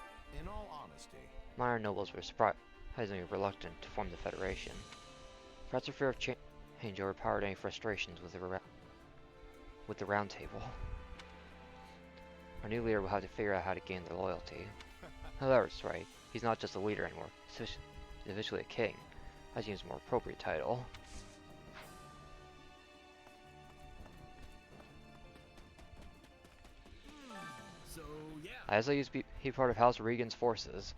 In all honesty, Minor nobles were surprisingly reluctant to form the Federation. Perhaps a fear of change overpowered any frustrations with the Round Table. Our new leader will have to figure out how to gain their loyalty. However, it's right. He's not just a leader anymore. He's officially a king. I think it's a more appropriate title. So, yeah. As I used to be part of House Regan's forces,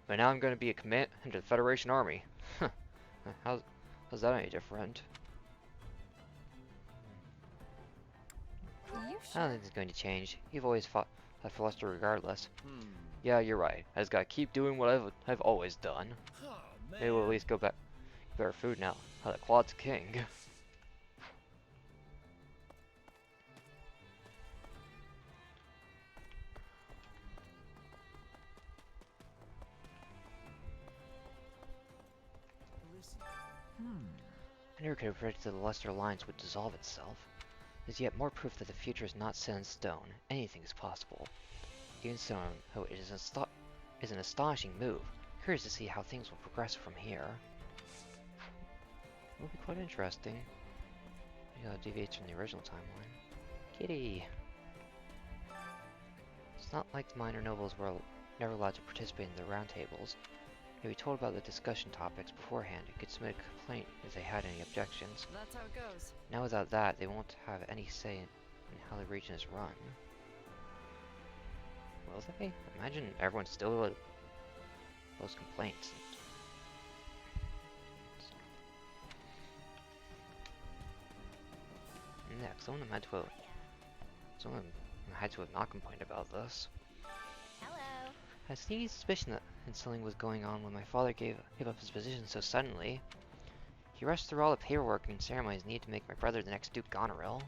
but now I'm going to be a commander of the Federation Army. How's that any different? I don't think it's going to change. You've always fought for Lester regardless. Yeah, you're right. I just gotta keep doing what I've always done. Oh, man. Maybe we'll at least go back to our food now. Now that Claude's king. I never could have predicted the Lester Alliance would dissolve itself. There's yet more proof that the future is not set in stone. Anything is possible. Even so, it is an astonishing move. Curious to see how things will progress from here. It'll be quite interesting. It deviates from the original timeline. Kitty! It's not like the minor nobles were never allowed to participate in the round tables. They'd be told about the discussion topics beforehand and could submit a complaint if they had any objections. That's how it goes. Now without that, they won't have any say in how the region is run. Will they? Imagine everyone still those complaints. Next, someone had to have not complained about this. Hello. I had a sneaky suspicion that something was going on when my father gave up his position so suddenly. He rushed through all the paperwork and ceremonies needed to make my brother the next Duke Goneril.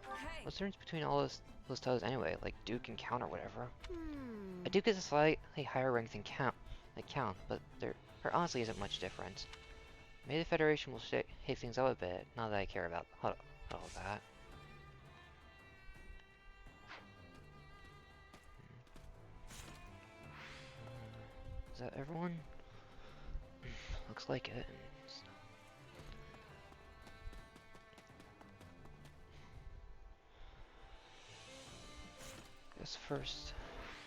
Hey, What's the difference between all those titles anyway? Like Duke and Count or whatever. Hmm. A Duke is a slightly higher rank than Count, but there honestly isn't much difference. Maybe the Federation will shake things up a bit, not that I care about all that. Is that everyone? Looks like it. Guess first,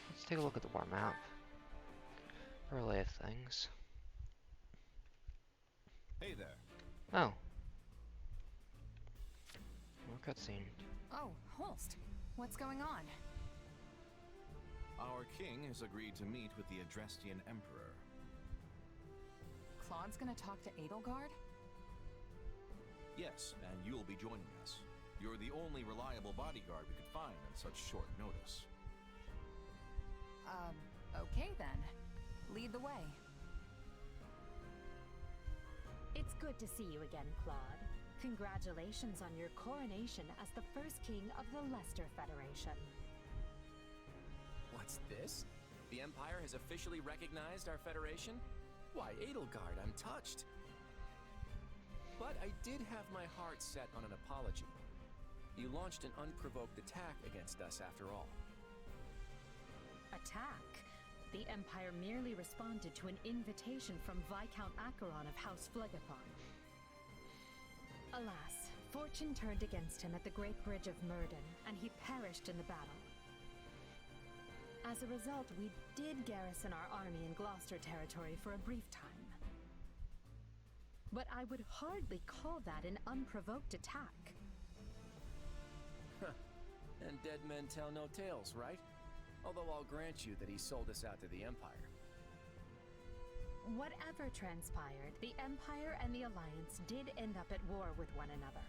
let's take a look at the war map. For a lay of things. Hey there. Oh. More cutscene. Oh, Holst. What's going on? Our king has agreed to meet with the Adrestian Emperor. Claude's gonna talk to Edelgard? Yes, and you'll be joining us. You're the only reliable bodyguard we could find on such short notice. Okay then. Lead the way. It's good to see you again, Claude. Congratulations on your coronation as the first king of the Leicester Federation. What's this? The Empire has officially recognized our Federation? Why, Edelgard, I'm touched. But I did have my heart set on an apology. You launched an unprovoked attack against us after all. Attack? The Empire merely responded to an invitation from Viscount Acheron of House Phlegethon. Alas, fortune turned against him at the Great Bridge of Murden, and he perished in the battle. As a result, we did garrison our army in Gloucester territory for a brief time. But I would hardly call that an unprovoked attack. And dead men tell no tales, right? Although I'll grant you that he sold us out to the Empire. Whatever transpired, the Empire and the Alliance did end up at war with one another.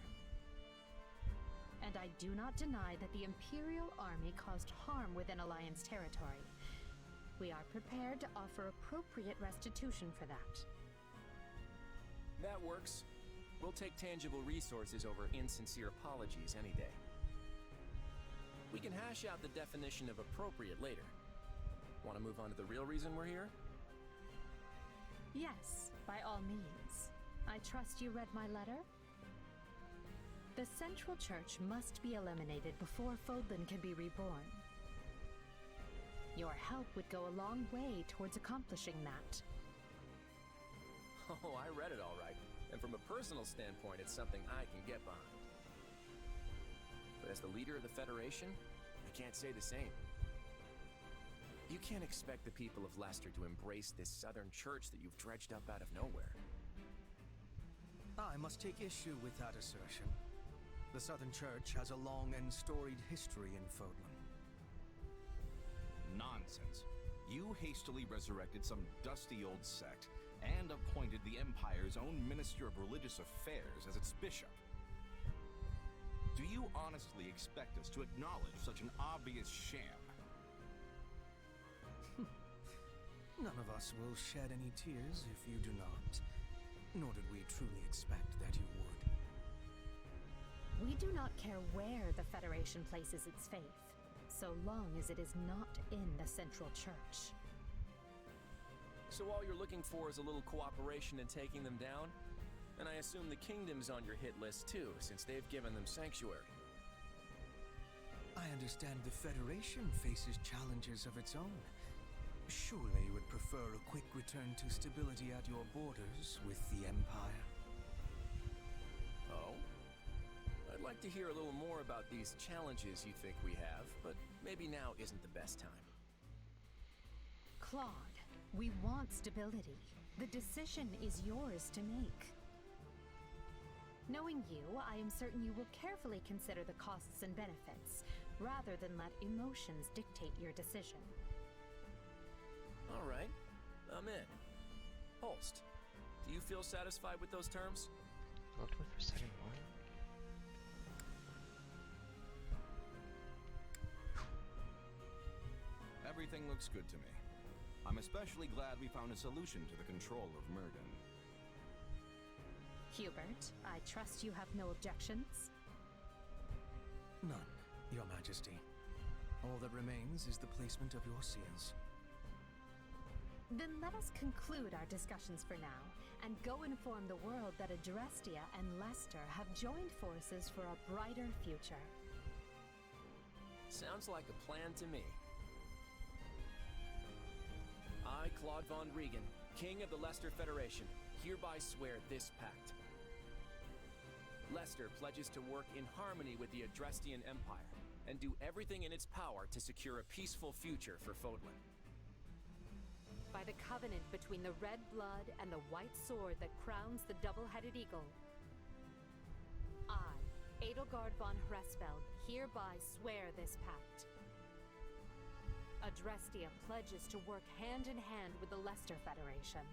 And I do not deny that the Imperial Army caused harm within Alliance territory. We are prepared to offer appropriate restitution for that. That works. We'll take tangible resources over insincere apologies any day. We can hash out the definition of appropriate later. Want to move on to the real reason we're here? Yes, by all means. I trust you read my letter? The Central Church must be eliminated before Fodlan can be reborn. Your help would go a long way towards accomplishing that. Oh, I read it all right. And from a personal standpoint, it's something I can get behind. But as the leader of the Federation, I can't say the same. You can't expect the people of Leicester to embrace this Southern Church that you've dredged up out of nowhere. I must take issue with that assertion. The Southern Church has a long and storied history in Fodlan. Nonsense. You hastily resurrected some dusty old sect and appointed the Empire's own Minister of Religious Affairs as its bishop. Do you honestly expect us to acknowledge such an obvious sham? None of us will shed any tears if you do not. Nor did we truly expect that you would. We do not care where the Federation places its faith, so long as it is not in the Central Church. So all you're looking for is a little cooperation in taking them down? And I assume the Kingdom's on your hit list too, since they've given them sanctuary. I understand the Federation faces challenges of its own. Surely you would prefer a quick return to stability at your borders with the Empire? Oh? I'd like to hear a little more about these challenges you think we have, but maybe now isn't the best time. Claude, we want stability. The decision is yours to make. Knowing you, I am certain you will carefully consider the costs and benefits, rather than let emotions dictate your decision. All right, I'm in. Holst, do you feel satisfied with those terms? Looked with for second one. Everything looks good to me. I'm especially glad we found a solution to the control of Murden. Hubert, I trust you have no objections? None. Majesty. All that remains is the placement of your seals. Then let us conclude our discussions for now, and go inform the world that Adrestia and Lester have joined forces for a brighter future. Sounds like a plan to me. I, Claude von Regan, King of the Lester Federation, hereby swear this pact. Lester pledges to work in harmony with the Adrestian Empire, and do everything in its power to secure a peaceful future for Fodlan. By the covenant between the red blood and the white sword that crowns the double-headed eagle, I, Edelgard von Hresfeld, hereby swear this pact. Adrestia pledges to work hand in hand with the Lester Federation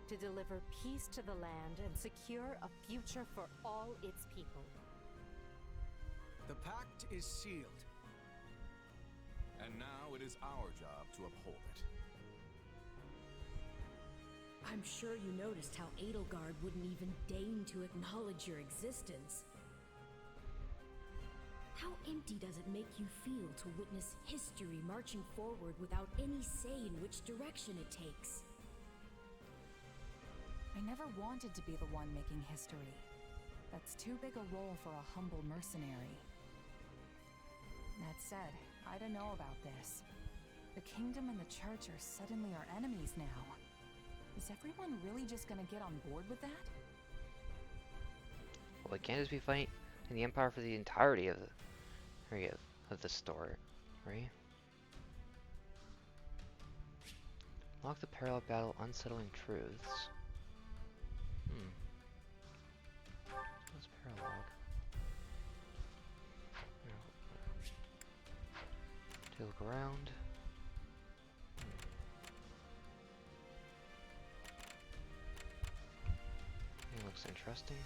to deliver peace to the land and secure a future for all its people. The pact is sealed. And now it is our job to uphold it. I'm sure you noticed how Edelgard wouldn't even deign to acknowledge your existence. How empty does it make you feel to witness history marching forward without any say in which direction it takes? I never wanted to be the one making history. That's too big a role for a humble mercenary. That said, I don't know about this. The kingdom and the church are suddenly our enemies now. Is everyone really just gonna get on board with that? Well, they can't just be fighting in the Empire for the entirety of the story, right? Lock the parallel battle, unsettling truths. What's parallel? Take a look around. It looks interesting.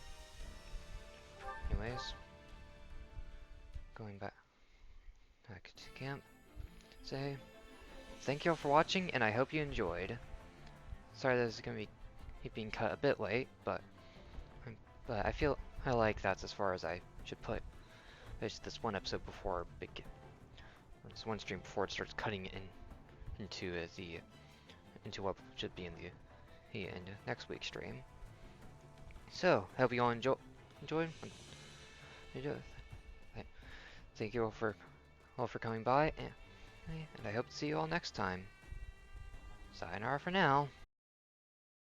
Anyways, going back to camp. Say, thank you all for watching, and I hope you enjoyed. Sorry that this is gonna be being cut a bit late, but I feel I like that's as far as I should put this one episode before this one stream before it starts cutting into what should be in the end of next week's stream. So, I hope you all enjoyed. Thank you all for coming by, and I hope to see you all next time. Sayonara for now.